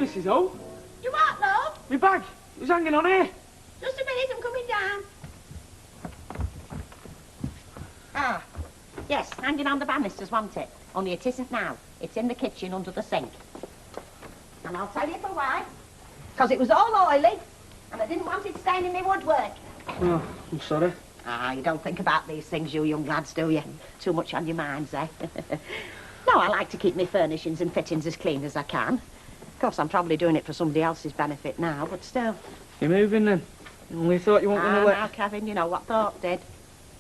Mrs. O. You what, love? My bag. It was hanging on here. Just a minute, I'm coming down. Ah, yes, hanging on the banisters, wasn't it? Only it isn't now. It's in the kitchen under the sink. And I'll tell you for why. Because it was all oily, and I didn't want it staining my woodwork. Oh, I'm sorry. Ah, you don't think about these things, you young lads, do you? Too much on your minds, eh? No, I like to keep my furnishings and fittings as clean as I can. Of course, I'm probably doing it for somebody else's benefit now, but still. You're moving then? You only thought you weren't going to let... now, Kevin, you know what thought did.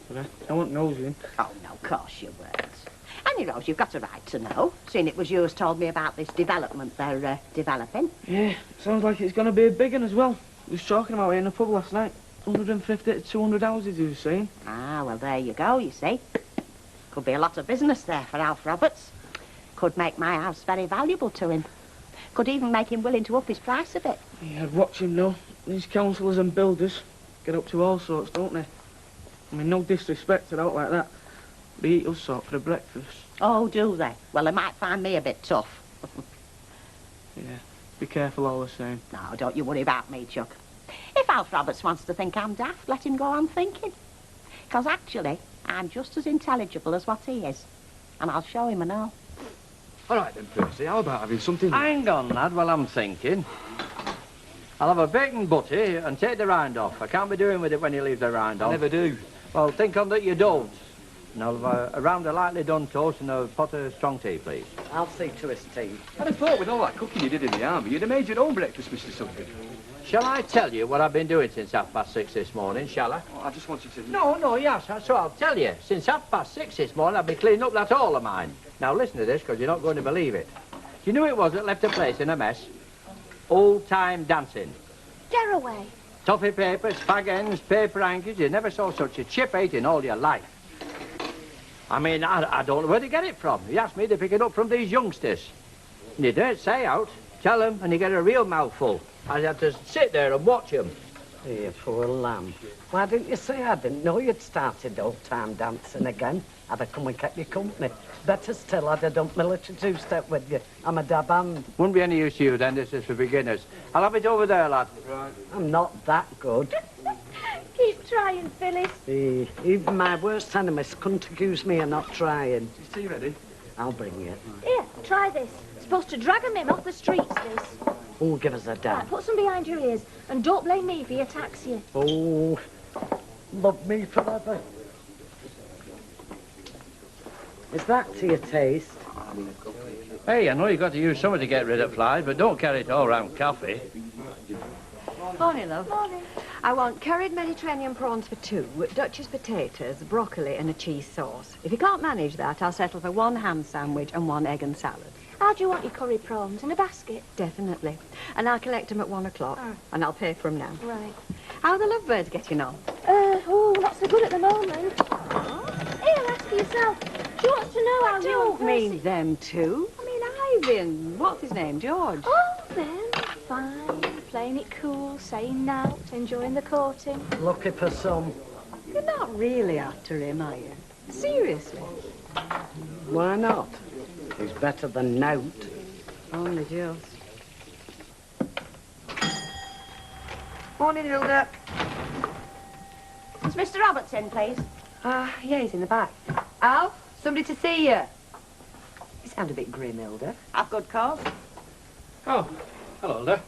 But I wasn't nosing. Oh, no, of course you weren't. And you Rose, you've got a right to know, seeing it was you who's told me about this development they're developing. Yeah, sounds like it's going to be a big one as well. He was talking about it in the pub last night. 150 to 200 houses, he was saying. Ah, well, there you go, you see. Could be a lot of business there for Alf Roberts. Could make my house very valuable to him. Could even make him willing to up his price a bit. Yeah, I'd watch him though. These councillors and builders get up to all sorts, don't they? I mean, no disrespect to out like that. They eat us sort for the breakfast. Oh, do they? Well, they might find me a bit tough. Yeah, be careful all the same. No, don't you worry about me, Chuck. If Alf Roberts wants to think I'm daft, let him go on thinking. Because actually, I'm just as intelligible as what he is. And I'll show him and all. All right then, Percy, how about having something... Hang on, lad, while I'm thinking. I'll have a bacon butty and take the rind off. I can't be doing with it when you leave the rind off. I never do. Well, think on that you don't. And I'll have a round of lightly done toast and a pot of strong tea, please. I'll see to his tea. I'd have thought with all that cooking you did in the army, you'd have made your own breakfast, Mr. Sutton. Shall I tell you what I've been doing since 6:30 this morning, shall I? Oh, I just want you to... No, yes, so I'll tell you. Since 6:30 this morning, I've been cleaning up that hole of mine. Now, listen to this, because you're not going to believe it. Do you know who it was that left the place in a mess? Old-time dancing. Garraway. Toffee papers, fag ends, paper hankies. You never saw such a chip ate in all your life. I mean, I don't know where to get it from. He asked me to pick it up from these youngsters. And you don't say out. Tell them, and you get a real mouthful. I had to sit there and watch them. You poor lamb. Why didn't you say I didn't know you'd started old-time dancing again? I'd have come and kept you company. Better still, I'd have done military two-step with you. I'm a dab hand. Wouldn't be any use to you then, this is for beginners. I'll have it over there, lad. Right. I'm not that good. Keep trying, Phyllis. Even my worst enemies couldn't accuse me of not trying. Is tea ready? I'll bring you. Here, try this. Supposed to drag 'em in off the streets, this. Oh, give us a dab. Right, put some behind your ears and don't blame me for your taxi. Oh, love me forever. Is that to your taste? Hey, I know you've got to use something to get rid of flies, but don't carry it all round coffee. Morning, love. Morning. I want curried Mediterranean prawns for 2, Duchess potatoes, broccoli and a cheese sauce. If you can't manage that, I'll settle for 1 ham sandwich and 1 egg and salad. How do you want your curry prawns? In a basket? Definitely. And I'll collect them at 1 o'clock. Oh. And I'll pay for them now. Right. How are the lovebirds getting on? Not so good at the moment. Here, ask yourself. She wants to know how I you don't and mean Percy... them two. I mean Ivan. What's his name? George? Oh, them. Fine. Playing it cool, saying nought, enjoying the courting. Lucky for some. You're not really after him, are you? Seriously? Why not? He's better than nout. Only just. Morning, Hilda. Is Mr. Roberts in, please? Yeah, he's in the back. Al, somebody to see you. You sound a bit grim, Hilda. I've good cause. Oh, hello there.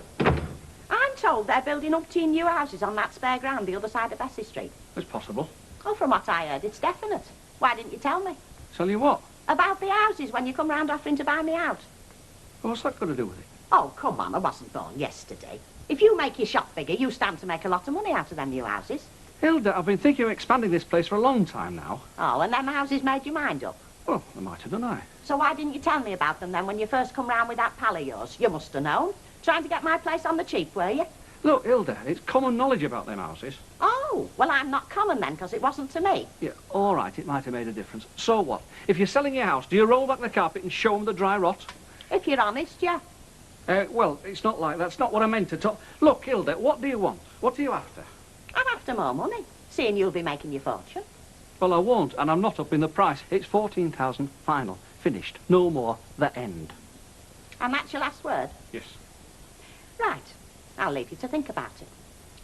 I'm told they're building umpteen new houses on that spare ground the other side of Bessie Street. It's possible. Oh, from what I heard, it's definite. Why didn't you tell me? Tell you what? About the houses when you come round offering to buy me out. What's that got to do with it? Oh, come on, I wasn't born yesterday. If you make your shop bigger, you stand to make a lot of money out of them new houses. Hilda, I've been thinking of expanding this place for a long time now. Oh, and them houses made your mind up. Well, I might have done, I. So why didn't you tell me about them then when you first come round with that pal of yours? You must have known. Trying to get my place on the cheap, were you? Look, Hilda, it's common knowledge about them houses. Oh, well, I'm not common then, because it wasn't to me. Yeah, all right, it might have made a difference. So what? If you're selling your house, do you roll back the carpet and show them the dry rot? If you're honest, yeah. Well, it's not like that's not what I meant to talk. Look, Hilda, what do you want? What are you after? I'm after more money, seeing you'll be making your fortune. Well, I won't, and I'm not up in the price. It's 14,000, final, finished. No more, the end. And that's your last word? Yes. Right. I'll leave you to think about it.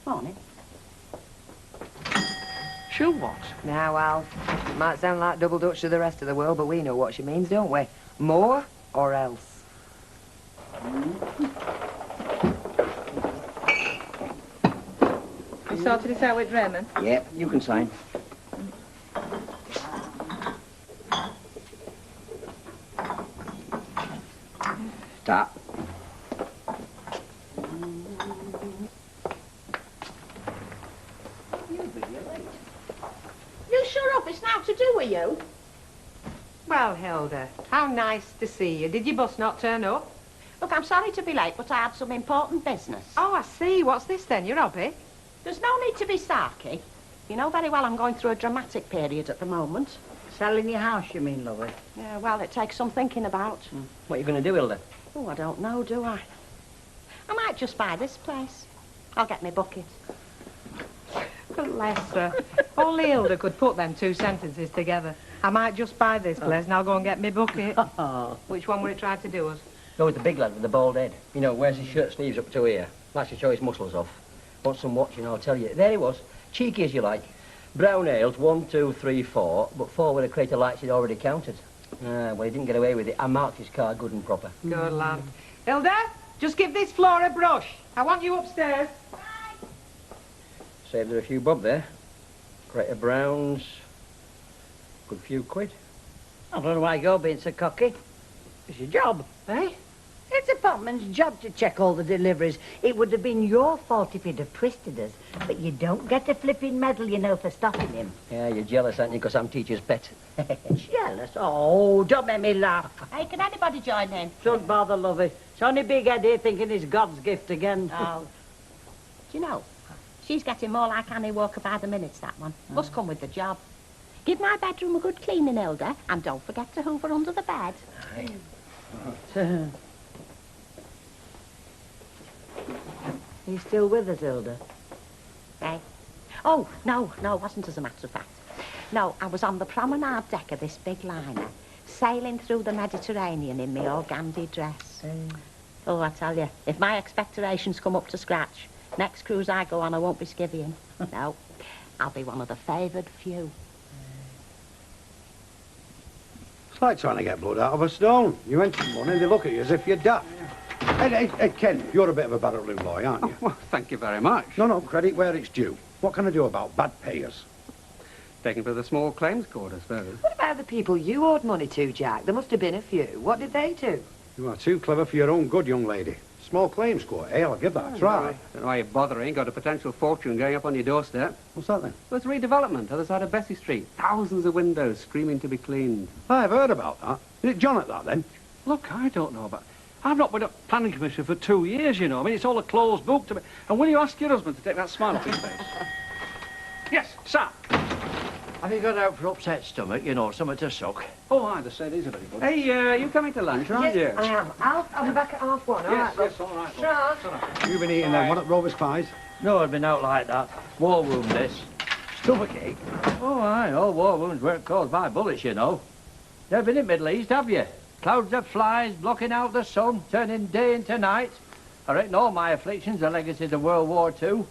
Morning. Shoe what? Now, Al, it might sound like double Dutch to the rest of the world, but we know what she means, don't we? More or else. You sorted it out with Raymond? Yep, you can sign. Tap. You sure up? It's now to do with you. Well, Hilda, how nice to see you. Did your bus not turn up? Look, I'm sorry to be late, but I had some important business. Oh, I see. What's this then? Your hobby? There's no need to be sarky. You know very well I'm going through a dramatic period at the moment. Selling your house, you mean, lovey? Yeah, well, it takes some thinking about. What are you going to do, Hilda? Oh, I don't know, do I? I might just buy this place. I'll get me bucket. Bless her. Only Hilda could put them two sentences together. I might just buy this place and I'll go and get me bucket. Which one were he trying to do us? Go with the big lad with the bald head. You know, wears his shirt sleeves up to here. Likes to show his muscles off. Want some watching, I'll tell you. There he was. Cheeky as you like. Brown ales, 1, 2, 3, 4. But 4 with a crate of lights he'd already counted. Well, he didn't get away with it. I marked his car good and proper. Good lad. Hilda, just give this floor a brush. I want you upstairs. Saved her a few bob there. Crate of browns. Good few quid. I don't know why you're being so cocky. It's your job, eh? It's a potman's job to check all the deliveries. It would have been your fault if he'd have twisted us. But you don't get a flipping medal, you know, for stopping him. Yeah, you're jealous, aren't you, because I'm teacher's pet? Jealous? Oh, don't make me laugh. Hey, can anybody join in? Don't bother, lovey. It's only Big Eddie thinking he's God's gift again. Oh. Do you know, she's getting more like Annie Walker by the minutes, that one. Must come with the job. Give my bedroom a good cleaning, Hilda, and don't forget to hoover under the bed. He's still with us, Hilda? Hey? Oh, no, wasn't as a matter of fact. No, I was on the promenade deck of this big liner, sailing through the Mediterranean in my organdy dress. Oh, I tell you, if my expectorations come up to scratch, next cruise I go on, I won't be skivvying. No, I'll be one of the favoured few. It's like trying to get blood out of a stone. You enter money, they look at you as if you're daft. Hey, Ken, you're a bit of a barrel boy, aren't you? Well, thank you very much. No, credit where it's due. What can I do about bad payers? Taken for the small claims court, I suppose. What about the people you owed money to, Jack? There must have been a few. What did they do? You are too clever for your own good, young lady. Small claims court, eh? I'll give that a try. Don't know why you're bothering. Got a potential fortune going up on your doorstep. What's that then? Well, it's redevelopment, other side of Bessie Street. Thousands of windows screaming to be cleaned. I've heard about that. Is it John at that, then? Look, I don't know about... I've not been at planning commission for 2 years, you know. I mean, it's all a closed book to me. And will you ask your husband to take that smile off his face? Yes, sir. Have you got out for upset stomach, you know, something to suck? Oh, aye, they say these are very good. Hey, you coming to lunch, aren't you? I am. I'll be back at 1:30. All right, Yes, all right. Sure. You've been eating then, one at Rover's Pies? No, I'd been out like that. War wound, this. Stomach ache? Oh, aye, all war wounds weren't caused by bullets, you know. Never been in Middle East, have you? Clouds of flies blocking out the sun, turning day into night. I reckon all my afflictions are legacies of World War II.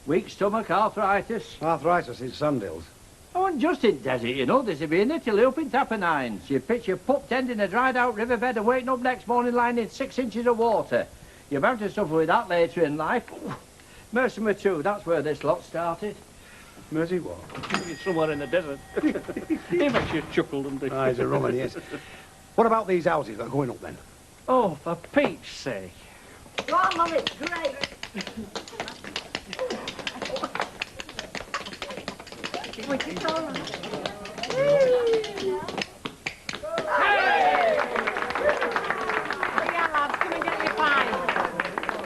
Weak stomach, arthritis. Arthritis in Sandhills. Oh, and just in desert, you know, there's be in Italy up in Apennines. You pitch your pup tent in a dried-out riverbed and waking up next morning lying in 6 inches of water. You're bound to suffer with that later in life. Mercy me too, that's where this lot started. Mercy what? Somewhere in the desert. He makes you chuckle, doesn't he? Ah, he's a rum and he is. What about these houses that are going up then? Oh, for Pete's sake. Go on, Mum, it's great. It's all right. Yeah, lads, come and get your pie.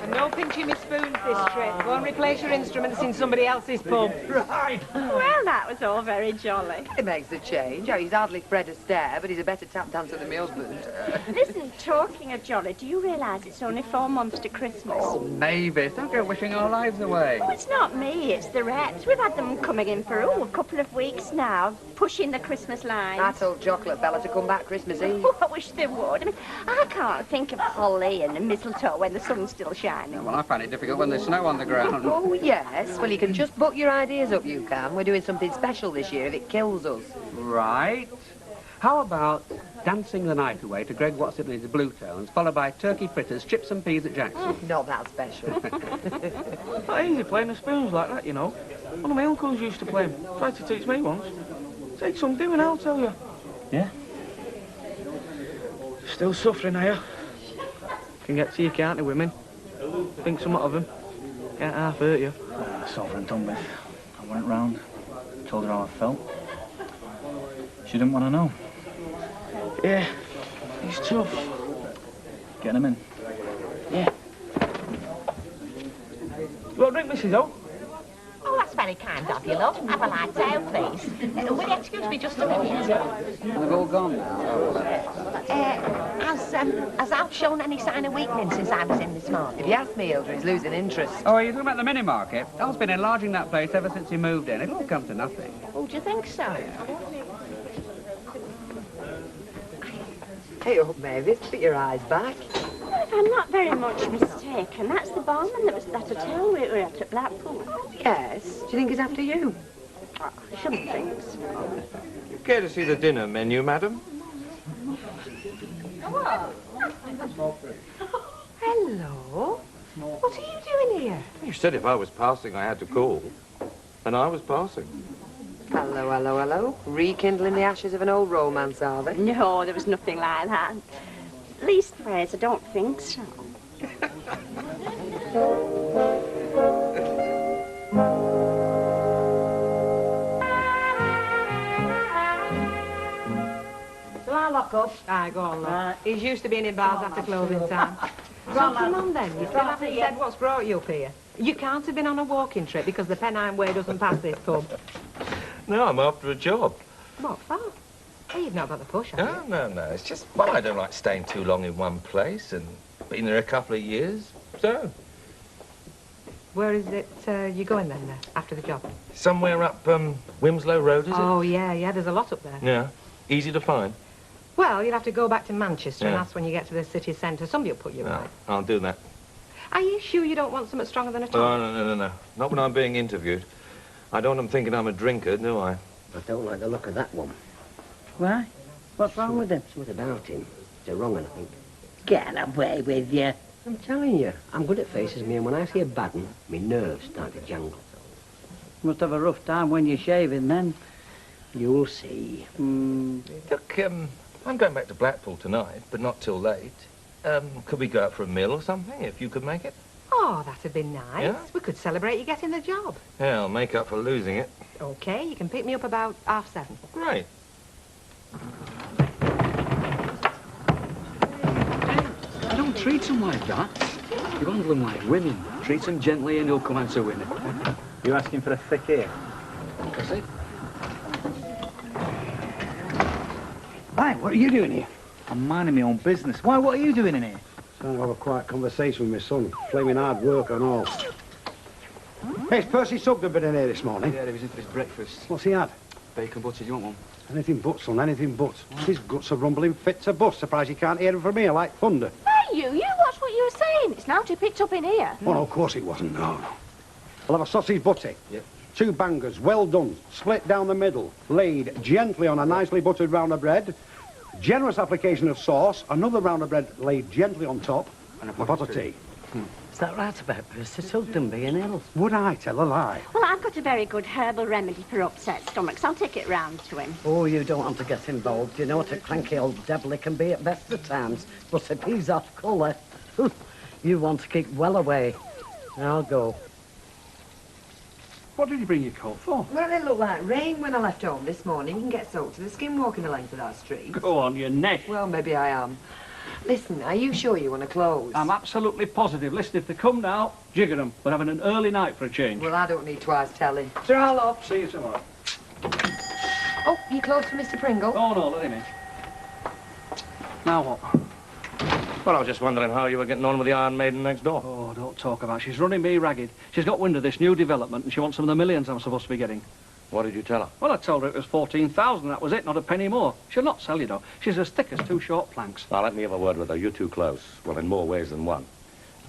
And no pinching me spoons this trip. Go and replace your instruments in somebody else's pub. Right. Well, that was all very jolly. It makes a change. Oh, he's hardly Fred Astaire, but he's a better tap dancer than my husband. Listen, talking of jolly, do you realise it's only 4 months to Christmas? Oh, maybe. Don't go wishing our lives away. Oh, it's not me, it's the reps. We've had them coming in for, a couple of weeks now, pushing the Christmas lines. I told Chocolate Bella to come back Christmas Eve. Oh, I wish they would. I mean, I can't think of holly and mistletoe when the sun's still shining. Well, find it difficult when there's snow on the ground. Oh, yes. Well, you can just book your ideas up, you can. We're doing something special this year if it kills us. Right. How about dancing the night away to Greg What's It and his Blue Tones, followed by turkey fritters, chips and peas at Jackson? Not that special. Not easy playing the spoons like that, you know. One of my uncles used to play 'em. Tried to teach me once. Takes some doing, I'll tell you. Yeah? Still suffering, are you? Can get to you, can't you, women? Think somewhat of them. Can't half hurt you. I saw her and done with. I went round, told her how I felt. She didn't want to know. Yeah, he's tough. Getting him in. Yeah. You want a drink, Mrs. O? Oh, that's very kind of you, love. Have a light ale, please. Will you excuse me just a minute? They've all gone now. Has Al shown any sign of weakening since I was in this morning? If you ask me, Hilda, he's losing interest. Oh, are you talking about the mini-market? Al's been enlarging that place ever since he moved in. It'll all come to nothing. Oh, do you think so? Hey up, Mavis. Put your eyes back. Well, if I'm not very much mistaken, that's the barman that was at that hotel we were at Blackpool. Yes. Do you think he's after you? I shouldn't think so. You care to see the dinner menu, madam? Hello. What are you doing here? You said if I was passing, I had to call. And I was passing. Hello, hello, hello. Rekindling the ashes of an old romance, are they? No, there was nothing like that. Leastways, I don't think so. Shall I lock up? Aye, go on, love. He's used to being in bars after closing time. So come on then, you still haven't said what's brought you up here. You can't have been on a walking trip because the Pennine Way doesn't pass this pub. No, I'm after a job. What for? Oh, you've not got the push, have you? No. It's just, well, I don't like staying too long in one place and been there a couple of years. So, Where is it you're going then, after the job? somewhere up Wimslow Road, is it? Oh, yeah, there's a lot up there. Yeah. Easy to find. Well, you'll have to go back to Manchester and Yeah. ask when you get to the city centre. Somebody will put you No, right. I'll do that. Are you sure you don't want something stronger than a tonic? Oh, no. Not when I'm being interviewed. I don't want them thinking I'm a drinker, do I? I don't like the look of that one. Why? What's wrong with him? Something about him. It's a wrong one, I think. Get away with you. I'm telling you, I'm good at faces, me, and when I see a bad one, my nerves start to jangle. Must have a rough time when you're shaving then. You'll see. Look, I'm going back to Blackpool tonight, but not till late. Could we go out for a meal or something, if you could make it? Oh, that'd be nice. Yeah? We could celebrate you getting the job. Yeah, I'll make up for losing it. OK, you can pick me up about 7:30. Great. Don't treat them like that. You handle them like women. Treat them gently and you'll come out a winner. You asking for a thick ear? That's it. Hi, what are you doing here? I'm minding my own business. Why, what are you doing in here? Trying to have a quiet conversation with my son. Flaming hard work and all. Hey, has Percy Sugden been in here this morning? Yeah, he was in for his breakfast. What's he had? Bacon butcher, you want one? Anything but, son, anything but. His guts are rumbling fit to bust. Surprised you can't hear him from here like thunder. Hey, you watch what you were saying. It's now to be picked up in here. Oh, no, of course it wasn't, no. I'll have a sausage butty. Yep. 2 bangers, well done, split down the middle, laid gently on a nicely buttered round of bread, generous application of sauce, another round of bread laid gently on top, and a pot of tea. Is that right about Percy Sugden being ill? Would I tell a lie? Well, I've got a very good herbal remedy for upset stomachs. I'll take it round to him. Oh, you don't want to get involved. You know what a cranky old devil he can be at best of times. But if he's off colour, you want to keep well away. I'll go. What did you bring your coat for? Well, it looked like rain when I left home this morning. You can get soaked to the skin walking the length of that street. Go on your neck. Well, maybe I am. Listen, are you sure you want to close? I'm absolutely positive. Listen, if they come now, jigger them. We're having an early night for a change. Well, I don't need twice telling. Sir, I'll off. See you tomorrow. Oh, you close for Mr. Pringle? Oh, no, let him in. Now what? Well, I was just wondering how you were getting on with the Iron Maiden next door. Oh, don't talk about it. She's running me ragged. She's got wind of this new development and she wants some of the millions I'm supposed to be getting. What did you tell her? Well, I told her it was 14,000, that was it, not a penny more. She'll not sell you, though. She's as thick as 2 short planks. Now, let me have a word with her. You're too close. Well, in more ways than one.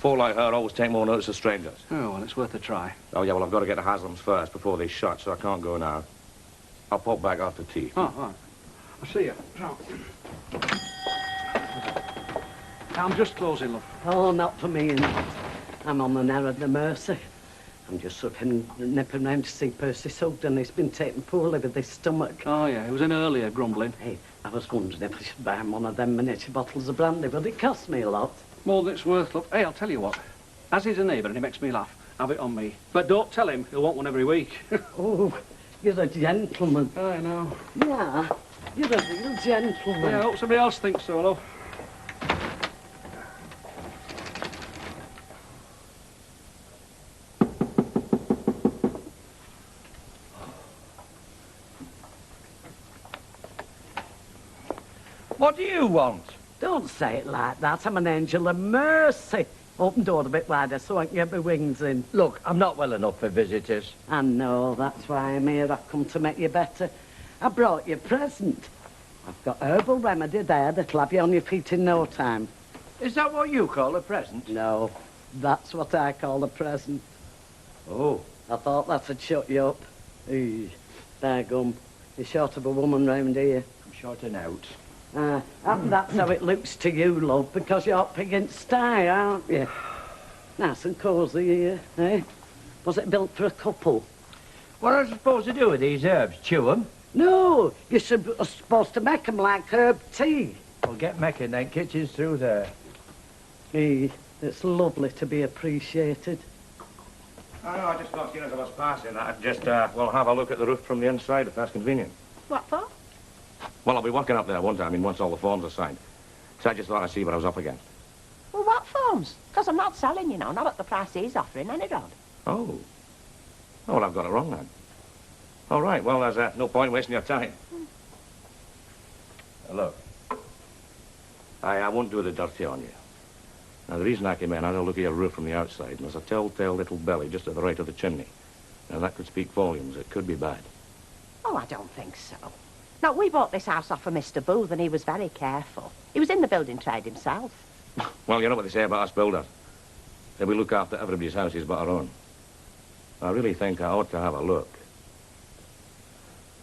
Folk like her always take more notice of strangers. Oh, well, it's worth a try. Oh, yeah, well, I've got to get to Haslam's first before they shut, so I can't go now. I'll pop back after tea. Oh, all right. I'll see you. I'm just closing, love. Oh, not for me, not. I'm on the narrow of the Mercy. I'm just looking, nipping round to see Percy Sugden. He's been taken poorly with his stomach. Oh, yeah, he was in earlier, grumbling. Hey, I was wondering if I should buy him one of them miniature bottles of brandy, but it cost me a lot. More than it's worth, love. Hey, I'll tell you what. As he's a neighbour and he makes me laugh, have it on me. But don't tell him, he'll want one every week. Oh, you're a gentleman. I know. Yeah, you're a real gentleman. Yeah, I hope somebody else thinks so, love. What do you want? Don't say it like that. I'm an angel of mercy. Open door a bit wider so I can get my wings in. Look, I'm not well enough for visitors. I know, that's why I'm here. I've come to make you better. I brought you a present. I've got herbal remedy there that'll have you on your feet in no time. Is that what you call a present? No, that's what I call a present. Oh. I thought that'd shut you up. There, gum. You're short of a woman round here. I'm short and out. That's how it looks to you, love, because you're up against sty, aren't you? Nice and cosy here, eh? Was it built for a couple? What am I supposed to do with these herbs? Chew them? No, you're supposed to make them like herb tea. Well, get making then. Kitchen's through there. It's lovely to be appreciated. I know, I just thought, as I was passing, I'd just, have a look at the roof from the inside, if that's convenient. What for? Well, I'll be working up there one time, once all the forms are signed. So I just thought I'd see what I was up against. Well, what forms? Because I'm not selling, you know, not at the price he's offering, any rod. Oh. Oh, well, I've got it wrong then. All right, well, there's no point wasting your time. Look, I won't do the dirty on you. Now, the reason I came in, I had a look at your roof from the outside, and there's a telltale little belly just to the right of the chimney. Now, that could speak volumes. It could be bad. Oh, I don't think so. No, we bought this house off of Mr. Booth, and he was very careful. He was in the building trade himself. Well, you know what they say about us builders. That we look after everybody's houses but our own. I really think I ought to have a look.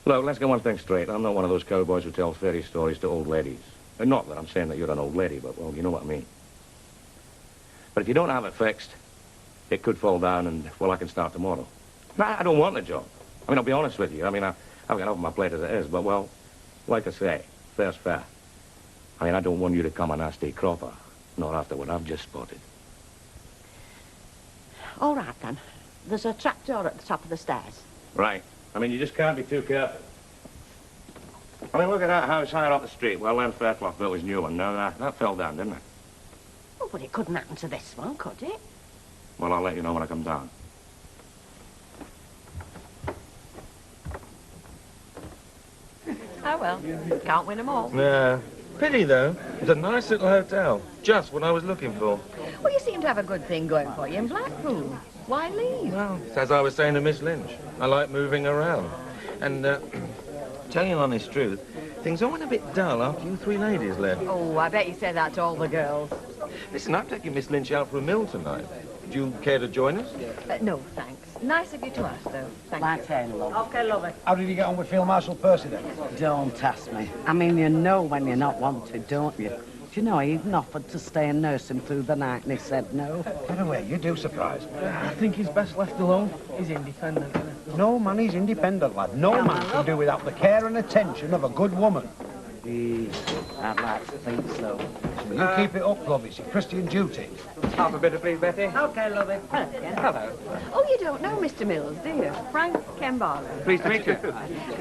Look, let's get one thing straight. I'm not one of those cowboys who tells fairy stories to old ladies. And not that I'm saying that you're an old lady, but, well, you know what I mean. But if you don't have it fixed, it could fall down and, well, I can start tomorrow. I don't want the job. I mean, I'll be honest with you. I mean, I've got enough on my plate as it is, but, well, like I say, fair's fair. I mean, I don't want you to come a nasty cropper, not after what I've just spotted. All right, then. There's a trapdoor at the top of the stairs. Right. I mean, you just can't be too careful. I mean, look at that house higher up the street. Well, then Fairclough built his new one. Now, that fell down, didn't it? Oh, but it couldn't happen to this one, could it? Well, I'll let you know when I come down. Oh, well, can't win them all. Yeah. Pity, though. It's a nice little hotel. Just what I was looking for. Well, you seem to have a good thing going for you in Blackpool. Why leave? Well, it's as I was saying to Miss Lynch. I like moving around. And, tell you the honest truth, things all went a bit dull after you three ladies left. Oh, I bet you said that to all the girls. Listen, I'm taking Miss Lynch out for a meal tonight. Would you care to join us? No, thanks. Nice of you to ask, though. Thank you. Love. Okay, lovely. How did you get on with Field Marshal Percy then? Don't ask me. I mean, you know when you're not wanted, don't you? Do you know, he even offered to stay and nurse him through the night, and he said no. By the way, you do surprise me. I think he's best left alone. He's independent, isn't he? No man is independent, lad. No man can do without the care and attention of a good woman. I'd like to think so. You keep it up, love. It's your Christian duty. Half a bit of please, Betty. Okay, lovey. Hello. Oh, you don't know Mr. Mills, do you? Frank Kembarler. Pleased to meet you.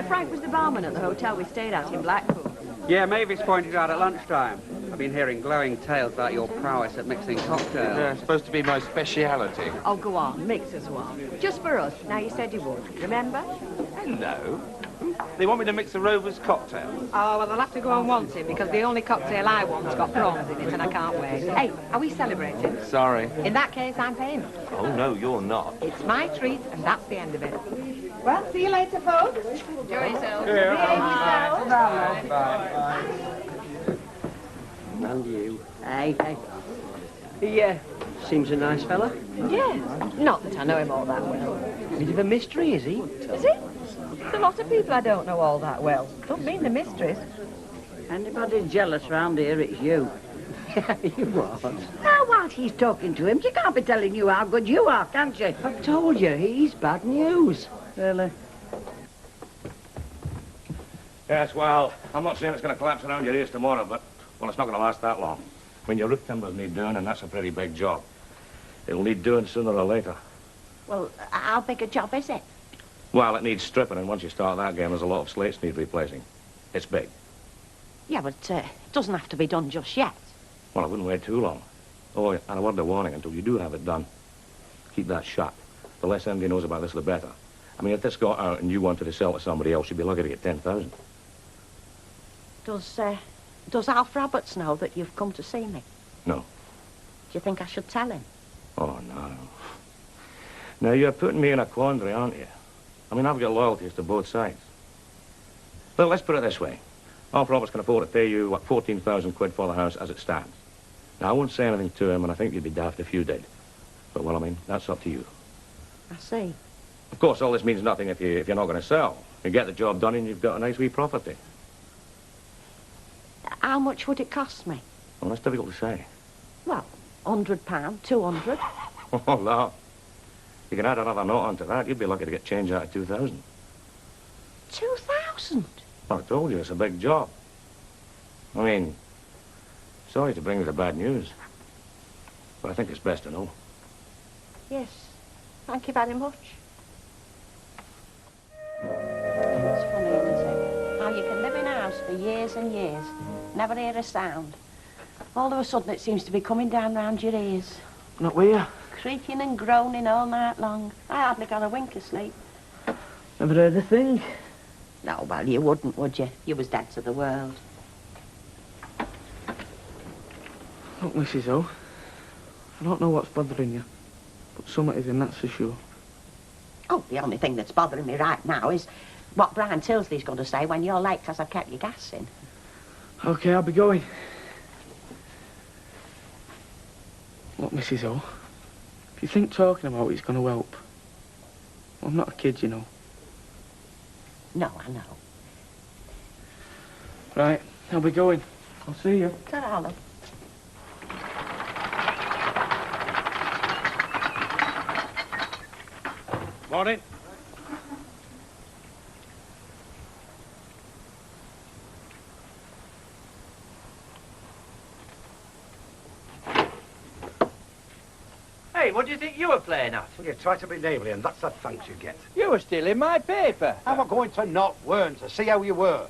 Frank was the barman at the hotel we stayed at in Blackpool. Yeah, Mavis pointed out at lunchtime. I've been hearing glowing tales about your prowess at mixing cocktails. Yeah, it's supposed to be my speciality. Oh, go on, mix us one. Just for us. Now, you said you would. Remember? Hello. They want me to mix a Rover's cocktail. Oh, well, they'll have to go on wanting because the only cocktail I want's got prawns in it and I can't wait. Hey, are we celebrating? Sorry. In that case, I'm paying. Oh, no, you're not. It's my treat and that's the end of it. Well, see you later, folks. Enjoy yourselves. Yeah. Behave yourselves. And you. Hey. Yeah, Seems a nice fella. Yes. Not that I know him all that well. Bit of a mystery, is he? Is he? There's a lot of people I don't know all that well. Don't mean the mysteries. Anybody's jealous round here, it's you. You what? Now, while she's talking to him, she can't be telling you how good you are, can she? I've told you, he's bad news. Really? Yes, well, I'm not saying it's going to collapse around your ears tomorrow, but, well, it's not going to last that long. I mean, your roof timbers need doing, and that's a pretty big job. It'll need doing sooner or later. Well, how big a job is it? Well, it needs stripping, and once you start that game, there's a lot of slates need replacing. It's big. Yeah, but it doesn't have to be done just yet. Well, I wouldn't wait too long. Oh, and a word of warning, until you do have it done, keep that shut. The less anybody knows about this, the better. I mean, if this got out and you wanted to sell to somebody else, you'd be lucky to get 10,000. Does Alf Roberts know that you've come to see me? No. Do you think I should tell him? Oh, no. Now, you're putting me in a quandary, aren't you? I mean, I've got loyalties to both sides. Look, let's put it this way. Alf Roberts can afford to pay you, what, 14,000 quid for the house as it stands. Now, I won't say anything to him, and I think you'd be daft if you did. But, well, I mean, that's up to you. I see. Of course, all this means nothing if you're not going to sell. You get the job done and you've got a nice wee property. How much would it cost me? Well, that's difficult to say. Well, £100, 200. Oh, no. You can add another note onto that. You'd be lucky to get change out of 2,000. 2,000? Well, I told you, it's a big job. I mean, sorry to bring you the bad news, but I think it's best to know. Yes. Thank you very much. It's funny, isn't it? How you can live in a house for years and years, never hear a sound. All of a sudden it seems to be coming down round your ears. Not with you. Creaking and groaning all night long. I hardly got a wink of sleep. Never heard a thing. No, well, you wouldn't, would you? You was dead to the world. Look, Mrs. O, I don't know what's bothering you, but something is, and that's for sure. Oh, the only thing that's bothering me right now is what Brian Tilsley's going to say when you're late because I've kept your gas in. Okay, I'll be going. Look, Mrs. O, if you think talking about it's going to help, I'm not a kid, you know. No, I know. Right, I'll be going. I'll see you. Ta-ra, love. Morning. Hey, what do you think you were playing at? Well, you try to be neighbourly, and that's the thanks you get. You were stealing my paper. How am I going to not, weren't I? See how you were.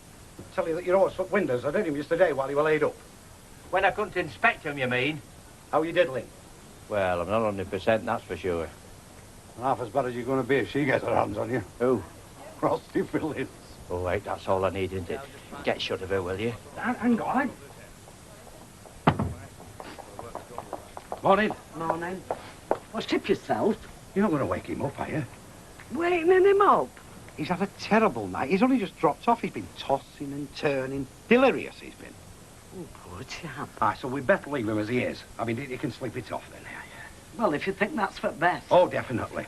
Tell you that your horse foot windows, I did him yesterday while you were laid up. When I couldn't inspect them, you mean? How are you diddling? Well, I'm not 100%, that's for sure. Half as bad as you're going to be if she gets her hands on you. Who? Frosty Phillips. Oh, wait, that's all I need, isn't it? Get shut of her, will you? Hang on. Morning. Morning. What's tip yourself? You're not going to wake him up, are you? Wakening him up? He's had a terrible night. He's only just dropped off. He's been tossing and turning. Delirious, he's been. Oh, poor chap. Aye, so we'd better leave him as he is. I mean, you can sleep it off then, yeah. Well, if you think that's for best. Oh, definitely.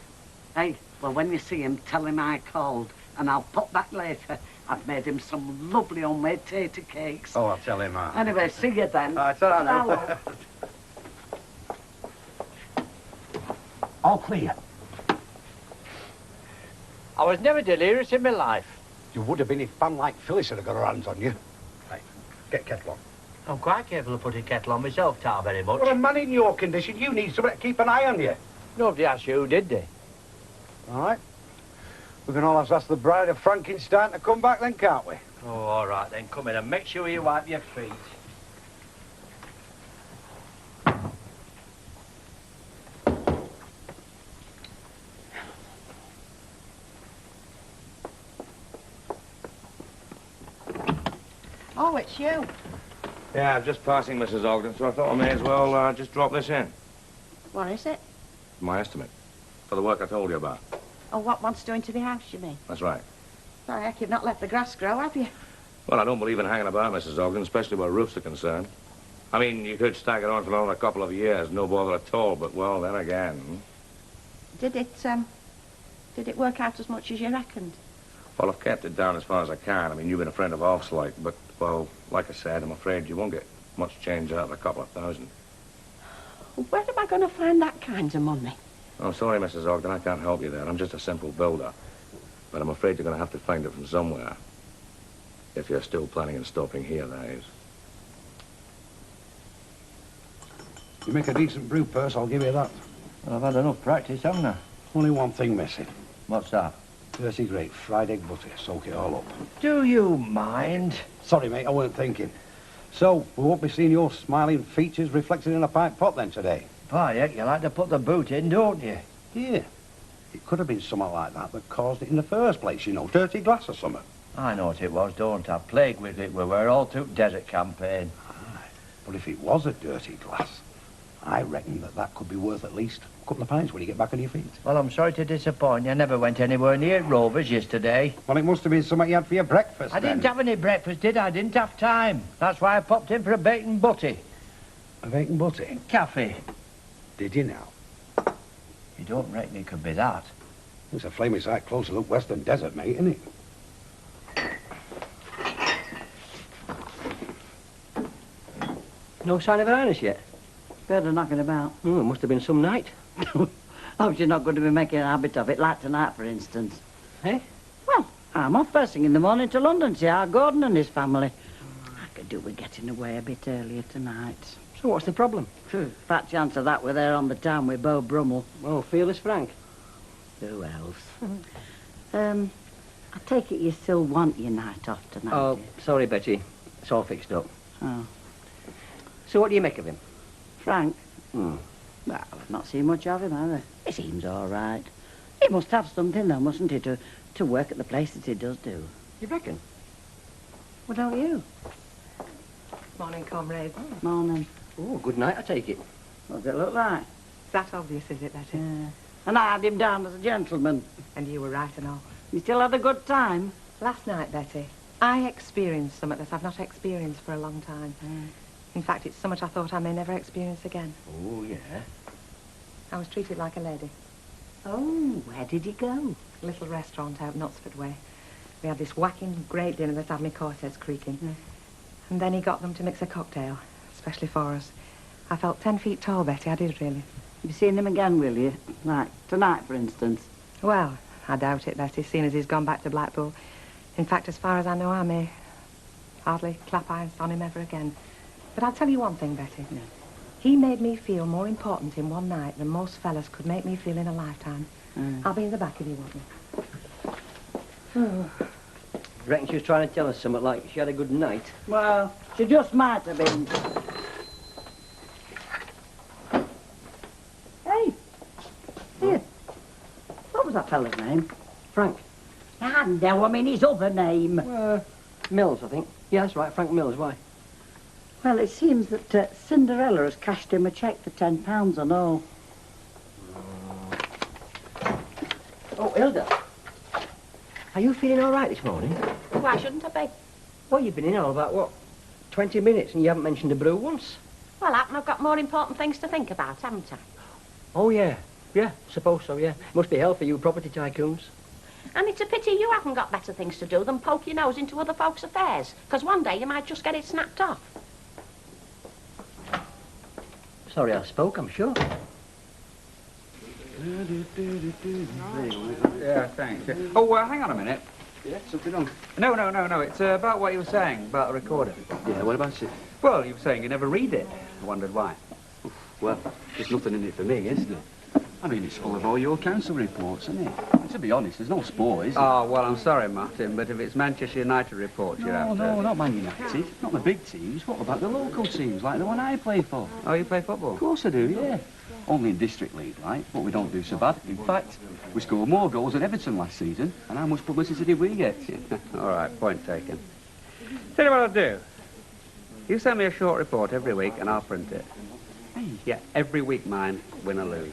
Hey, well, when you see him, tell him I called, and I'll pop back later. I've made him some lovely homemade tater cakes. Oh, I'll tell him, Anyway, see you then. It's all right now. All clear. I was never delirious in my life. You would have been if Fan like Phyllis had got her hands on you. Right, get kettle on. I'm quite capable of putting kettle on myself, Tar, very much. Well, a man in your condition, you need somebody to keep an eye on you. Nobody asked you, did they? All right. We can all ask the bride of Frankenstein to come back then, can't we? Oh, all right, then. Come in and make sure you wipe your feet. Oh, it's you. Yeah, I'm just passing Mrs. Ogden, so I thought I may as well just drop this in. What is it? My estimate. For the work I told you about. Oh, what wants doing to the house, you mean? That's right. Oh, heck, you've not let the grass grow, have you? Well, I don't believe in hanging about, Mrs. Ogden, especially where roofs are concerned. I mean, you could stagger on for another couple of years, no bother at all, but, well, then again... Did it work out as much as you reckoned? Well, I've kept it down as far as I can. I mean, you've been a friend of ours, like, but, well, like I said, I'm afraid you won't get much change out of a couple of thousand. Where am I going to find that kind of money? Oh, sorry, Mrs. Ogden, I can't help you there. I'm just a simple builder. But I'm afraid you're going to have to find it from somewhere. If you're still planning on stopping here, that is. You make a decent brew purse, I'll give you that. Well, I've had enough practice, haven't I? Only one thing missing. What's that? Dirty great fried egg butter. Soak it all up. Do you mind? Sorry, mate, I weren't thinking. So, we won't be seeing your smiling features reflected in a pint pot then today? Pie, heck, you like to put the boot in, don't you? Yeah. It could have been something like that that caused it in the first place, you know. Dirty glass or something. I know what it was, don't I? Plagued with it. We were all took desert campaign. Aye. But if it was a dirty glass, I reckon that could be worth at least a couple of pints when you get back on your feet. Well, I'm sorry to disappoint you. I never went anywhere near Rovers yesterday. Well, it must have been something you had for your breakfast, I then. didn't have any breakfast, did I? I didn't have time. That's why I popped in for a bacon butty. A bacon butty? Cafe. Did you now? You don't reckon it could be that? It's a flaming sight closer look Western Desert, mate, isn't it? No sign of Ernest yet? Better knocking about. Oh, it must have been some night. Hope you're not going to be making a habit of it, like tonight, for instance. Eh? Well, I'm off first thing in the morning to London to see our Gordon and his family. I could do with getting away a bit earlier tonight. So what's the problem? Fat chance of that we're there on the town with Beau Brummel. Oh, Fearless Frank. Who else? I take it you still want your night off tonight. Oh, dear? sorry, Betty. It's all fixed up. Oh. So what do you make of him? Frank? Hmm. Well, I've not seen much of him, either. He seems all right. He must have something, though, mustn't he, to work at the place that he does do. You reckon? What don't you? Morning, comrades. Morning. Oh, good night, I take it. What does it look like? It's that obvious, is it, Betty? Yeah. And I had him down as a gentleman. And you were right and all. You still had a good time? Last night, Betty, I experienced something that I've not experienced for a long time. In fact, it's something I thought I may never experience again. Oh, yeah. I was treated like a lady. Oh, where did he go? A little restaurant out Knutsford way. We had this whacking great dinner that had me cortez creaking. And then he got them to mix a cocktail, especially for us. I felt 10 feet tall, Betty, I did really. You'll be seeing him again, will you? Like, tonight, for instance? Well, I doubt it, Betty, seeing as he's gone back to Blackpool. In fact, as far as I know, I may hardly clap eyes on him ever again. But I'll tell you one thing, Betty. Yeah. He made me feel more important in one night than most fellas could make me feel in a lifetime. I'll be in the back if you want me. Reckon she was trying to tell us something like she had a good night. Well, she just might have been. Hey! Here. What was that fella's name? Frank. Ah, no, I mean his other name. Mills, I think. Yeah, that's right, Frank Mills. Why? Well, it seems that Cinderella has cashed him a cheque for £10 and all. Oh, Hilda. Are you feeling all right this morning? Why shouldn't I be? Well, you've been in all about, what, 20 minutes and you haven't mentioned the brew once? Well, I've got more important things to think about, haven't I? Oh, yeah. Yeah, suppose so, yeah. Must be hell for you property tycoons. And it's a pity you haven't got better things to do than poke your nose into other folks' affairs, because one day you might just get it snapped off. Sorry I spoke, I'm sure. Yeah, thanks. Yeah. Oh, well, hang on a minute. Yeah, something on. No. It's about what you were saying about the recorder. Yeah, what about it? Well, you were saying you never read it. I wondered why. Well, there's nothing in it for me, is there? I mean, it's full of all your council reports, isn't it? And to be honest, there's no sport, is there? Oh, well, I'm sorry, Martin, but if it's Manchester United reports, you're after... No, not Man United. Not the big teams. What about the local teams, like the one I play for? Oh, you play football? Of course I do, yeah. Only in District League, like, but we don't do so bad. In fact, we scored more goals than Everton last season, and how much publicity did we get? All right, point taken. Tell you what I'll do. You send me a short report every week, and I'll print it. Hey. Yeah, every week, mine, win or lose.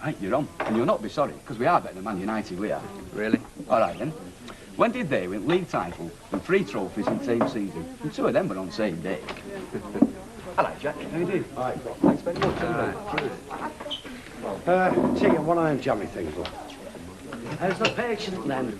Right, you're on. And you'll not be sorry, because we are better than Man United, we are. Really? All right, then. When did they win league title and 3 trophies in the same season? And 2 of them were on the same day. Hello, Jack. How you doing? All right, thanks very much. Take one of them jammy things, look. How's the patient then?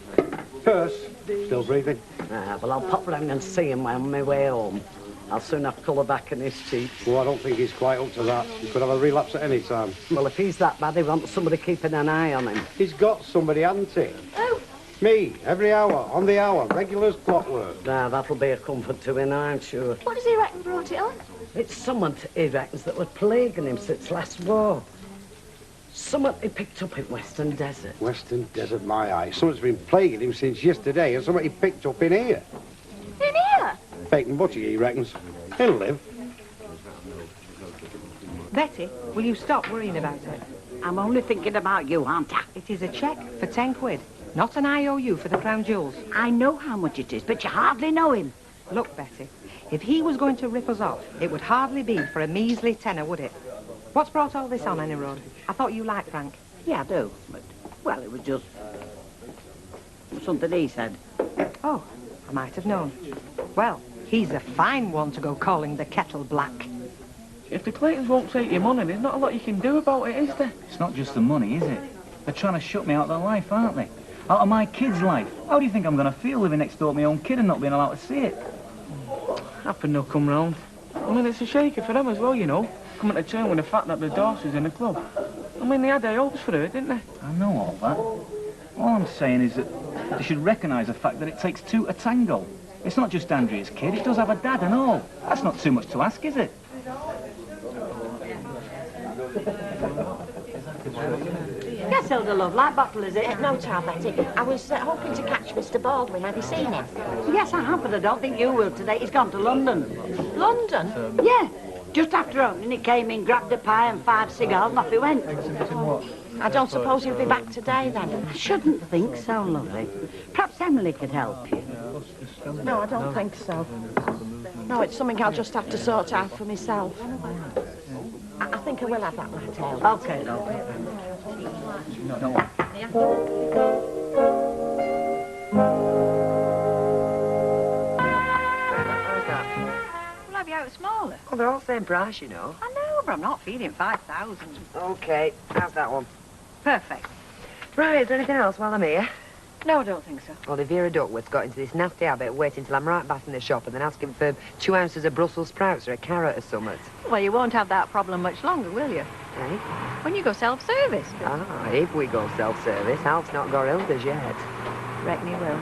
Purse, still breathing. Well, I'll pop round and see him on my way home. I'll soon have colour back in his cheeks. Well, I don't think he's quite up to that. He could have a relapse at any time. Well, if he's that bad, he wants somebody keeping an eye on him. He's got somebody, hasn't he? Oh. Me, every hour, on the hour, regular as clockwork. Now, that'll be a comfort to him, I'm sure. What does he reckon brought it on? It's someone, he reckons, that was plaguing him since last war. Someone he picked up in Western Desert. Western Desert, my eye. Someone's been plaguing him since yesterday, and someone he picked up in here. In here? Bacon butcher, he reckons. He'll live. Betty, will you stop worrying about it? I'm only thinking about you, aren't I? It is a cheque for 10 quid, not an IOU for the Crown Jewels. I know how much it is, but you hardly know him. Look, Betty, if he was going to rip us off, it would hardly be for a measly tenner, would it? What's brought all this on, any road? I thought you liked Frank. Yeah, I do, but, well, it was just something he said. Oh, I might have known. Well, he's a fine one to go calling the kettle black. If the Claytons won't take your money, there's not a lot you can do about it, is there? It's not just the money, is it? They're trying to shut me out of their life, aren't they? Out of my kid's life. How do you think I'm going to feel living next door to my own kid and not being allowed to see it? Happen they'll come round. I mean, it's a shaker for them as well, you know. Coming to terms with the fact that the Darcy's in the club. I mean, they had their hopes for her, didn't they? I know all that. All I'm saying is that they should recognise the fact that it takes two to tango. It's not just Andrea's kid, it does have a dad and all. That's not too much to ask, is it? Yes, Hilda, love. Light bottle, is it? No, child, Betty. I was hoping to catch Mr. Baldwin. Have you seen him? Yes, I have, but I don't think you will today. He's gone to London. London? Yeah. Just after opening, he came in, grabbed a pie and 5 cigars, and off he went. I don't suppose he'll be back today, then? I shouldn't think so, lovely. Perhaps Emily could help you. No, I don't think so. No, it's something I'll just have to sort out for myself. I think I will have that latte. OK, love. We'll have you out smaller. Well, they're all the same price, you know. I know, but I'm not feeding 5,000. OK, how's that one? Perfect. Right, is there anything else while I'm here? No, I don't think so. Well, if Vera Duckworth's got into this nasty habit of waiting till I'm right back in the shop and then asking for 2 ounces of Brussels sprouts or a carrot or something. Well, you won't have that problem much longer, will you? Eh? When you go self-service. Ah, if we go self-service, Alf's not got Hilda's yet. Reckon he will.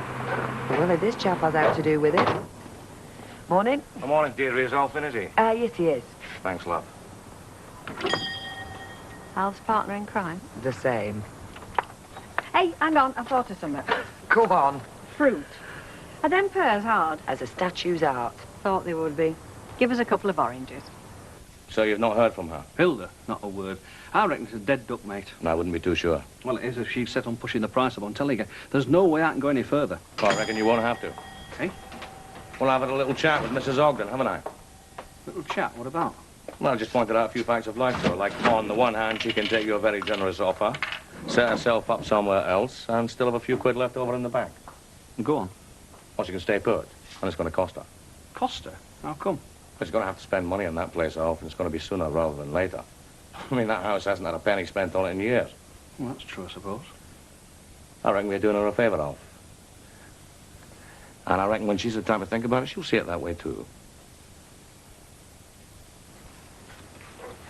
Well, if this chap has out to do with it. Morning. Good morning, Deirdre. Is Alf in, is he? Yes, he is. Thanks, love. Alf's partner in crime. The same. Hey, hang on, I thought of something. Go on. Fruit. Are them pears hard? As a statue's art. Thought they would be. Give us a couple of oranges. So you've not heard from her? Hilda, not a word. I reckon it's a dead duck, mate. I wouldn't be too sure. Well, it is if she's set on pushing the price up. I'm telling you, there's no way I can go any further. Well, I reckon you won't have to. Eh? Well, I've had a little chat with Mrs. Ogden, haven't I? Little chat, what about? Well, I just pointed out a few facts of life to her. Like, on the one hand, she can take you a very generous offer, set herself up somewhere else, and still have a few quid left over in the bank. Go on. Or she can stay put, and it's going to cost her. Cost her? How come? She's going to have to spend money on that place, Alf, and it's going to be sooner rather than later. I mean, that house hasn't had a penny spent on it in years. Well, that's true, I suppose. I reckon we're doing her a favour, Alf. And I reckon when she's the time to think about it, she'll see it that way, too.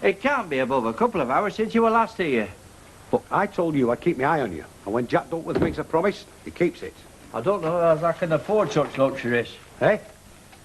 It can't be above a couple of hours since you were last here. Look, I told you I'd keep my eye on you. And when Jack Duckworth makes a promise, he keeps it. I don't know as I can afford such luxuries. Eh?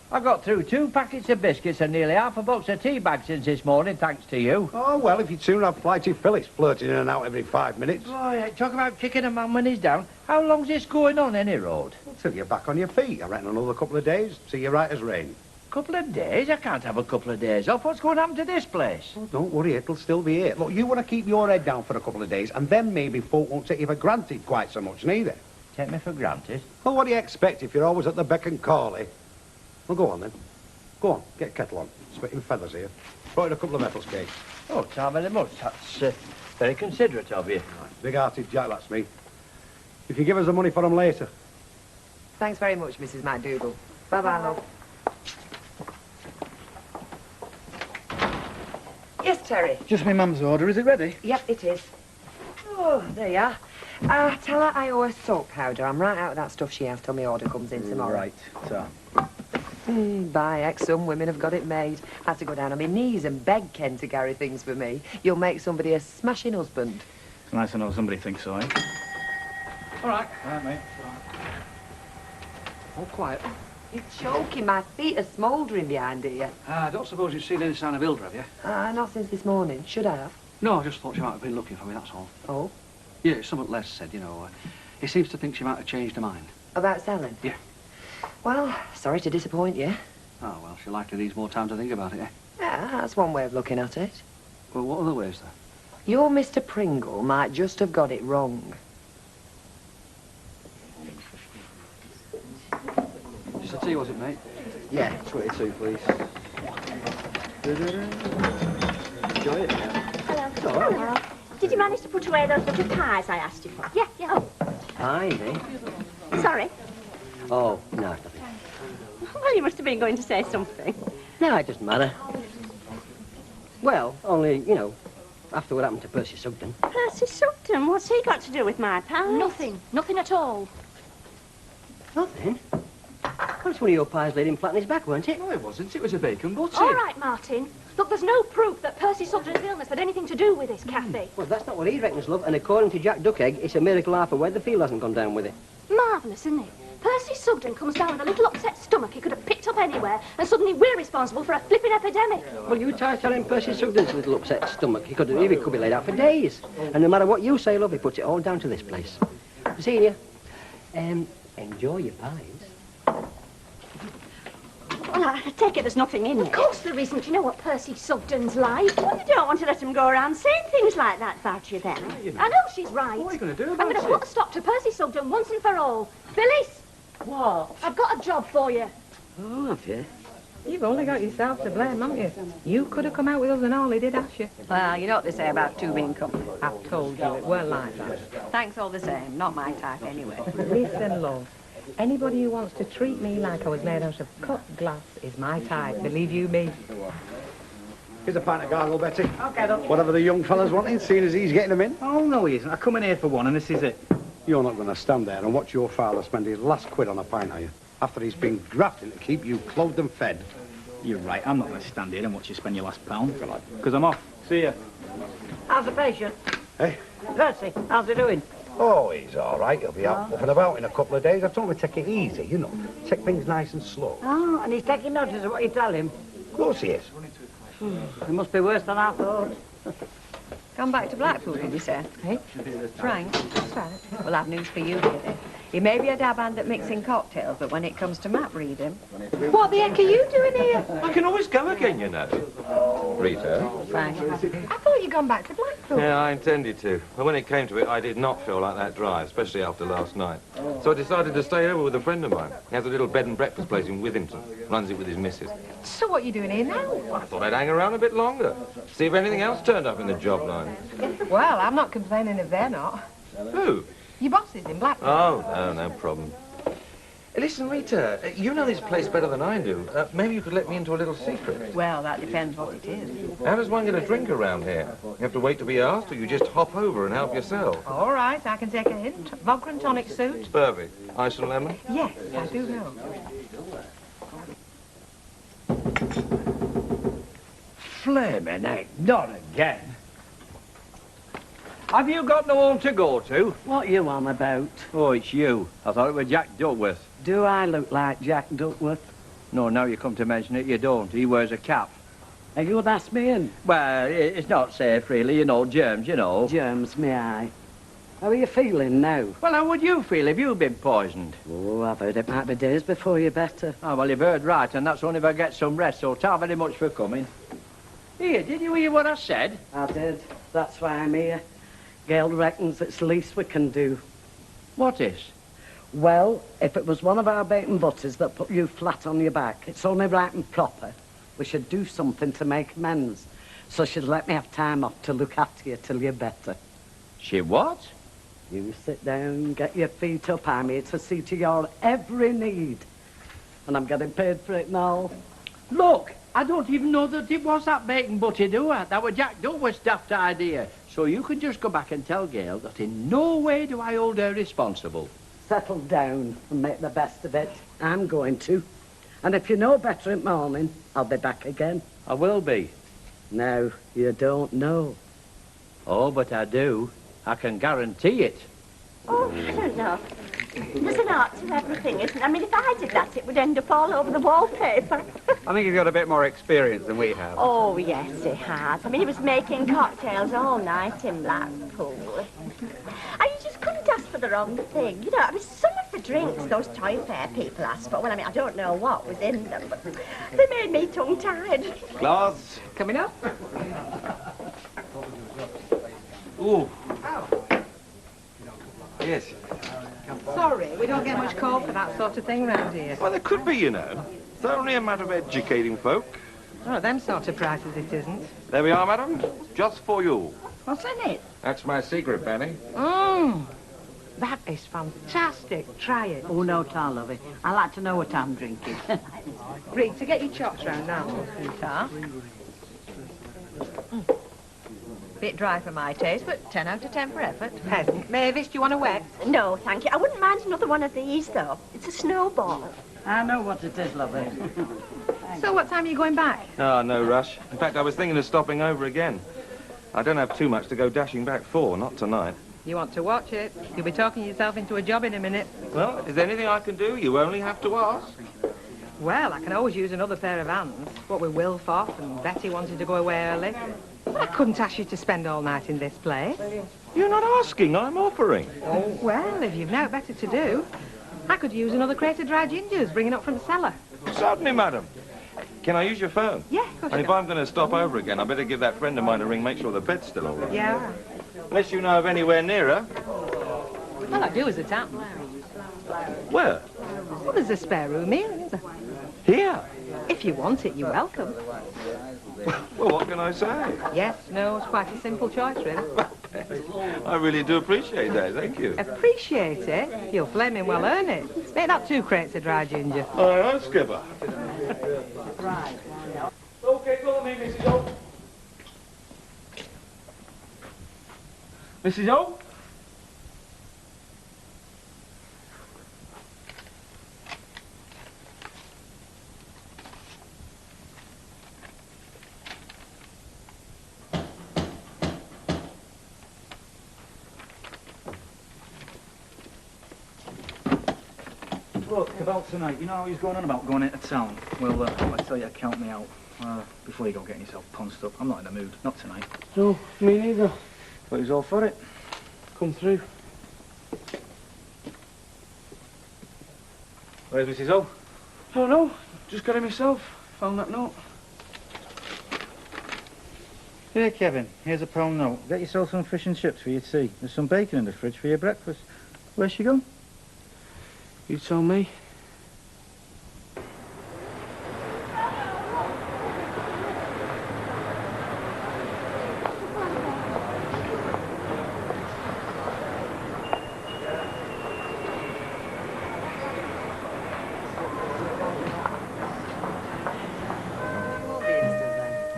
I got through 2 packets of biscuits and nearly half a box of tea bags since this morning, thanks to you. Oh, well, if you'd sooner have flighty Phyllis flirting in and out every 5 minutes. Boy, talk about kicking a man when he's down. How long's this going on, any road? Till you're back on your feet. I reckon another couple of days. See you right as rain. Couple of days? I can't have a couple of days off. What's going to happen to this place? Oh, don't worry, it'll still be here. Look, you want to keep your head down for a couple of days, and then maybe folk won't take you for granted quite so much, neither. Take me for granted? Well, what do you expect if you're always at the beck and call, eh? Well, go on, then. Go on, get kettle on. Spitting feathers here. Brought in a couple of metals cakes. Oh, thank very much. That's very considerate of you. Big-hearted Jack, that's me. You can give us the money for them later. Thanks very much, Mrs. MacDougall. Bye-bye, love. Terry? Just my mum's order. Is it ready? Yep, it is. Oh, there you are. Tell her I owe her soap powder. I'm right out of that stuff she has till my order comes in tomorrow. Right, so. By heck, some women have got it made. I had to go down on my knees and beg Ken to carry things for me. You'll make somebody a smashing husband. It's nice to know somebody thinks so, eh? All right. All right, mate. All quiet. You're choking. My feet are smouldering behind here. I don't suppose you've seen any sign of Hilda, have you? Not since this morning. Should I have? No, I just thought she might have been looking for me, that's all. Oh? Yeah, something Les said, you know. He seems to think she might have changed her mind. About selling? Yeah. Well, sorry to disappoint you. Oh, well, she likely needs more time to think about it, eh? Yeah, that's one way of looking at it. Well, what other ways, then? Your Mr. Pringle might just have got it wrong. Just a tea, was it, mate? Yeah, 22, please. Enjoy it. Hello. All right. Hello. Did you manage to put away those little pies I asked you for? Yeah, yeah. Pies, eh? Sorry. Oh, no, nothing. Well, you must have been going to say something. No, it doesn't matter. Well, only, you know, after what happened to Percy Sugden. Percy Sugden? What's he got to do with my pies? Nothing. Nothing at all. Nothing? Well, it's one of your pies laid him flat on his back, weren't it? No, it wasn't. It was a bacon butty. All right, Martin. Look, there's no proof that Percy Sugden's illness had anything to do with this, Kathy. Well, that's not what he reckons, love, and according to Jack Duckegg, it's a miracle half a Weatherfield hasn't gone down with it. Marvellous, isn't it? Percy Sugden comes down with a little upset stomach he could have picked up anywhere, and suddenly we're responsible for a flipping epidemic. Well, you try telling Percy Sugden's a little upset stomach. He could be laid out for days. And no matter what you say, love, he puts it all down to this place. Seeing you. Enjoy your pies. Well, I take it there's nothing in it. Of course there isn't. You know what Percy Sugden's like. Well, you don't want to let him go around saying things like that about you then. Right, you know. I know she's right. What are you going to do about I'm going to put a stop to Percy Sugden once and for all. Phyllis! What? I've got a job for you. Oh, have you? You've only got yourself to blame, haven't you? You could have come out with us and all he did, ask you. Well, you know what they say about two being company. I've told you, it weren't like that. Thanks all the same. Not my type anyway. Listen, love. Anybody who wants to treat me like I was made out of cut glass is my type, believe you me. Here's a pint of gargle, Betty. Okay, look. Whatever the young fella's wanting, seeing as he's getting them in. Oh, no, he isn't. I come in here for one, and this is it. You're not going to stand there and watch your father spend his last quid on a pint, are you? After he's been grafting to keep you clothed and fed. You're right. I'm not going to stand here and watch you spend your last pound. Because I'm off. See ya. How's the patient? Hey? Percy, how's he doing? Oh, he's all right. He'll be out up and about in a couple of days. I told him to take it easy, you know. Take things nice and slow. Oh, and he's taking notice of what you tell him. Of course he is. It must be worse than I thought. Gone back to Blackpool, did you say? Hey? Frank, that's right. Well, I've news for you, dearie. He may be a dab hand at mixing cocktails, but when it comes to map reading... What the heck are you doing here? I can always go again, you know. Rita? Frank. I thought you'd gone back to Blackpool. Yeah, I intended to. But when it came to it, I did not feel like that drive, especially after last night. So I decided to stay over with a friend of mine. He has a little bed and breakfast place in Withington. Runs it with his missus. So what are you doing here now? I thought I'd hang around a bit longer. See if anything else turned up in the job line. Well, I'm not complaining if they're not. Who? Your bosses in Blackpool. Oh, no problem. Listen, Rita, you know this place better than I do. Maybe you could let me into a little secret. Well, that depends what it is. How does one get a drink around here? You have to wait to be asked, or you just hop over and help yourself? All right, I can take a hint. Vodka and tonic suit. Perfect. Ice and lemon? Yes, I do know. Flaming heck, not again. Have you got no home to go to? What you on about? Oh, it's you. I thought it was Jack Duckworth. Do I look like Jack Duckworth? No, now you come to mention it, you don't. He wears a cap. Are you that's me in? Well, it's not safe, really. You know, germs, you know. Germs, me eye. How are you feeling now? Well, how would you feel if you'd been poisoned? Oh, I've heard it might be days before you're better. Oh, well, you've heard right, and that's only if I get some rest, so ta very much for coming. Here, did you hear what I said? I did. That's why I'm here. Gail reckons it's the least we can do. What is? Well, if it was one of our bacon butters that put you flat on your back, it's only right and proper. We should do something to make amends. So she'd let me have time off to look after you till you're better. She what? You sit down, get your feet up. I'm here to see to your every need. And I'm getting paid for it now. Look, I don't even know that it was that bacon butty, do I? That was Jack Dover's daft idea. So you can just go back and tell Gail that in no way do I hold her responsible. Settle down and make the best of it. I'm going to. And if you know better in the morning, I'll be back again. I will be. No, you don't know. Oh, but I do. I can guarantee it. Oh, I don't know. There's an art to everything, isn't there? I mean, if I did that, it would end up all over the wallpaper. I think he's got a bit more experience than we have. Oh, yes, he has. I mean, he was making cocktails all night in Blackpool. And you just couldn't ask for the wrong thing. You know, I mean, some of the drinks those toy fair people asked for, well, I mean, I don't know what was in them, but they made me tongue-tied. Glass. Coming up. Ooh. Yes. Sorry, we don't get much call for that sort of thing round here. Well, there could be, you know. It's only a matter of educating folk. Oh, them sort of prices it isn't. There we are, madam. Just for you. What's in it? That's my secret, Benny. Mmm. That is fantastic. Try it. Oh, no, I love it. I like to know what I'm drinking. Rita, get your chops round now, sweetheart. Bit dry for my taste, but 10 out of 10 for effort. Peasant. Mavis, do you want a wet? No, thank you. I wouldn't mind another one of these, though. It's a snowball. I know what it is, lovey. So what time are you going back? Oh, no rush. In fact, I was thinking of stopping over again. I don't have too much to go dashing back for, not tonight. You want to watch it? You'll be talking yourself into a job in a minute. Well, is there anything I can do? You only have to ask. Well, I can always use another pair of hands. What with Wilfoff and Betty wanting to go away early. But I couldn't ask you to spend all night in this place. You're not asking, I'm offering. Oh, well, if you've no better to do, I could use another crate of dry gingers bringing up from the cellar. Certainly, madam. Can I use your phone? Yeah, of course And you if I'm going to stop over again, I better give that friend of mine a ring, make sure the bed's still all right. Yeah, all right. Unless you know of anywhere nearer. All I do is a tap. Where? Well, there's a spare room here, isn't there? Here? If you want it, you're welcome. Well, what can I say? Yes, no, it's quite a simple choice, really. I really do appreciate that, thank you. Appreciate it? You'll flaming well earn it. Make that 2 crates of dry ginger. All right, Skipper. Right. Okay, follow me, Mrs. O. Mrs. O? Look, about tonight, you know how he's going on about going into town? Well, I tell you, count me out. Before you go getting yourself punched up. I'm not in the mood. Not tonight. No, me neither. But he's all for it. Come through. Where's Mrs. O? Oh, no. Just got it myself. Found that note. Here, Kevin. Here's a £1 note. Get yourself some fish and chips for your tea. There's some bacon in the fridge for your breakfast. Where's she gone? You tell me.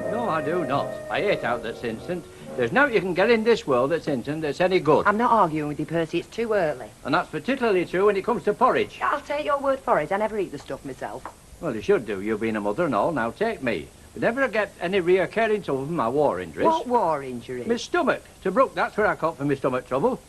No, I do not. I hate out that's instant. There's no you can get in this world that's instant that's any good. I'm not arguing with you, Percy. It's too early. And that's particularly true when it comes to porridge. I'll take your word for it. I never eat the stuff myself. Well, you should do. You've been a mother and all. Now take me. If never get any reoccurring trouble from my war injuries. What war injury? My stomach. To Brook, that's where I caught for my stomach trouble.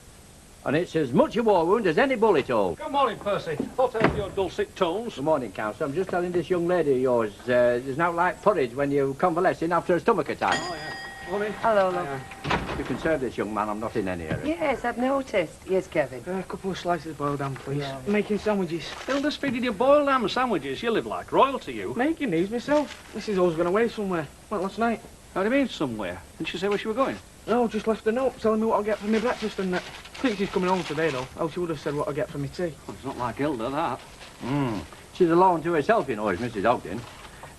And it's as much a war wound as any bullet hole. Good morning, Percy. Hot out your dulcet tones. Good morning, Councillor. I'm just telling this young lady of yours, there's now like porridge when you convalescing after a stomach attack. Oh, yeah. Morning. Hello, love. You can serve this young man. I'm not in any hurry. Yes, I've noticed. Yes, Kevin. A couple of slices of boiled ham, please. Making sandwiches. Hilda's feeding you boiled ham sandwiches. You live like royalty, you. Making these myself. Mrs. O's gone away somewhere. Went last night. How do you mean somewhere? Didn't she say where she were going? No, just left a note telling me what I'll get for my breakfast and that. I think she's coming home today, though. Else she would have said what I'll get for my tea. Well, it's not like Hilda, that. She's alone to herself, you know, is Mrs. Ogden.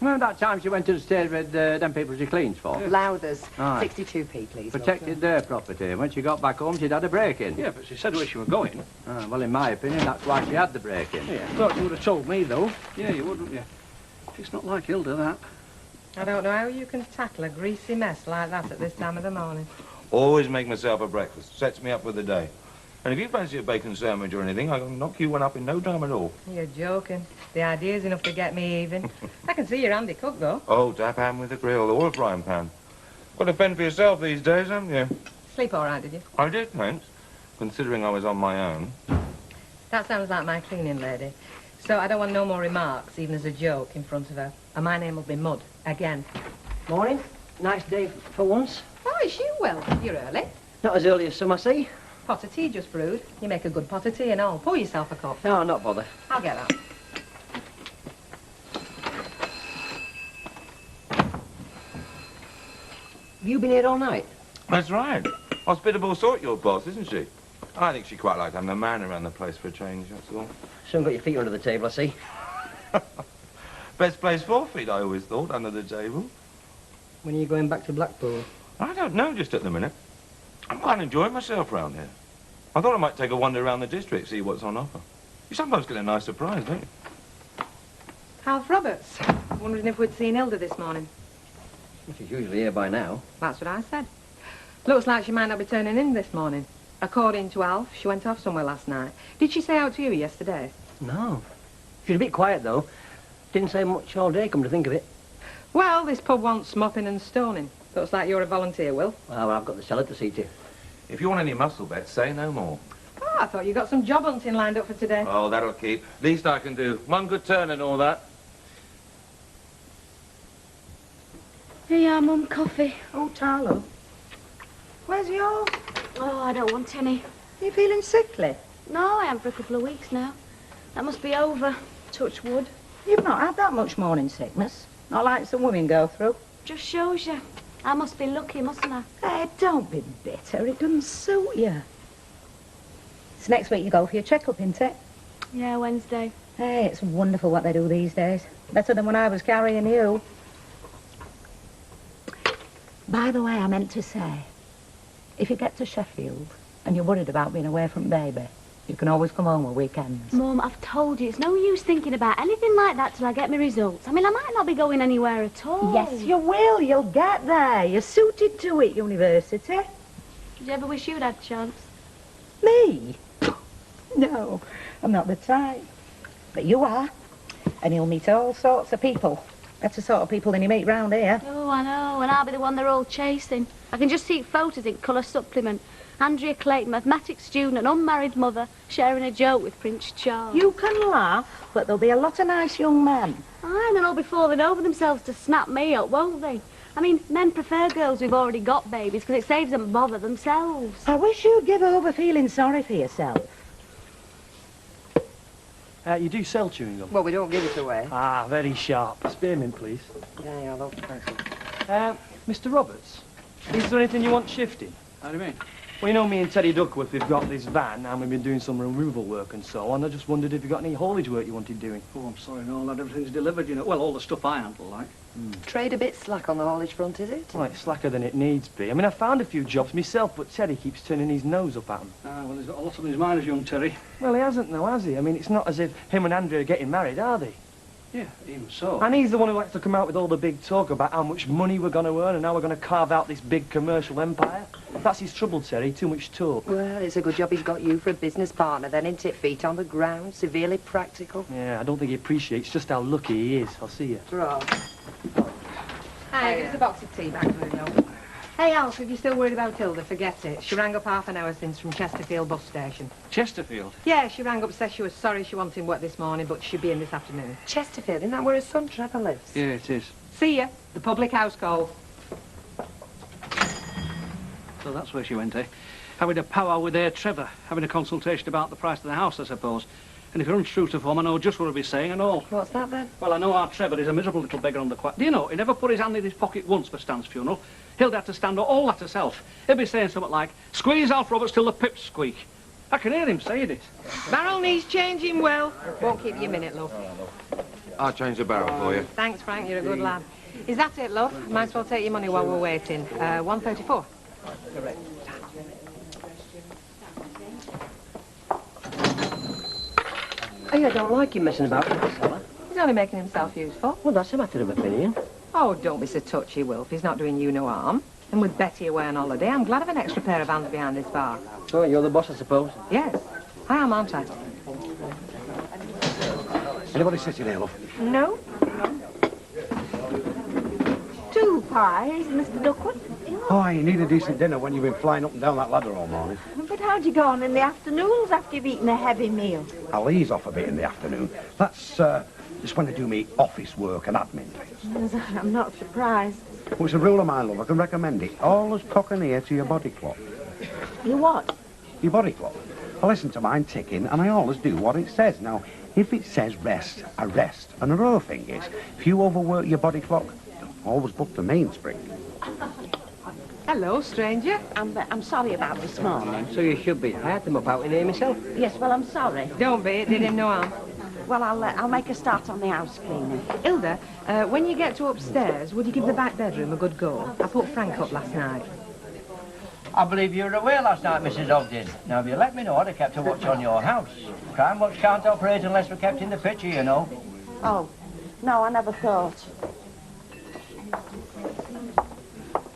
Remember that time she went to the state with them people she cleans for? Lowthers. Aye. 62p, please. Protected their property. When she got back home, she'd had a break-in. Yeah, but she said where she were going. Well, in my opinion, that's why she had the break-in. Yeah. Thought you would have told me, though. Yeah, you would, wouldn't you? It's not like Hilda, that. I don't know how you can tackle a greasy mess like that at this time of the morning. Always make myself a breakfast. Sets me up for the day. And if you fancy a bacon sandwich or anything, I can knock you one up in no time at all. You're joking. The idea's enough to get me even. I can see you're handy cook, though. Oh, tap ham with a grill or a frying pan. Got to fend for yourself these days, haven't you? Sleep all right, did you? I did, thanks. Considering I was on my own. That sounds like my cleaning lady. So I don't want no more remarks, even as a joke, in front of her. And my name will be Mud, again. Morning. Nice day for once. Oh, it's you, Will. You're early. Not as early as some, I see. Pot of tea just brewed. You make a good pot of tea and all. Pour yourself a cup. No, not bother. I'll get that. Have you been here all night? That's right. Hospitable sort, your boss, isn't she? I think she quite liked having a man around the place for a change, that's all. Soon got your feet under the table, I see. Best place for feet, I always thought, under the table. When are you going back to Blackpool? I don't know just at the minute. I'm quite enjoying myself round here. I thought I might take a wander around the district, see what's on offer. You sometimes get a nice surprise, don't you? Half Roberts. Wondering if we'd seen Hilda this morning. She's usually here by now. That's what I said. Looks like she might not be turning in this morning. According to Alf, she went off somewhere last night. Did she say out to you yesterday? No. She was a bit quiet, though. Didn't say much all day, come to think of it. Well, this pub wants mopping and stoning. Looks like you're a volunteer, Will. Well, I've got the cellar to see to. If you want any muscle bets, say no more. Oh, I thought you got some job hunting lined up for today. Oh, that'll keep. Least I can do. One good turn and all that. Here you are, Mum. Coffee. Oh, Tarlo. Where's yours? Oh, I don't want any. You feeling sickly? No, I am for a couple of weeks now. That must be over. Touch wood. You've not had that much morning sickness. Not like some women go through. Just shows you. I must be lucky, mustn't I? Hey, don't be bitter. It doesn't suit you. It's next week you go for your check-up, isn't it? Yeah, Wednesday. Hey, it's wonderful what they do these days. Better than when I was carrying you. By the way, I meant to say, if you get to Sheffield and you're worried about being away from baby, you can always come home on weekends. Mum, I've told you, it's no use thinking about anything like that till I get my results. I mean, I might not be going anywhere at all. Yes, you will. You'll get there. You're suited to it, university. Did you ever wish you'd had a chance? Me? No, I'm not the type. But you are. And you'll meet all sorts of people. Better sort of people than you meet round here. Oh, I know, and I'll be the one they're all chasing. I can just see photos in colour supplement. Andrea Clayton, mathematics student, an unmarried mother, sharing a joke with Prince Charles. You can laugh, but there'll be a lot of nice young men. Aye, and they'll all be falling over themselves to snap me up, won't they? I mean, men prefer girls who've already got babies because it saves them bother themselves. I wish you'd give over feeling sorry for yourself. You do sell chewing gum? Well, we don't give it away. Ah, very sharp. Spearmint, please. Yeah, yeah, love. Mr. Roberts, is there anything you want shifting? How do you mean? Well, you know me and Teddy Duckworth, we've got this van and we've been doing some removal work and so on. I just wondered if you got any haulage work you wanted doing. Oh, I'm sorry, no, not everything's delivered, you know. Well, all the stuff I handle, like. Trade a bit slack on the haulage front, is it? Well, it's slacker than it needs be. I mean, I found a few jobs myself, but Teddy keeps turning his nose up at them. Ah, well, he's got a lot on his mind, as young Terry. Well, he hasn't, though, has he? I mean, it's not as if him and Andrea are getting married, are they? Yeah, even so. And he's the one who likes to come out with all the big talk about how much money we're going to earn and how we're going to carve out this big commercial empire. That's his trouble, Terry, too much talk. Well, it's a good job he's got you for a business partner then, isn't it? Feet on the ground, severely practical. Yeah, I don't think he appreciates just how lucky he is. I'll see you. Right. Hi, give us a box of tea back to the door. Hey, Alf, if you're still worried about Hilda, forget it. She rang up half an hour since from Chesterfield bus station. Chesterfield? Yeah, she rang up, said she was sorry she wanted work this morning, but she'd be in this afternoon. Chesterfield, isn't that where her son Trevor lives? Yeah, it is. See ya. The public house call. So that's where she went, eh? Having a powwow with their Trevor, having a consultation about the price of the house, I suppose. And if you're untrue to form, I know just what he'll be saying and all. What's that, then? Well, I know our Trevor is a miserable little beggar on the quack. Do you know, he never put his hand in his pocket once for Stan's funeral. He'll have to stand all that herself. He'll be saying something like, squeeze Alf Roberts till the pips squeak. I can hear him saying it. Barrel needs changing, Will. Won't keep you a minute, love. I'll change the barrel for you. Thanks, Frank, you're a good lad. Is that it, love? Might as well take your money while we're waiting. 134. Correct. Hey, I don't like you messing about with the cellar. He's only making himself useful. Well, that's a matter of opinion. Oh, don't be so touchy, Wilf. He's not doing you no harm. And with Betty away on holiday, I'm glad of an extra pair of hands behind this bar. So you're the boss, I suppose? Yes, I am, aren't I? Anybody sitting here, love? No. 2 pies, Mr. Duckworth. Oh, you need a decent dinner when you've been flying up and down that ladder all morning. But how'd you go on in the afternoons after you've eaten a heavy meal? I'll ease off a bit in the afternoon. That's just when I do me office work and admin things. I'm not surprised. Well, it's a rule of mine, love. I can recommend it. Always cock an ear to your body clock. You what? Your body clock. I listen to mine ticking, and I always do what it says. Now, if it says rest, I rest. And the other thing is, if you overwork your body clock, always book the mainspring. Hello, stranger. I'm sorry about this morning. So you should be. I had them up out in here myself. Yes, well, I'm sorry. Don't be, it did him no harm. Well, I'll make a start on the house cleaning. Hilda, when you get to upstairs, would you give the back bedroom a good go? I put Frank up last night. I believe you were away last night, Mrs. Ogden. Now, if you let me know, I'd have kept a watch on your house. Crime watch can't operate unless we're kept in the picture, you know. Oh, no, I never thought.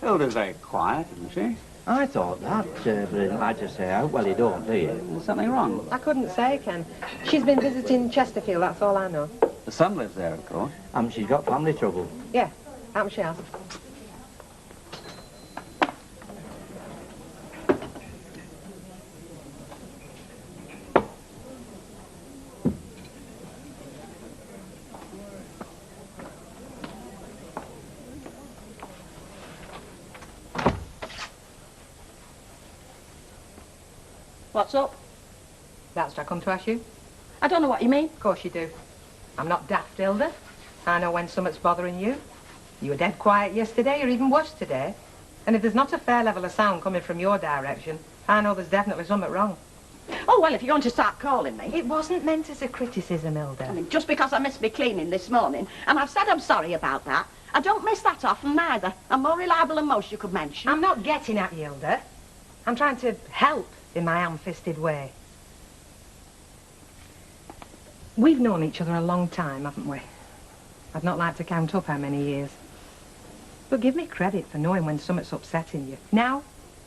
Hilda's very quiet, isn't she? I thought that, but I just say out. Well, you don't, do you? There's something wrong. I couldn't say, Ken. She's been visiting Chesterfield, that's all I know. The son lives there, of course. She's got family trouble. Yeah, I'm she has. What's up? That's what I come to ask you. I don't know what you mean. Of course you do. I'm not daft, Hilda. I know when something's bothering you. You were dead quiet yesterday, or even worse today. And if there's not a fair level of sound coming from your direction, I know there's definitely something wrong. Oh, well, if you're going to start calling me... It wasn't meant as a criticism, Hilda. I mean, just because I missed me cleaning this morning, and I've said I'm sorry about that, I don't miss that often neither. I'm more reliable than most you could mention. I'm not getting at you, Hilda. I'm trying to help in my ham-fisted way. We've known each other a long time, haven't we? I'd not like to count up how many years. But give me credit for knowing when something's upsetting you. Now,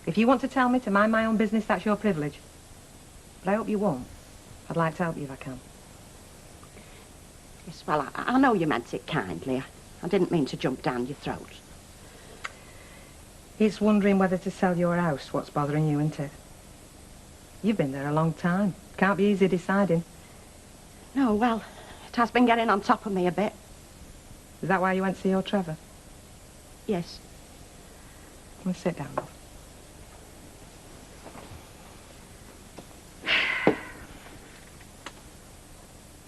if you want to tell me to mind my own business, that's your privilege. But I hope you won't. I'd like to help you if I can. Yes, well, I know you meant it kindly. I didn't mean to jump down your throat. It's wondering whether to sell your house what's bothering you, isn't it? You've been there a long time. Can't be easy deciding. No, well, it has been getting on top of me a bit. Is that why you went to see your Trevor? Yes. Well, sit down.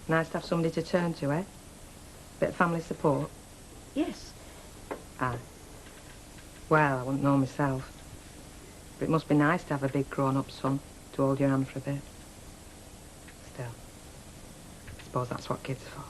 Nice to have somebody to turn to, eh? Bit of family support. Yes. Aye. Well, I wouldn't know myself. But it must be nice to have a big grown-up son to hold your hand for a bit. Still, I suppose that's what kids are for.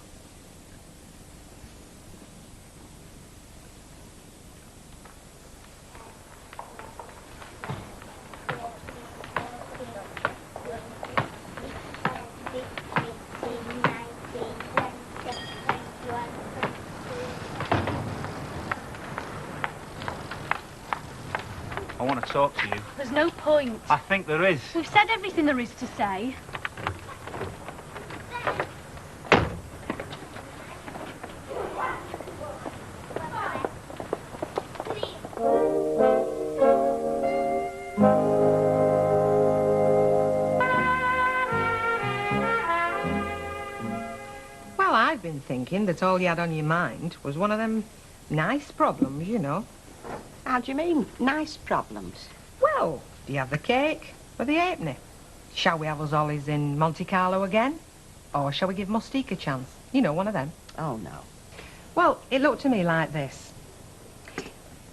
I want to talk to you. There's no point. I think there is. We've said everything there is to say. Well, I've been thinking that all you had on your mind was one of them nice problems, you know. How do you mean, nice problems? Well, do you have the cake or the halfpenny? Shall we have us ollies in Monte Carlo again? Or shall we give Mustique a chance? You know, one of them. Oh, no. Well, it looked to me like this.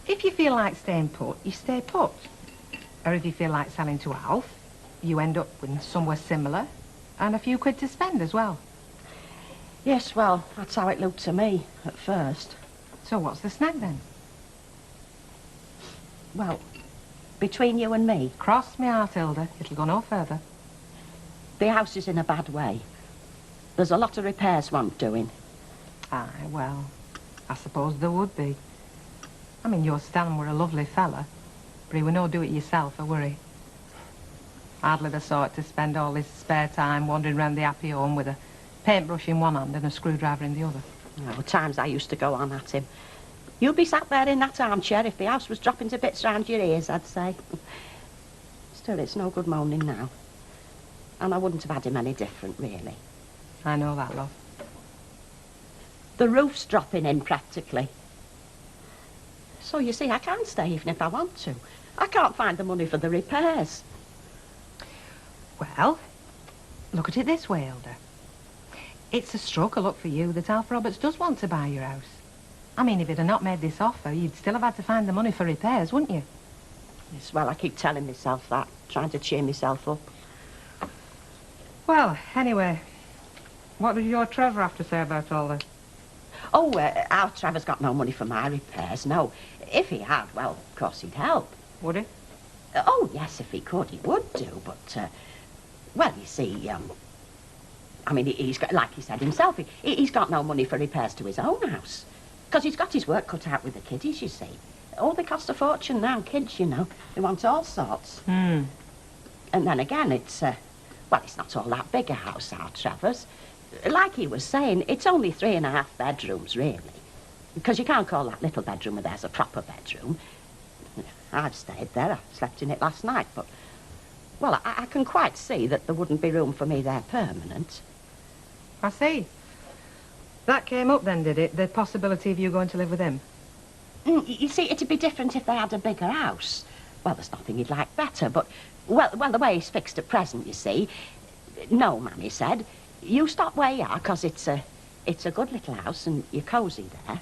If you feel like staying put, you stay put. Or if you feel like selling to Alf, you end up with somewhere similar and a few quid to spend as well. Yes, well, that's how it looked to me at first. So what's the snag then? Well, between you and me... Cross me heart, Hilda. It'll go no further. The house is in a bad way. There's a lot of repairs want doing. Aye, well, I suppose there would be. I mean, your Stan were a lovely fella, but he were no do-it-yourself, were he? Hardly the sort to spend all his spare time wandering round the happy home with a paintbrush in one hand and a screwdriver in the other. Oh, times I used to go on at him. You'd be sat there in that armchair if the house was dropping to bits round your ears, I'd say. Still, it's no good moaning now. And I wouldn't have had him any different, really. I know that, love. The roof's dropping in, practically. So, you see, I can't stay even if I want to. I can't find the money for the repairs. Well, look at it this way, Hilda. It's a stroke of luck for you that Alf Roberts does want to buy your house. I mean, if he'd have not made this offer, you'd still have had to find the money for repairs, wouldn't you? Yes, well, I keep telling myself that, trying to cheer myself up. Well, anyway, what does your Trevor have to say about all this? Oh, our Trevor's got no money for my repairs, no. If he had, well, of course he'd help. Would he? Oh, yes, if he could, he would do, but, well, you see, I mean, he's got, like he said himself, he's got no money for repairs to his own house. Because he's got his work cut out with the kiddies, you see. Oh, they cost a fortune now, kids, you know. They want all sorts. And then again, it's, well, it's not all that big a house, our Trevor's. Like he was saying, it's only 3.5 bedrooms, really. Because you can't call that little bedroom of theirs a proper bedroom. I've stayed there. I slept in it last night, but... Well, I can quite see that there wouldn't be room for me there permanent. I see. That came up then, did it? The possibility of you going to live with him? You see, it'd be different if they had a bigger house. Well, there's nothing he'd like better, but... Well, the way he's fixed at present, you see... No, man, he said. You stop where you are, because it's a good little house and you're cosy there.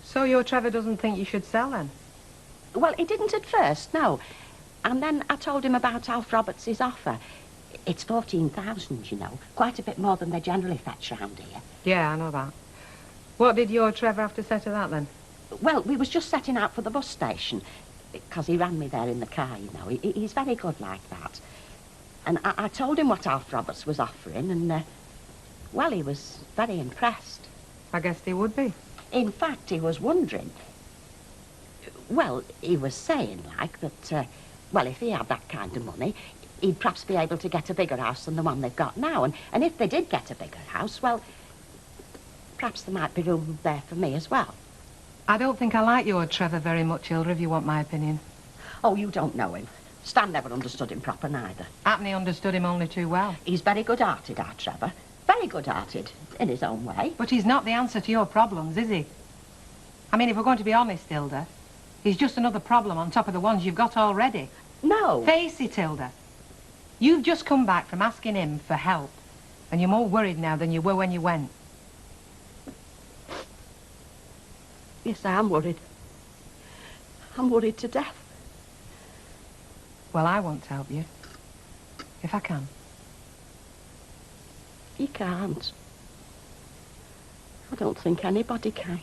So your Trevor doesn't think you should sell, then? Well, he didn't at first, no. And then I told him about Alf Roberts' offer. It's 14,000, you know. Quite a bit more than they generally fetch round here. Yeah, I know that. What did your Trevor have to say to that, then? Well, we was just setting out for the bus station, because he ran me there in the car, you know. He's very good like that. And I told him what Alf Roberts was offering, and, well, he was very impressed. I guessed he would be. In fact, he was wondering... Well, he was saying, like, that, well, if he had that kind of money, he'd perhaps be able to get a bigger house than the one they've got now. And if they did get a bigger house, well, perhaps there might be room there for me as well. I don't think I like your Trevor very much, Hilda, if you want my opinion. Oh, you don't know him. Stan never understood him proper, neither. Happen understood him only too well. He's very good-hearted, our Trevor. Very good-hearted, in his own way. But he's not the answer to your problems, is he? I mean, if we're going to be honest, Hilda, he's just another problem on top of the ones you've got already. No. Face it, Hilda. You've just come back from asking him for help, and you're more worried now than you were when you went. Yes, I am worried. I'm worried to death. Well, I want to help you, if I can. You can't. I don't think anybody can.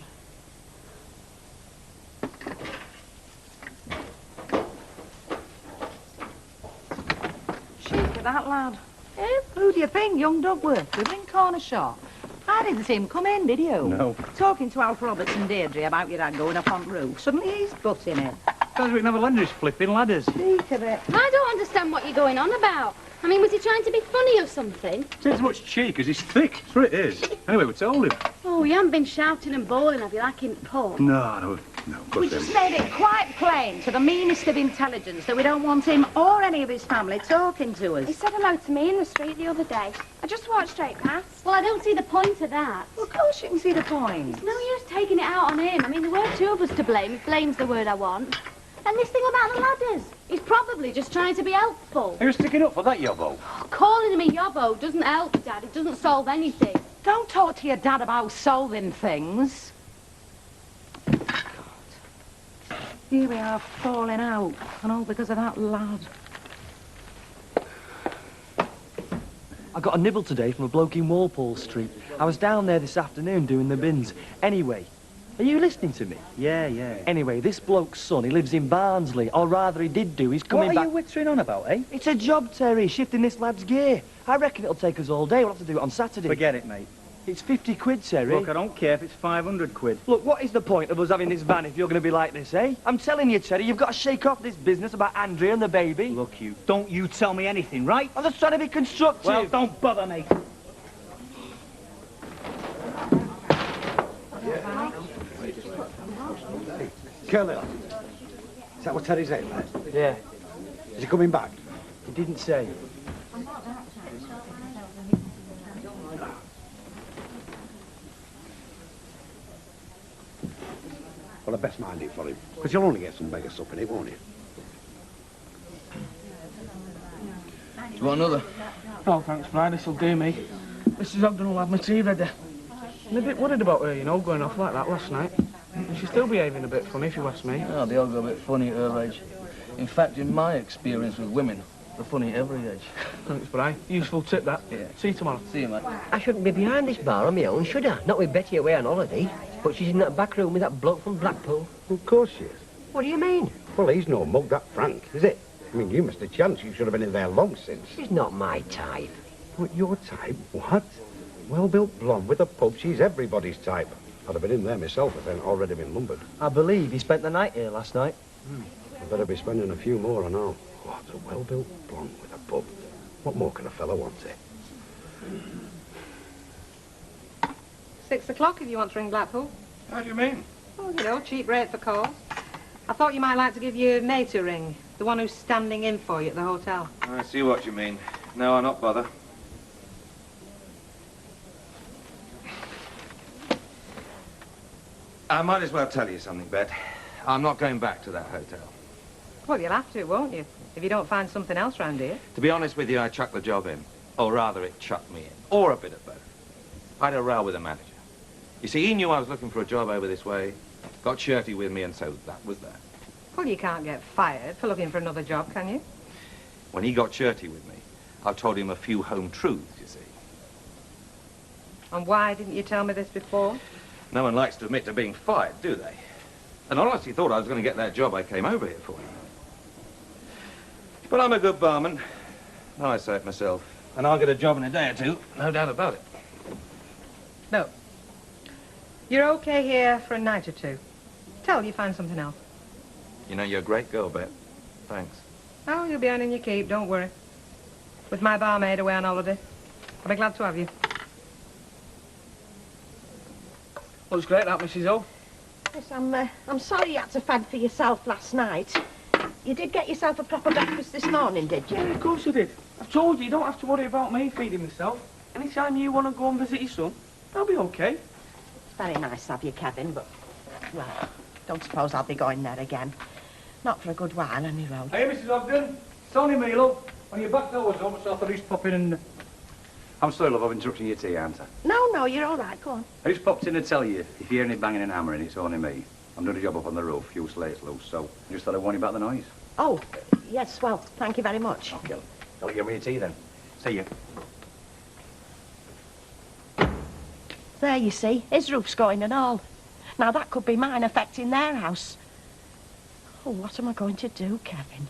Look at that lad. Eh? Who do you think? Young Duckworth, the Ring Corner shop. I didn't see him come in, did you? No. Talking to Alf Roberts and Deirdre about your dad going up on the roof. Suddenly he's butting in. Because we can have a lenders flipping ladders. Speak of it. I don't understand what you're going on about. I mean, was he trying to be funny or something? It's as much cheek as he's thick. That's what it is. Anyway, we told him. Oh, you haven't been shouting and bawling, have you, like in the pub? No, of We course just not. made it quite plain to the meanest of intelligence that we don't want him or any of his family talking to us. He said hello to me in the street the other day. I just walked straight past. Well, I don't see the point of that. Well, of course you can see the point. It's no use taking it out on him. I mean, there were two of us to blame, if blame's the word I want. And this thing about the ladders. He's probably just trying to be helpful. Are you sticking up for that, yobbo? Calling him a yobbo doesn't help, Dad. It doesn't solve anything. Don't talk to your dad about solving things. God. Here we are falling out, and all because of that lad. I got a nibble today from a bloke in Walpole Street. I was down there this afternoon doing the bins. Anyway, are you listening to me? Yeah. Anyway, this bloke's son, he lives in Barnsley, or rather he did do, he's coming back... What are you whittering on about, eh? It's a job, Terry, shifting this lad's gear. I reckon it'll take us all day, we'll have to do it on Saturday. Forget it, mate. It's 50 quid, Terry. Look, I don't care if it's 500 quid. Look, what is the point of us having this van if you're going to be like this, eh? I'm telling you, Terry, you've got to shake off this business about Andrea and the baby. Look, don't you tell me anything, right? I'm just trying to be constructive. Well, don't bother me. Curly, is that what Terry's saying, mate? Yeah. Is he coming back? He didn't say. Well, I best mind it for him, because you'll only get some beggar sup in it, won't you? Do you want another? Oh, thanks, Brian. This'll do me. Mrs. Ogden will have my tea ready. I'm a bit worried about her, you know, going off like that last night. And she's still behaving a bit funny, if you ask me. Oh, they all go a bit funny at her age. In fact, in my experience with women, they're funny at every age. Thanks, Brian. Useful tip, that. Yeah. See you tomorrow. See you, mate. I shouldn't be behind this bar on my own, should I? Not with Betty away on holiday. But she's in that back room with that bloke from Blackpool. Of course she is. What do you mean? Well, he's no mug, that Frank, is it? I mean, you missed a chance. You should have been in there long since. She's not my type. What, your type? What? Well-built blonde with a pub. She's everybody's type. I'd have been in there myself if I hadn't already been lumbered. I believe he spent the night here last night. I better be spending a few more, I know. What, a well-built blonde with a pub. What more can a fella want, eh? 6 o'clock if you want to ring Blackpool. How do you mean? Oh, you know, cheap rate for calls. I thought you might like to give your mate a ring, the one who's standing in for you at the hotel. I see what you mean. No, I'll not bother. I might as well tell you something, Bet. I'm not going back to that hotel. Well, you'll have to, won't you? If you don't find something else round here. To be honest with you, I chucked the job in. Or rather, it chucked me in. Or a bit of both. I had a row with the manager. You see, he knew I was looking for a job over this way, got shirty with me, and so that was that. Well, you can't get fired for looking for another job, can you? When he got shirty with me, I told him a few home truths, you see. And why didn't you tell me this before? No one likes to admit to being fired, do they? And I honestly thought I was going to get that job I came over here for. But I'm a good barman. I say it myself. And I'll get a job in a day or two, no doubt about it. No. You're okay here for a night or two. Till you find something else. You know, you're a great girl, Bet. Thanks. Oh, you'll be earning your keep, don't worry. With my barmaid away on holiday. I'll be glad to have you. Looks great, that, Mrs. O. Yes, I'm sorry you had to fend for yourself last night. You did get yourself a proper breakfast this morning, did you? Yeah, of course I did. I've told you, you don't have to worry about me feeding myself. Anytime you want to go and visit your son, I'll be okay. It's very nice to have you, Kevin, but, well, don't suppose I'll be going there again. Not for a good while, anyway. Hey, Mrs. Ogden. It's only me, love. When your back door was open, so I thought he'd pop in and... I'm sorry, love, I've interrupted your tea, aren't I? No, you're all right, go on. I just popped in to tell you, if you hear any banging and hammering, it's only me. I'm doing a job up on the roof, few slates loose, so I just thought I'd warn you about the noise. Oh, yes, well, thank you very much. Okay, don't give me your tea then. See you. There, you see, his roof's going and all. Now, that could be mine affecting their house. Oh, what am I going to do, Kevin?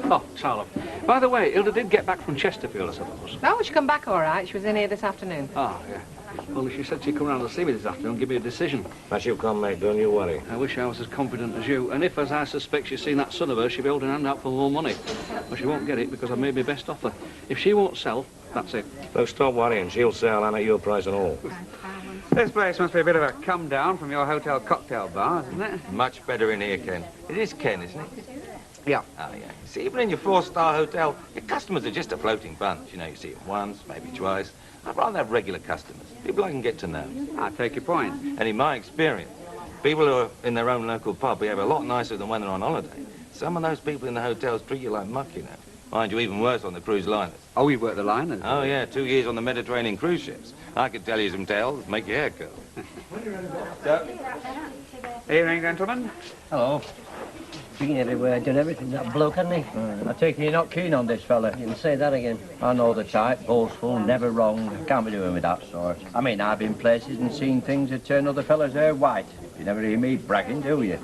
Oh, Charlotte. By the way, Hilda did get back from Chesterfield, I suppose. Oh, she come back all right. She was in here this afternoon. Ah, yeah. Well, she said she'd come round to see me this afternoon and give me a decision. As you come, mate, don't you worry. I wish I was as confident as you. And if, as I suspect, she's seen that son of hers, she'll be holding her hand out for more money. But she won't get it because I've made my best offer. If she won't sell, that's it. So stop worrying. She'll sell, and at your price and all. This place must be a bit of a come down from your hotel cocktail bar, isn't it? Much better in here, Ken. It is Ken, isn't it? Yeah. Oh, yeah. See, even in your four-star hotel, your customers are just a floating bunch. You know, you see them once, maybe twice. I'd rather have regular customers, people I can get to know. I take your point. And in my experience, people who are in their own local pub behave a lot nicer than when they're on holiday. Some of those people in the hotels treat you like muck, you know. Mind you, even worse on the cruise liners. Oh, you work the liners? Oh, yeah, 2 years on the Mediterranean cruise ships. I could tell you some tales, make your hair curl. Evening, gentlemen. Hello. Been everywhere, done everything, that bloke, hasn't he? I take it you're not keen on this fella. You can say that again. I know the type, boastful, never wrong. Can't be doing with that sort. I mean, I've been places and seen things that turn other fellas' hair white. You never hear me bragging, do you?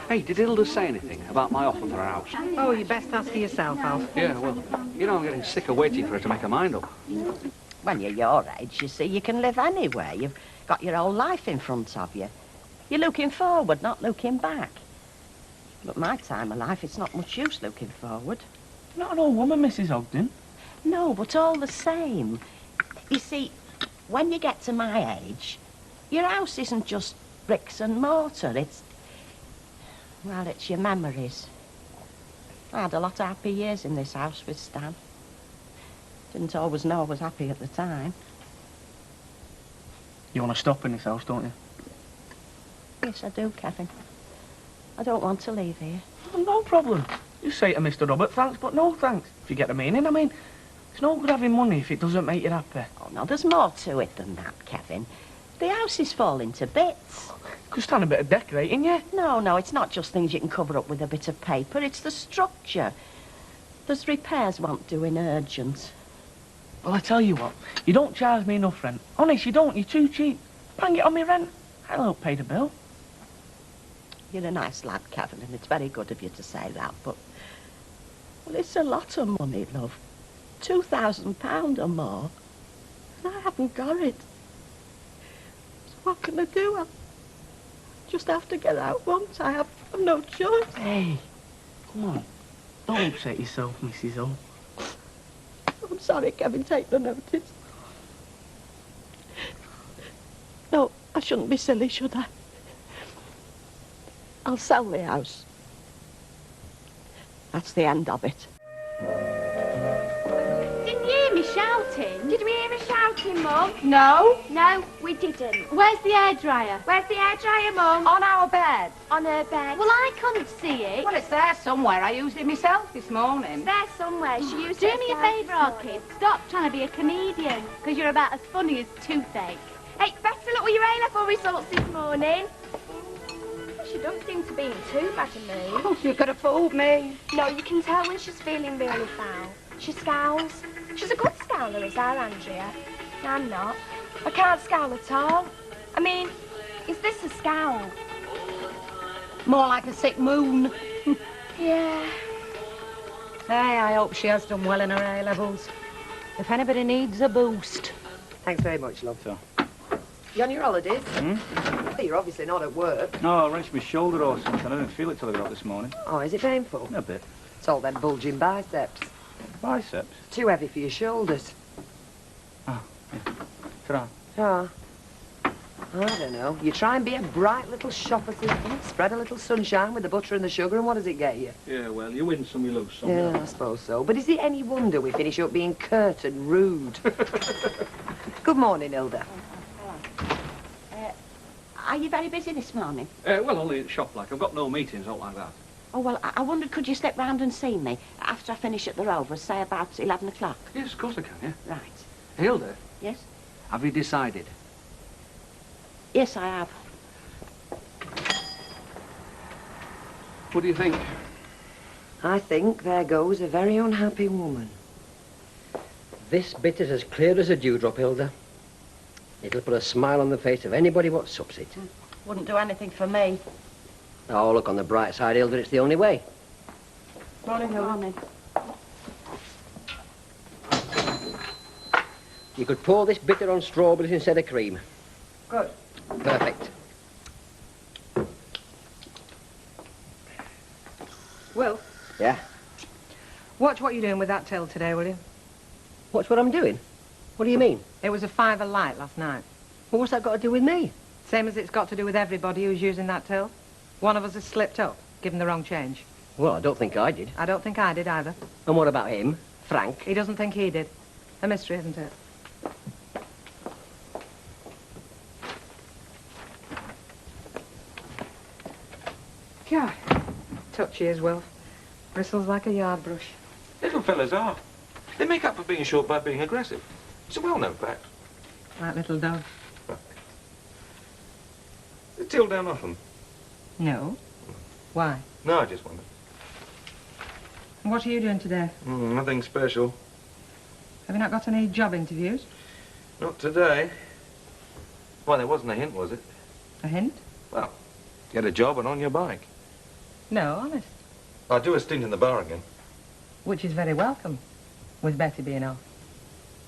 Hey, did Hilda say anything about my offer for her house? Oh, you best ask her yourself, Alf. Yeah, well, you know I'm getting sick of waiting for her to make her mind up. When you're your age, you see, you can live anywhere. You've got your whole life in front of you. You're looking forward, not looking back. But my time of life, it's not much use looking forward. You're not an old woman, Mrs. Ogden. No, but all the same. You see, when you get to my age, your house isn't just bricks and mortar. Well, it's your memories. I had a lot of happy years in this house with Stan. Didn't always know I was happy at the time. You want to stop in this house, don't you? Yes, I do, Kevin. I don't want to leave here. Well, no problem. You say to Mr. Robert, thanks, but no thanks. If you get the meaning, I mean, it's no good having money if it doesn't make you happy. Oh, no, there's more to it than that, Kevin. The house is falling to bits. Could stand a bit of decorating, yeah? No, it's not just things you can cover up with a bit of paper. It's the structure. There's repairs want doing urgent. Well, I tell you what, you don't charge me enough rent. Honest, you don't. You're too cheap. Bang it on me rent. I'll help pay the bill. You're a nice lad, Kevin, and it's very good of you to say that, but... Well, it's a lot of money, love. £2,000 or more. And I haven't got it. So what can I do? I just have to get out once. I have no choice. Hey, come on. Don't upset yourself, Mrs. O. I'm sorry, Kevin, take the notice. No, I shouldn't be silly, should I? I'll sell the house. That's the end of it. Didn't you hear me shouting? Did we hear her shouting, Mum? No. No, we didn't. Where's the hairdryer? Where's the hairdryer, Mum? On our bed. On her bed. Well, I couldn't see it. Well, it's there somewhere. I used it myself this morning. It's there somewhere. She used Do it me a herself favour, this our morning. kids. Stop trying to be a comedian, because you're about as funny as toothache. Hey, best of luck with your A-level results this morning. She don't seem to be in too bad a mood. Oh, you could have fooled me. No, you can tell when she's feeling really foul. She scowls. She's a good scowler, is our Andrea. I'm not. I can't scowl at all. I mean, is this a scowl? More like a sick moon. Yeah. Hey, I hope she has done well in her A-levels. If anybody needs a boost. Thanks very much, love. So. You on your holidays? Hmm? Well, you're obviously not at work. No, I wrenched my shoulder or something. I didn't feel it till I got up this morning. Oh, is it painful? A bit. It's all them bulging biceps. Biceps? Too heavy for your shoulders. Oh, yeah. Ta-ra. Oh. I don't know. You try and be a bright little shop assistant, spread a little sunshine with the butter and the sugar, and what does it get you? Yeah, well, you win some, you lose some. Yeah, I suppose so. But is it any wonder we finish up being curt and rude? Good morning, Hilda. Are you very busy this morning? Well, only at the shop, like. I've got no meetings, out like that. Oh, well, I wondered, could you slip round and see me after I finish at the Rovers, say about 11 o'clock? Yes, of course I can, yeah. Right. Hilda? Yes? Have you decided? Yes, I have. What do you think? I think there goes a very unhappy woman. This bit is as clear as a dewdrop, Hilda. It'll put a smile on the face of anybody what sups it. Wouldn't do anything for me. Oh, look on the bright side, Hilda, it's the only way. Morning, morning. You could pour this bitter on strawberries instead of cream. Good. Perfect. Will, Yeah? watch what you're doing with that till today, will you? What's what I'm doing? What do you mean? It was a fiver light last night. Well, what's that got to do with me? Same as it's got to do with everybody who's using that till. One of us has slipped up, given the wrong change. Well, I don't think I did. I don't think I did either. And what about him? Frank? He doesn't think he did. A mystery, isn't it? God, touchy as well. Bristles like a yard brush. Little fellas are. They make up for being short by being aggressive. It's a well-known fact. Like little dog. Is Till down often? No. Why? No, I just wondered. What are you doing today? Nothing special. Have you not got any job interviews? Not today. Well, there wasn't a hint, was it? A hint? Well, get a job and on your bike. No, honest. I'd do a stint in the bar again. Which is very welcome, with Betty being off.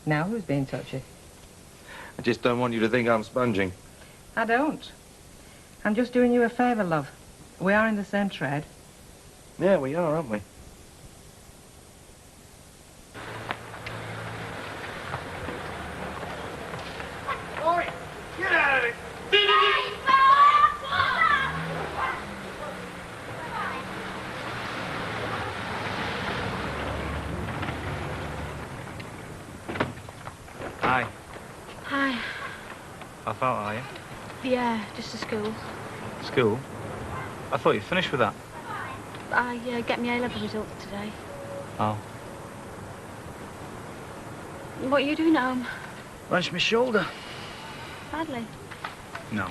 Now who's being touchy? I just don't want you to think I'm sponging. I don't. I'm just doing you a favour, love. We are in the same trade. Yeah, we are, aren't we? Get out of it! Hi. Hi. Off out, are you? Yeah, just to school. School? I thought you finished with that. I get my A-level results today. Oh. What are you doing at home? Wrenched my shoulder. Badly. No.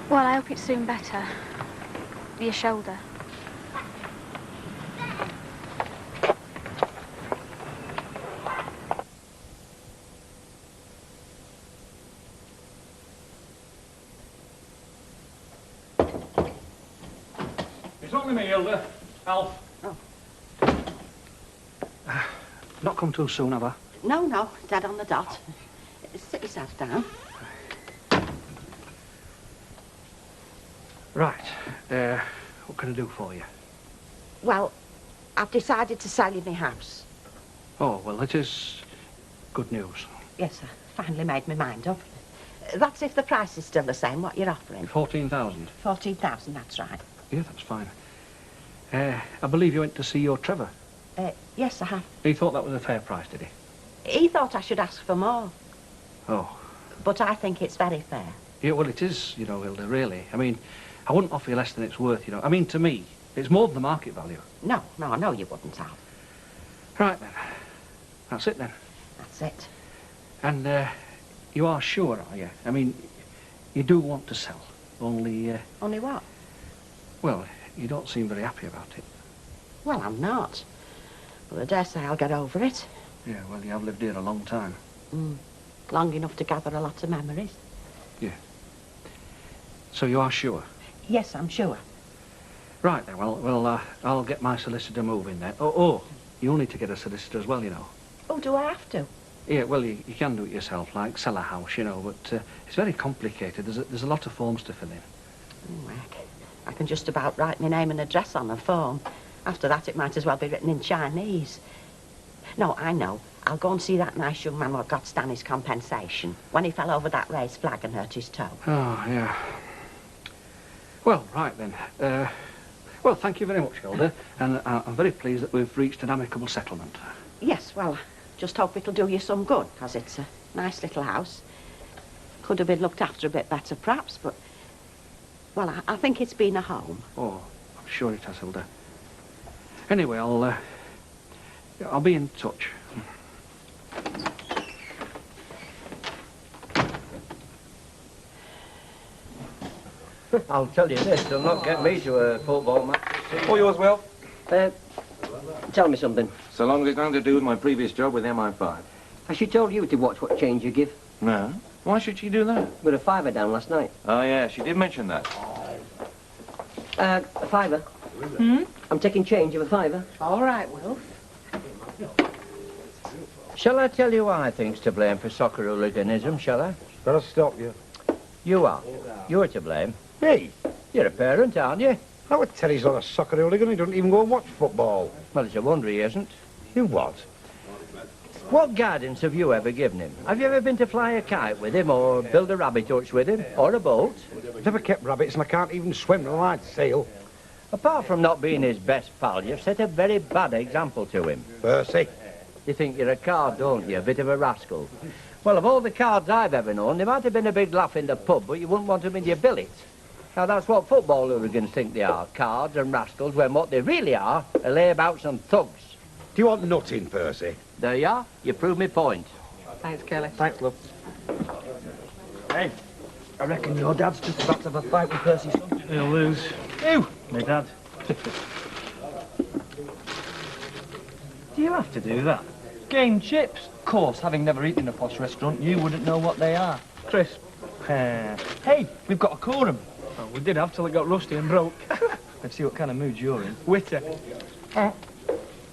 Well, I hope it's soon better. Your shoulder. It's only me, Hilda. Alf. Oh. Not come too soon, have I? No, no, dead on the dot. Sit yourself down. Right. What can I do for you? Well, I've decided to sell you my house. Oh, well, that is good news. Yes, I finally made my mind up. That's if the price is still the same, what you're offering. 14,000. 14,000, that's right. Yeah, that's fine. I believe you went to see your Trevor. Yes, I have. He thought that was a fair price, did he? He thought I should ask for more, Oh. but I think it's very fair. Yeah, well, it is, you know, Hilda, really. I mean, I wouldn't offer you less than it's worth, you know. I mean, to me, it's more than the market value. No, no, I know you wouldn't have. Right, then. That's it, then. That's it. And, you are sure, are you? I mean, you do want to sell, only, Only what? well, you don't seem very happy about it. Well, I'm not. But I dare say I'll get over it. Yeah, well, you have lived here a long time. Long enough to gather a lot of memories. Yeah. So you are sure? Yes, I'm sure. Right, then. Well, I'll get my solicitor moving then. Oh, you'll need to get a solicitor as well, you know. Oh, do I have to? Yeah, well, you can do it yourself, like sell a house, you know, but it's very complicated. There's a lot of forms to fill in. Oh, heck. I can just about write my name and address on a form. After that, it might as well be written in Chinese. No, I know. I'll go and see that nice young man what got Stanley's compensation when he fell over that raised flag and hurt his toe. Oh, yeah. Well, right then. Well, thank you very much, Hilda, and I'm very pleased that we've reached an amicable settlement. Yes, well, just hope it'll do you some good, because it's a nice little house. Could have been looked after a bit better, perhaps, but... Well, I think it's been a home. Oh, I'm sure it has, Hilda. Anyway, I'll be in touch. I'll tell you this, they'll not get me to a football match. Oh, yours will. Tell me something. So long as it's nothing to do with my previous job with MI5. Has she told you to watch what change you give? No. Why should she do that? Got a fiver down last night. Oh, yeah, she did mention that. A fiver. I'm taking change of a fiver. All right, Wilf. Shall I tell you who I think's to blame for soccer hooliganism, shall I? Better stop you. You are. You're to blame. Me? You're a parent, aren't you? I would tell he's not a soccer hooligan. He doesn't even go and watch football. Well, it's a wonder he isn't. You what? What guidance have you ever given him? Have you ever been to fly a kite with him, or build a rabbit hutch with him, or a boat? I've never kept rabbits and I can't even swim, and I'd sail. Apart from not being his best pal, you've set a very bad example to him. Percy. You think you're a card, don't you? A bit of a rascal. Well, of all the cards I've ever known, there might have been a big laugh in the pub, but you wouldn't want them in your billet. Now, that's what football hooligans think they are, cards and rascals, when what they really are layabouts and thugs. Do you want nutting, Percy? There you are. You prove me point. Thanks, Kelly. Thanks, love. Hey, I reckon your dad's just about to have a fight with Percy's son. He'll lose. Who? My dad. Do you have to do that? Game chips? Of course, having never eaten in a posh restaurant, you wouldn't know what they are. Crisp. Hey, we've got a quorum. Oh, we did have till it got rusty and broke. Let's see what kind of mood you're in. Witter.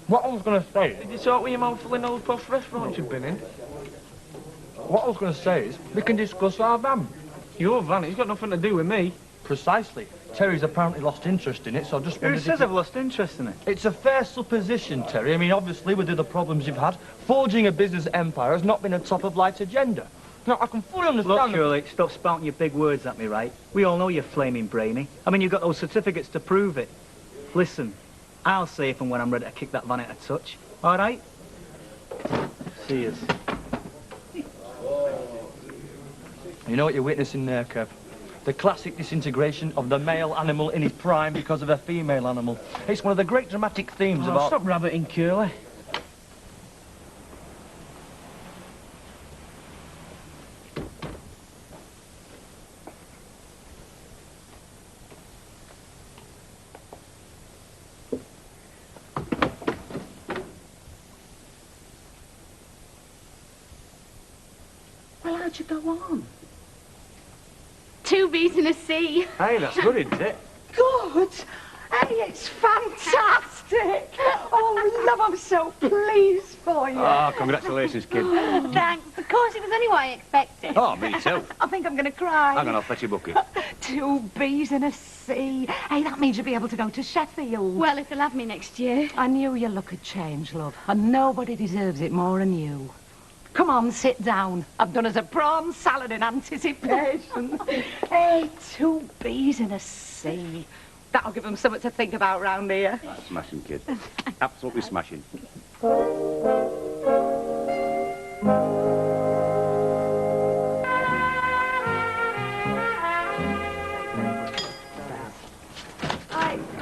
What I was going to say... Did you talk with your mouth full in those posh restaurants you've been in? What I was going to say is, we can discuss our van. Your van? It's got nothing to do with me. Precisely. Terry's apparently lost interest in it, so I just Who wondered says I've lost interest in it? It's a fair supposition, Terry. I mean, obviously, with the problems you've had, forging a business empire has not been a top of life's agenda. Now, I can fully understand... Look, Shirley, stop spouting your big words at me, right? We all know you're flaming brainy. I mean, you've got those certificates to prove it. Listen, I'll say if and when I'm ready to kick that van out of touch. All right? See yous. You know what you're witnessing there, Kev? The classic disintegration of the male animal in his prime because of a female animal. It's one of the great dramatic themes of our... Stop rabbiting, Curly. Well, how'd you go on? 2 B's in a C. Hey, that's good, isn't it? Good. Hey, it's fantastic. Oh, love, I'm so pleased for you. Ah, congratulations, kid. Thanks. Of course, it was only what I expected. Oh, me too. I think I'm going to cry. Hang on, I'll fetch you a bucket. 2 B's in a C. Hey, that means you'll be able to go to Sheffield. Well, if they'll have me next year. I knew your luck had changed, love, and nobody deserves it more than you. Come on, sit down. I've done us a prawn salad in anticipation. Hey, 2 B's in a C. That'll give them something to think about round here. Smashing, kid. Absolutely smashing.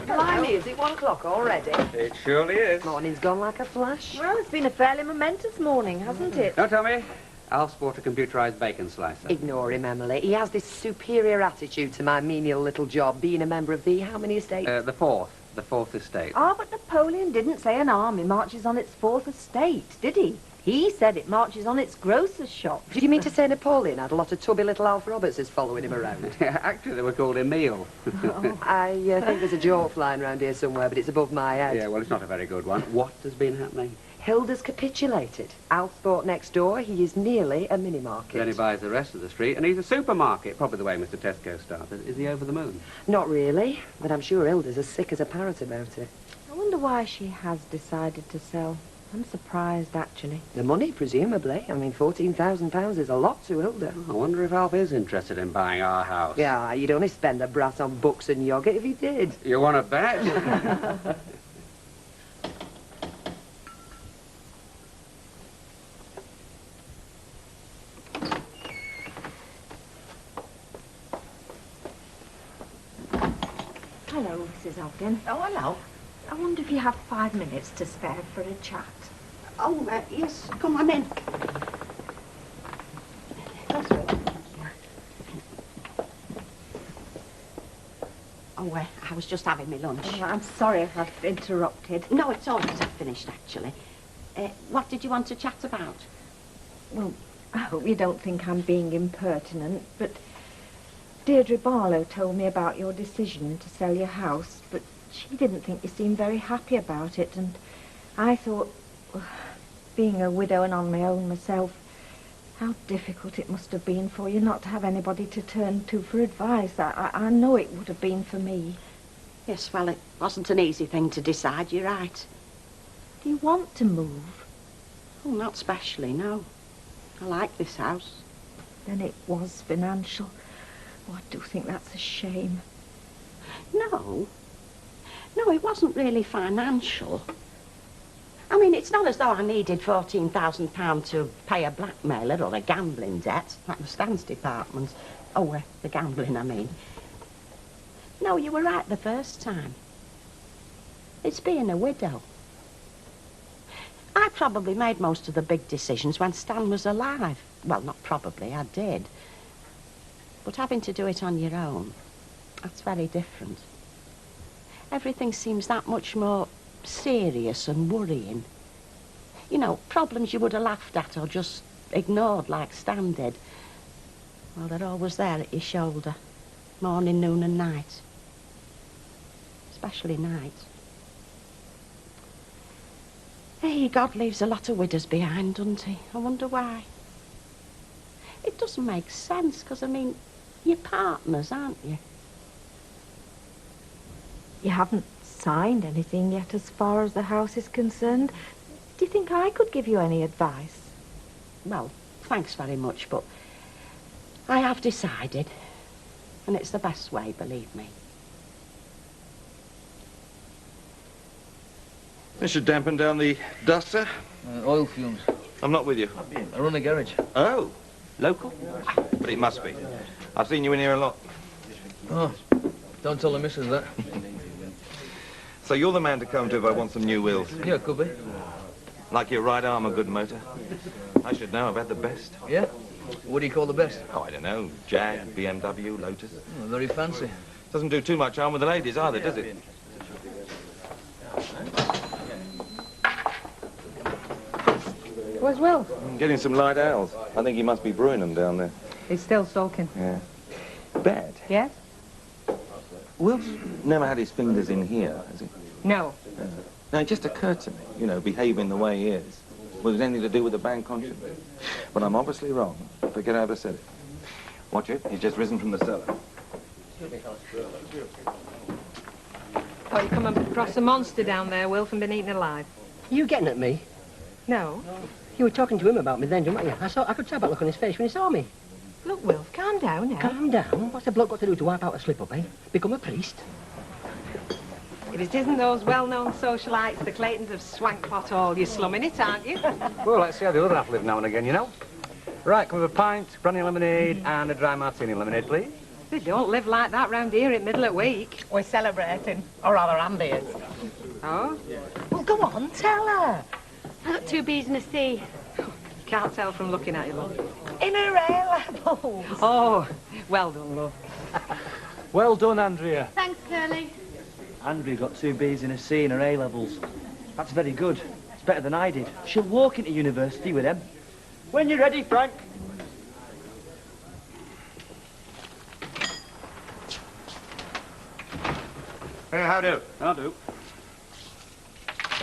Blimey, is it 1 o'clock already? It surely is. Morning's gone like a flash. Well, it's been a fairly momentous morning, hasn't it? Don't tell me. I'll sport a computerised bacon slicer. Ignore him, Emily. He has this superior attitude to my menial little job, being a member of the how many estates? The fourth estate. Ah, but Napoleon didn't say an army marches on its 4th estate, did he? He said it marches on its grocer's shop. Do you mean to say Napoleon had a lot of tubby little Alf Robertses following him around? Actually, they were called Emile. I think there's a joke flying around here somewhere, but it's above my head. Yeah, well, it's not a very good one. What has been happening? Hilda's capitulated. Alf's bought next door. He is nearly a mini-market. Then he buys the rest of the street, and he's a supermarket. Probably the way Mr. Tesco started. Is he over the moon? Not really, but I'm sure Hilda's as sick as a parrot about it. I wonder why she has decided to sell. I'm surprised, actually. The money, presumably. I mean, £14,000 is a lot to Hilda. I wonder if Alf is interested in buying our house. Yeah, you'd only spend a brass on books and yoghurt if he did. You want to bet? Hello, Mrs. Ogden. Oh, hello. I wonder if you have 5 minutes to spare for a chat. Oh, yes. Come on in. Oh, I was just having my lunch. Oh, I'm sorry if I've interrupted. No, it's all right. I've finished, actually. What did you want to chat about? Well, I hope you don't think I'm being impertinent, but Deirdre Barlow told me about your decision to sell your house, but she didn't think you seemed very happy about it, and I thought, well, being a widow and on my own myself, how difficult it must have been for you not to have anybody to turn to for advice. I know it would have been for me. Yes, well, it wasn't an easy thing to decide, you're right. Do you want to move? Oh, not specially, no. I like this house. Then it was financial. Oh, I do think that's a shame. No. No, it wasn't really financial. I mean, it's not as though I needed £14,000 to pay a blackmailer or a gambling debt, like the Stan's department. Oh, the gambling, I mean. No, you were right the first time. It's being a widow. I probably made most of the big decisions when Stan was alive. Well, not probably, I did. But having to do it on your own, that's very different. Everything seems that much more serious and worrying. You know, problems you would have laughed at or just ignored like Stan did. Well, they're always there at your shoulder. Morning, noon and night. Especially night. Hey, God leaves a lot of widows behind, doesn't he? I wonder why. It doesn't make sense, because, I mean, you're partners, aren't you? You haven't signed anything yet as far as the house is concerned. Do you think I could give you any advice? Well, thanks very much, but I have decided, and it's the best way, believe me. This should dampen down the dust, sir. Oil fumes. I'm not with you. I run a garage. Oh, local? But it must be. I've seen you in here a lot. Oh, don't tell the missus that. So you're the man to come to if I want some new wheels? Yeah, could be. Like your right arm, a good motor? I should know, I've had the best. Yeah? What do you call the best? Oh, I don't know. Jag, BMW, Lotus. Oh, very fancy. Doesn't do too much harm with the ladies either, does it? Where's Will? I'm getting some light owls. I think he must be brewing them down there. He's still sulking. Yeah. Bad. Yes? Will's never had his fingers in here, has he? No. Now, it just occurred to me, you know, behaving the way he is. Was it anything to do with the bad conscience? But I'm obviously wrong. Forget I ever said it. Watch it. He's just risen from the cellar. Oh, you come across a monster down there, Will, from being eaten alive. You getting at me? No. You were talking to him about me then, didn't you? I could tell by the look on his face when he saw me. Look, Will, calm down now. Calm down? What's a bloke got to do to wipe out a slip-up, eh? Become a priest? If it isn't those well-known socialites, the Claytons of Swankpot Hall, you're slumming it, aren't you? Well, let's see how the other half live now and again, you know. Right, come with a pint, brandy lemonade, and a dry martini lemonade, please. They don't live like that round here at middle of week. We're celebrating, or rather Andy is. Oh? Well, go on, tell her. I got 2 B's and a C. Can't tell from looking at you, love. In her A-levels. Oh, well done, love. Well done, Andrea. Thanks, Curly. Andrea got 2 B's and a C in her A-levels. That's very good. It's better than I did. She'll walk into university with them. When you're ready, Frank. Hey, how do? How do?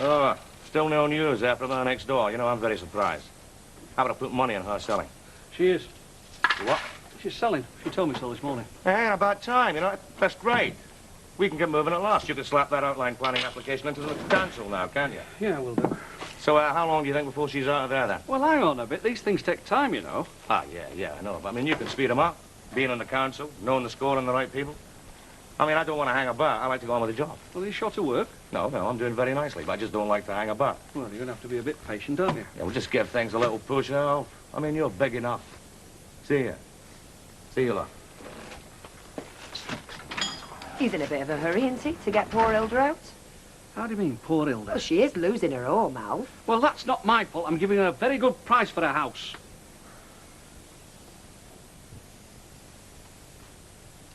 Oh, still no news after that next door. You know, I'm very surprised. How would I put money on her selling? She is. What? She's selling. She told me so this morning. Hey, about time, you know. That's great. We can get moving at last. You can slap that outline planning application into the council now, can't you? Yeah, we'll do. So, how long do you think before she's out of there, then? Well, hang on a bit. These things take time, you know. Ah, yeah, I know. But, I mean, you can speed them up. Being on the council, knowing the score and the right people. I mean, I don't want to hang about. I like to go on with the job. Well, are you sure to work? No, I'm doing very nicely, but I just don't like to hang about. Well, you're going to have to be a bit patient, aren't you? Yeah, we'll just give things a little push, I mean, you're big enough. See ya. See you, love. He's in a bit of a hurry, isn't he, to get poor Hilda out? How do you mean, poor Hilda? Well, she is losing her home, Alf. Well, that's not my fault. I'm giving her a very good price for her house.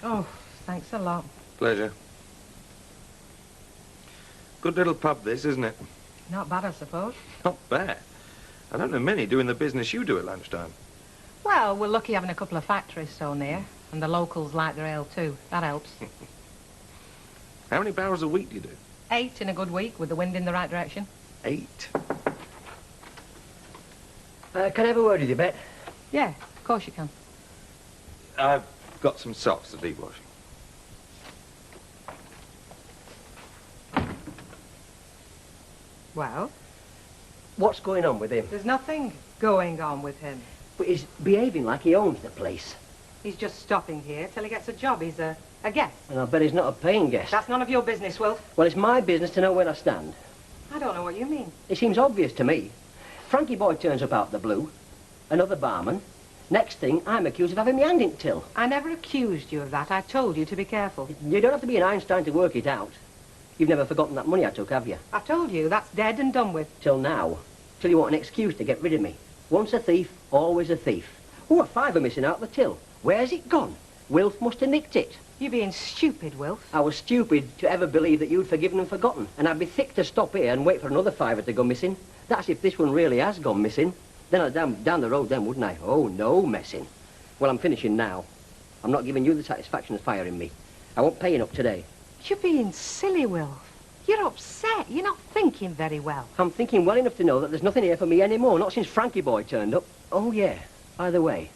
Oh, thanks a lot. Pleasure. Good little pub, this, isn't it? Not bad, I suppose. Not bad. I don't know many doing the business you do at lunchtime. Well, we're lucky having a couple of factories so near, and the locals like their ale too. That helps. How many barrels a week do you do? 8 in a good week, with the wind in the right direction. 8? Can I have a word with you, Bet? Yeah, of course you can. I've got some socks to deep wash. Well? What's going on with him? There's nothing going on with him. But he's behaving like he owns the place. He's just stopping here till he gets a job. He's a guest. And I bet he's not a paying guest. That's none of your business, Will. Well, it's my business to know where I stand. I don't know what you mean. It seems obvious to me. Frankie Boy turns up out of the blue. Another barman. Next thing, I'm accused of having my hand in till. I never accused you of that. I told you to be careful. You don't have to be an Einstein to work it out. You've never forgotten that money I took, have you? I told you, that's dead and done with. Till now. Till you want an excuse to get rid of me. Once a thief, always a thief. Oh, a fiver missing out the till. Where's it gone? Wilf must have nicked it. You're being stupid, Wilf. I was stupid to ever believe that you'd forgiven and forgotten, and I'd be thick to stop here and wait for another fiver to go missing. That's if this one really has gone missing. Then I'd down the road then, wouldn't I? Oh, no messing. Well, I'm finishing now. I'm not giving you the satisfaction of firing me. I won't pay up today. You're being silly, Wilf. You're upset. You're not thinking very well. I'm thinking well enough to know that there's nothing here for me anymore, not since Frankie boy turned up. Oh, yeah. By the way,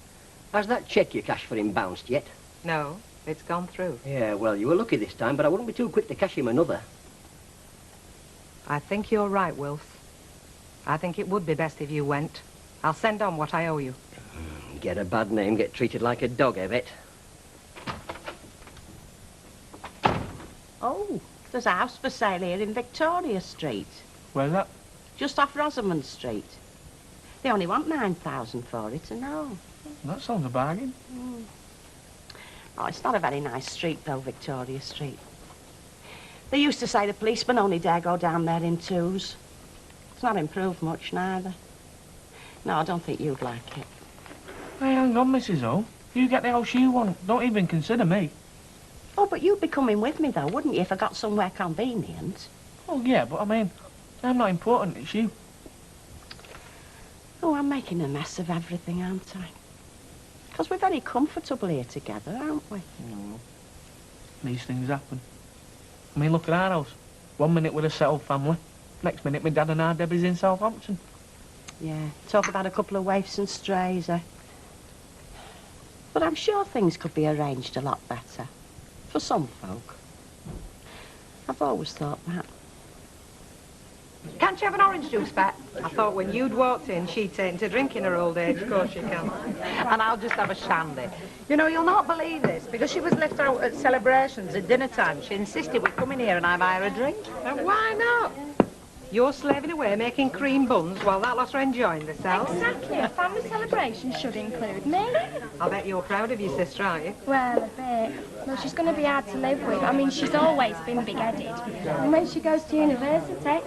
has that cheque you cashed for him bounced yet? No, it's gone through. Yeah, well, you were lucky this time, but I wouldn't be too quick to cash him another. I think you're right, Wilf. I think it would be best if you went. I'll send on what I owe you. Get a bad name, get treated like a dog, I bet. Oh, there's a house for sale here in Victoria Street. Where's that? Just off Rosamond Street. They only want 9,000 for it, and no. That sounds a bargain. Oh, it's not a very nice street, though, Victoria Street. They used to say the policemen only dare go down there in twos. It's not improved much, neither. No, I don't think you'd like it. Hey, hang on, Mrs. O. You get the house you want. Don't even consider me. Oh, but you'd be coming with me, though, wouldn't you, if I got somewhere convenient? Oh, yeah, but I mean, I'm not important, it's you. Oh, I'm making a mess of everything, aren't I? Because we're very comfortable here together, aren't we? No. These things happen. I mean, look at our house. 1 minute with a settled family. Next minute, my dad and our Debbie's in Southampton. Yeah, talk about a couple of waifs and strays, eh? But I'm sure things could be arranged a lot better. For some folk. I've always thought that. Can't you have an orange juice, Pat? I thought when you'd walked in, she'd taken to drink in her old age. Of course she can. And I'll just have a shandy. You know, you'll not believe this, because she was left out at celebrations at dinner time. She insisted we'd come in here and I buy her a drink. And why not? You're slaving away making cream buns while that lot are enjoying themselves. Exactly. A family celebration should include me. I bet you're proud of your sister, aren't you? Well, a bit. Well, she's going to be hard to live with. I mean, she's always been big-headed. And when she goes to university...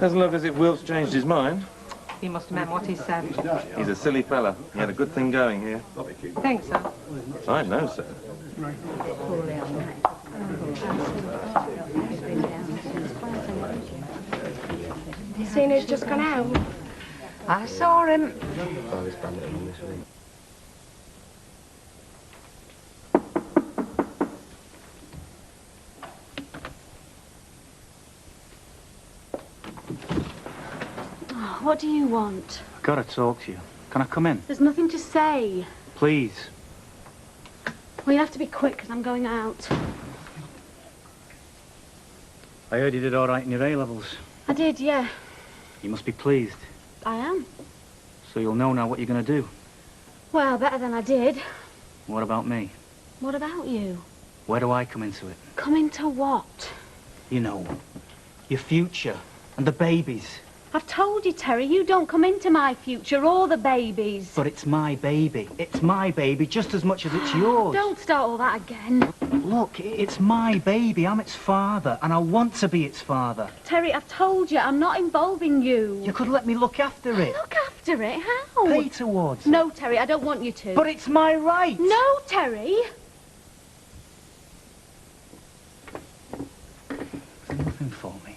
Doesn't look as if Wilf's changed his mind. He must have meant what he said. He's a silly fella. He had a good thing going here. Think so? I know, sir. You seen who's just gone out? I saw him. What do you want? I've got to talk to you. Can I come in? There's nothing to say. Please. Well, you have to be quick, because I'm going out. I heard you did all right in your A-levels. I did, yeah. You must be pleased. I am. So you'll know now what you're going to do. Well, better than I did. What about me? What about you? Where do I come into it? Come into what? You know, your future and the babies. I've told you, Terry, you don't come into my future or the baby's. But it's my baby. It's my baby just as much as it's yours. Don't start all that again. Look, it's my baby. I'm its father, and I want to be its father. Terry, I've told you, I'm not involving you. You could let me look after it. Look after it? How? Pay towards it. No, Terry, I don't want you to. But it's my right. No, Terry. Nothing for me.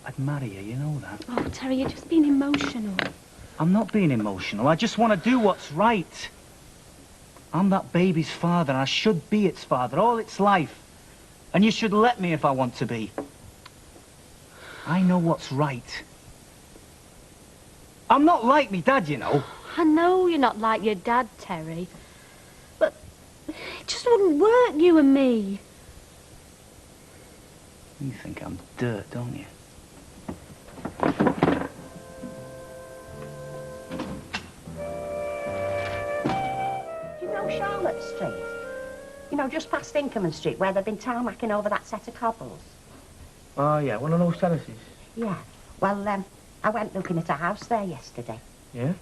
I'd marry you, you know that. Oh, Terry, you're just being emotional. I'm not being emotional. I just want to do what's right. I'm that baby's father, and I should be its father all its life. And you should let me if I want to be. I know what's right. I'm not like me dad, you know. I know you're not like your dad, Terry. But it just wouldn't work, you and me. You think I'm dirt, don't you? You know Charlotte Street? You know, just past Inkerman Street, where they've been tarmacking over that set of cobbles? Oh, yeah, one of those terraces. Yeah. Well, I went looking at a house there yesterday. Yeah?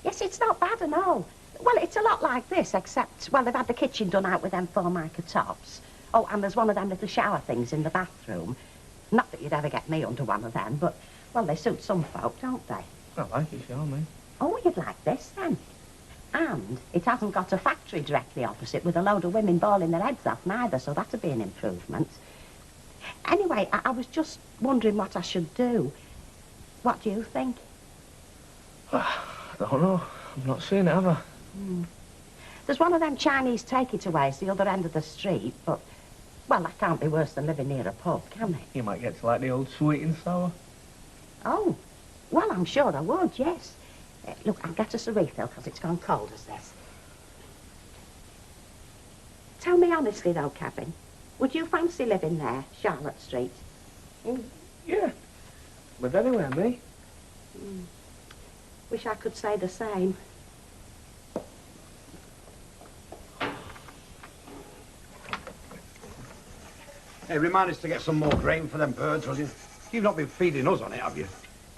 Yes, it's not bad at all. Well, it's a lot like this, except, well, they've had the kitchen done out with them Formica tops. Oh, and there's one of them little shower things in the bathroom. Not that you'd ever get me under one of them, but, well, they suit some folk, don't they? I like it, sure, mate. Oh, you'd like this, then. And it hasn't got a factory directly opposite with a load of women bawling their heads off neither, so that'd be an improvement. Anyway, I was just wondering what I should do. What do you think? I don't know. I've not seen it, have I? There's one of them Chinese take-it-aways the other end of the street, but, well, that can't be worse than living near a pub, can it? You might get to like the old sweet and sour. Oh, well, I'm sure I would, yes. Look, I'll get us a refill, because it's gone cold as this. Tell me honestly, though, Kevin, would you fancy living there, Charlotte Street? Yeah. Live anywhere, me. Wish I could say the same. Hey, remind us to get some more grain for them birds, will you? You've not been feeding us on it, have you?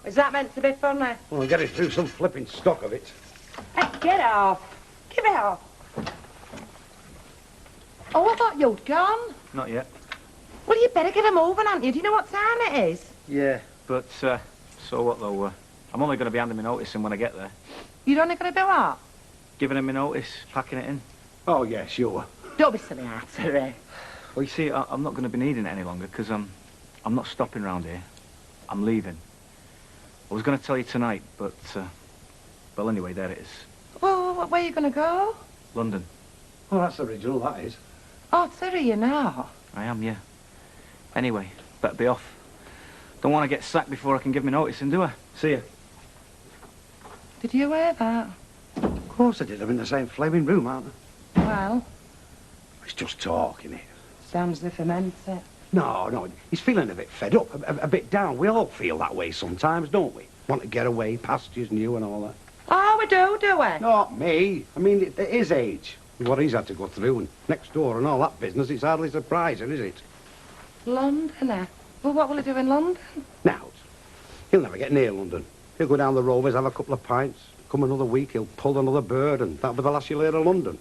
Is that meant to be funny? Well, get us through some flipping stock of it. Hey, get off. Give it off. Oh, I thought you'd gone. Not yet. Well, you better get 'em moving, aren't you? Do you know what time it is? Yeah, but, so what, though? I'm only going to be handing me notice in when I get there. You're only going to do what? Giving him my notice, packing it in. Oh, yeah, sure. Don't be silly, Arthur. Well, you see, I'm not going to be needing it any longer, because I'm not stopping round here. I'm leaving. I was going to tell you tonight, but, well, anyway, there it is. Well, where are you going to go? London. Oh, that's original, that is. Oh, Terry, you know. I am, yeah. Anyway, better be off. Don't want to get sacked before I can give me notice, and do I? See ya. Did you hear that? Of course I did. I'm in the same flaming room, aren't I? Well, It's just talk, innit? sounds as if I meant it. No, he's feeling a bit fed up, a bit down. We all feel that way sometimes, don't we? Want to get away, pastures new and all that. Oh, we do we? Not me. I mean, at his age, what he's had to go through, and next door and all that business, it's hardly surprising, is it? London, eh? Well, what will he do in London? Now, he'll never get near London. He'll go down the Rovers, have a couple of pints. Come another week, he'll pull another bird, and that'll be the last you'll hear of London.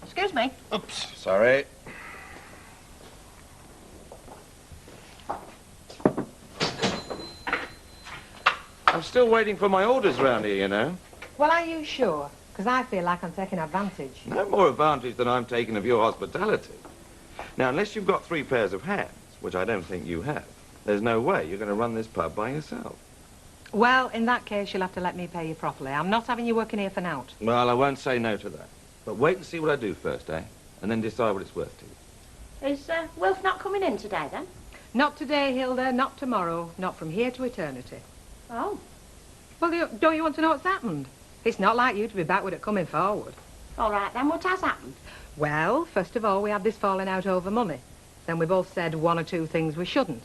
Excuse me. Oops, sorry. I'm still waiting for my orders round here, you know. Well, are you sure? Because I feel like I'm taking advantage. No more advantage than I'm taking of your hospitality. Now, unless you've got 3 pairs of hands, which I don't think you have, there's no way you're going to run this pub by yourself. Well, in that case, you'll have to let me pay you properly. I'm not having you working here for naught. Well, I won't say no to that. But wait and see what I do first, eh? And then decide what it's worth to you. Is Wilf not coming in today, then? Not today, Hilda, not tomorrow, not from here to eternity. Oh. Well, don't you want to know what's happened? It's not like you to be backward at coming forward. All right, then, what has happened? Well, first of all, we had this falling out over money. Then we both said 1 or 2 things we shouldn't.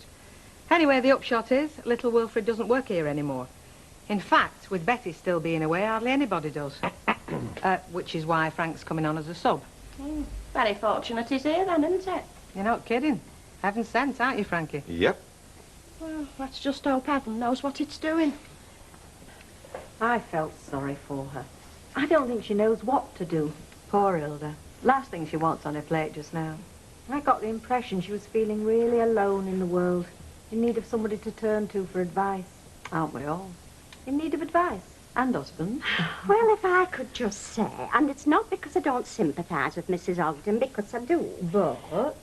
Anyway, the upshot is, little Wilfred doesn't work here anymore. In fact, with Betty still being away, hardly anybody does. Which is why Frank's coming on as a sub. Very fortunate he's here, then, isn't it? You're not kidding. Heaven sent, aren't you, Frankie? Yep. Well, let's just hope heaven knows what it's doing. I felt sorry for her. I don't think she knows what to do. Poor Hilda. Last thing she wants on her plate just now. I got the impression she was feeling really alone in the world, in need of somebody to turn to for advice. Aren't we all? In need of advice. And husband. Well, if I could just say, and it's not because I don't sympathise with Mrs. Ogden, because I do. But? Well,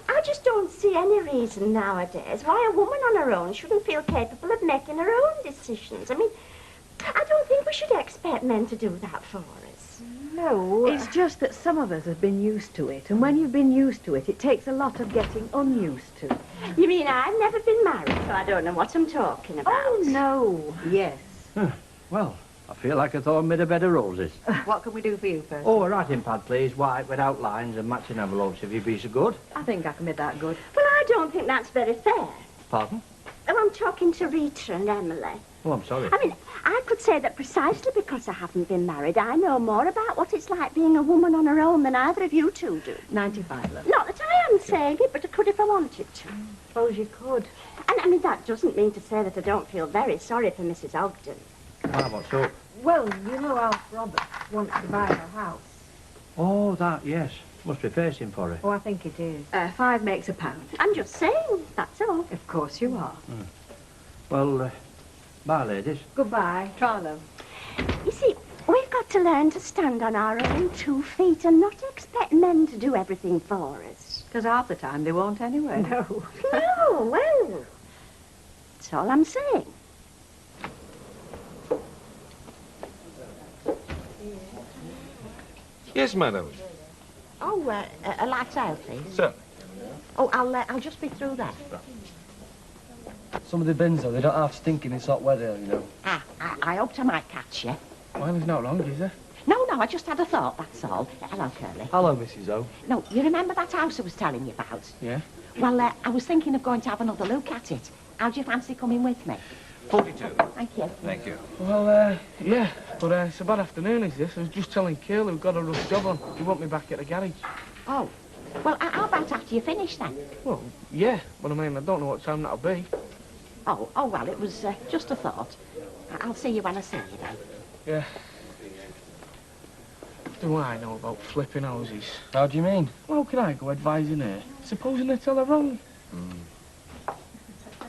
I just don't see any reason nowadays why a woman on her own shouldn't feel capable of making her own decisions. I mean, I don't think we should expect men to do that for us. No. It's just that some of us have been used to it, and when you've been used to it, it takes a lot of getting unused to. You mean I've never been married, so I don't know what I'm talking about? Oh, no. Yes. Well, I feel like I thought I made a bed of roses. What can we do for you first? Oh, a writing pad, please. White, without lines and matching envelopes, if you'd be so good. I think I can be that good. Well, I don't think that's very fair. Pardon? Oh, I'm talking to Rita and Emily. Oh, I'm sorry. I mean, I could say that precisely because I haven't been married, I know more about what it's like being a woman on her own than either of you two do. 95, love. Not that I am saying it, but I could if I wanted to. Suppose you could. And, I mean, that doesn't mean to say that I don't feel very sorry for Mrs. Ogden. Ah, what's up? Well, you know Alf Roberts wants to buy her house. Oh, that, yes. Must be facing for it. Oh, I think it is. 5 makes a pound. I'm just saying, that's all. Of course you are. Well, bye, ladies. Goodbye. Trilo. You see, we've got to learn to stand on our own 2 feet and not expect men to do everything for us. Because half the time they won't anyway. No. No, well, that's all I'm saying. Yes, madam. Oh, a light ale, please. Certainly. Oh, I'll just be through there. Some of the bins, though, they don't have stinking in hot weather, you know. I hoped I might catch you. Well, there's no wrong, is there? No, I just had a thought, that's all. Hello, Curly. Hello, Mrs. O. No, you remember that house I was telling you about? Yeah. Well, I was thinking of going to have another look at it. How do you fancy coming with me? 42. Thank you. Thank you. Well, yeah, but it's a bad afternoon, is this? I was just telling Curly we've got a rough job on. You want me back at the garage? Oh, well, how about after you finish, then? Well, yeah, but I mean, I don't know what time that'll be. Oh, well, it was just a thought. I'll see you when I see you, then. Yeah. Do I know about flipping houses? How do you mean? Well, how can I go advising her? Supposing they tell her wrong?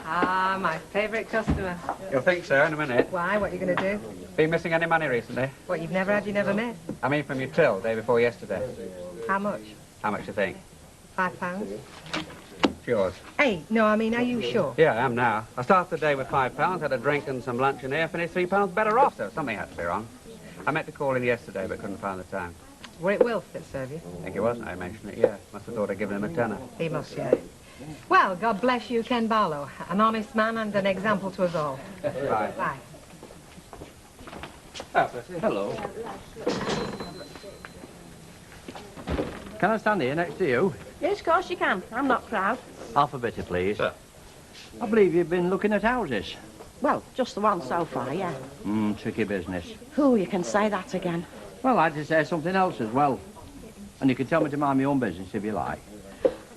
Ah, my favourite customer. You'll think so in a minute. Why? What are you going to do? Been missing any money recently? What you've never had, you never met? I mean from your till, day before yesterday. How much? How much do you think? £5. It's yours. Hey, no, I mean, are you sure? Yeah, I am now. I started the day with £5, had a drink and some lunch in here, finished £3 better off, so something had to be wrong. I meant to call in yesterday, but couldn't find the time. Were it Wilf that served you? I think it was, now you mention it, yeah. Must have thought I'd given him a tenner. He must, yeah. Well, God bless you, Ken Barlow. An honest man and an example to us all. Bye. Bye. Oh, bless you. Hello. Can I stand here next to you? Yes, of course you can. I'm not proud. Half a bitter, please. Sir. I believe you've been looking at houses. Well, just the one so far, yeah. Tricky business. Who, you can say that again. Well, I'd just say something else as well. And you can tell me to mind my own business if you like.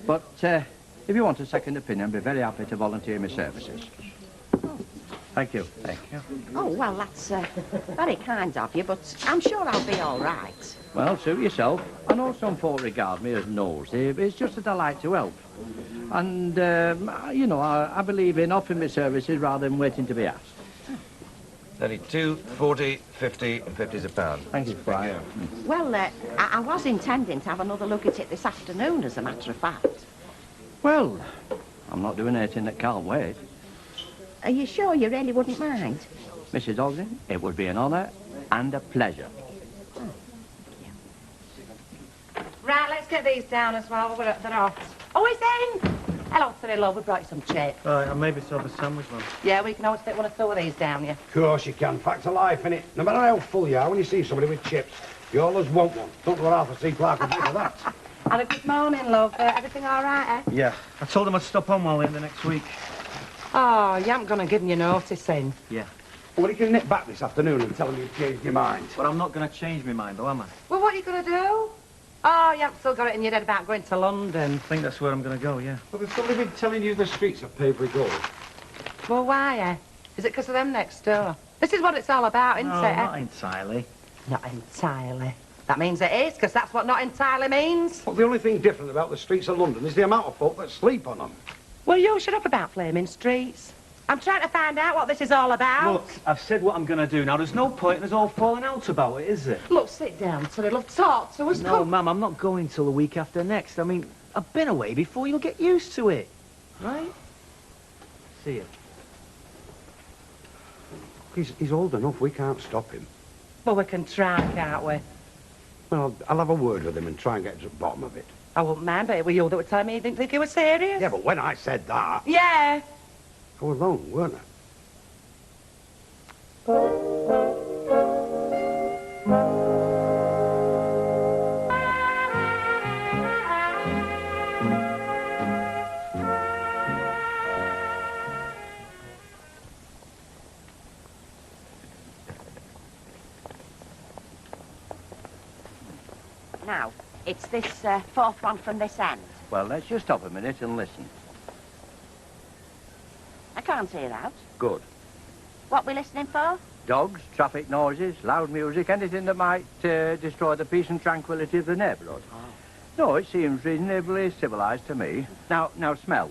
But if you want a second opinion, I'd be very happy to volunteer my services. Thank you. Thank you. Oh, well, that's very kind of you, but I'm sure I'll be all right. Well, suit yourself. I know some folk regard me as nosy, but it's just that I like to help. And, you know, I believe in offering my services rather than waiting to be asked. 32, 40, 50, and 50's a pound. Thank you, Squire. Well, I was intending to have another look at it this afternoon, as a matter of fact. Well, I'm not doing anything that can't wait. Are you sure you really wouldn't mind? Mrs. Ogden, it would be an honour and a pleasure. Right, let's get these down as well. They're off. Oh, he's in! Hello, Cyril. We brought you some chips. Right, and maybe to have a sandwich, man. Yeah, we can always fit one or two of these down, yeah. Of course you can. Fact of life, innit? No matter how full you are, when you see somebody with chips, you always want one. Don't know what Arthur C. Clarke would do for that. And a good morning, love. Everything all right, eh? Yeah. I told him I'd stop on while in the next week. Oh, you haven't gonna give him your notice then? Yeah. Well, you can nip back this afternoon and tell him you've changed your mind. But I'm not going to change my mind, though, am I? Well, what are you gonna do? Oh, you haven't still got it in your head about going to London. I think that's where I'm going to go, yeah. Well, there's somebody been telling you the streets are paved with gold. Well, why, eh? Is it because of them next door? This is what it's all about, isn't No, it? not entirely. Not entirely. That means it is, because that's what not entirely means. Well, the only thing different about the streets of London is the amount of folk that sleep on them. Well, you shut up about flaming streets. I'm trying to find out what this is all about. Look, I've said what I'm going to do now. There's no point in us all falling out about it, is there? Look, sit down, Cyril. Talk to us. No, Mum, I'm not going till the week after next. I mean, I've been away before. You'll get used to it. Right? See you. He's old enough, we can't stop him. Well, we can try, can't we? Well, I'll have a word with him and try and get to the bottom of it. I wouldn't mind, but it were you that were telling me you didn't think you were serious. Yeah, but when I said that, Yeah. I was wrong, weren't I? Now, it's this fourth one from this end. Well, let's just stop a minute and listen. I can't hear out. Good. What we listening for? Dogs, traffic noises, loud music, anything that might destroy the peace and tranquility of the neighbourhood. No, it seems reasonably civilised to me. Now smell.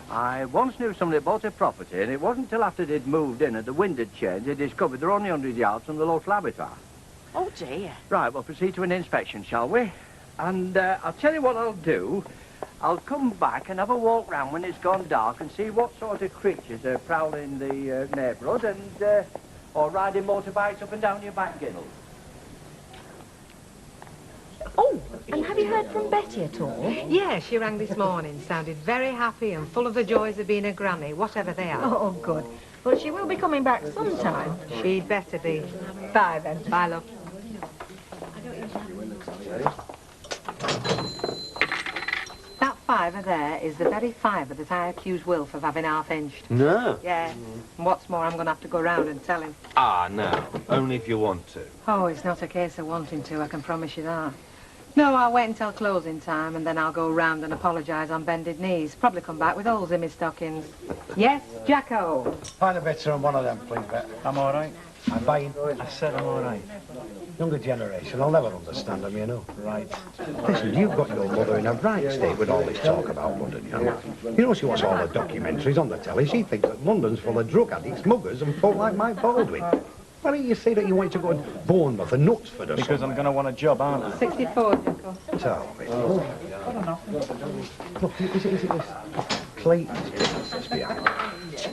I once knew somebody that bought a property, and it wasn't till after they'd moved in and the wind had changed, they discovered they're only 100 yards from the local habitat. Oh, dear. Right, we'll proceed to an inspection, shall we? And I'll tell you what I'll do. I'll come back and have a walk round when it's gone dark and see what sort of creatures are prowling the neighbourhood and, or riding motorbikes up and down your back ginnel. Oh, and have you heard from Betty at all? Yeah, she rang this morning, sounded very happy and full of the joys of being a granny, whatever they are. Oh, good. Well, she will be coming back sometime. She'd better be. Bye, then. Bye, love. That fiver there is the very fiver that I accused Wilf of having half-inched. No. Yeah. And what's more, I'm going to have to go round and tell him. Ah, no. Only if you want to. Oh, it's not a case of wanting to, I can promise you that. No, I'll wait until closing time and then I'll go round and apologise on bended knees. Probably come back with holes in my stockings. Yes, Jacko? Find a better on one of them, please, Bet. I'm all right. I'm buying. I said I'm all right. Younger generation, I'll never understand them, you know. Right. Listen, you've got your mother in a right state with all this talk about London, you know. You know she watches all the documentaries on the telly. She thinks that London's full of drug addicts, muggers and folk like Mike Baldwin. Why don't you say that you want to go to Bournemouth or Knutsford or Because I'm going to want a job, aren't I? 64, Jacko. Tell me. Look, is it this? Clayton's business that's behind it.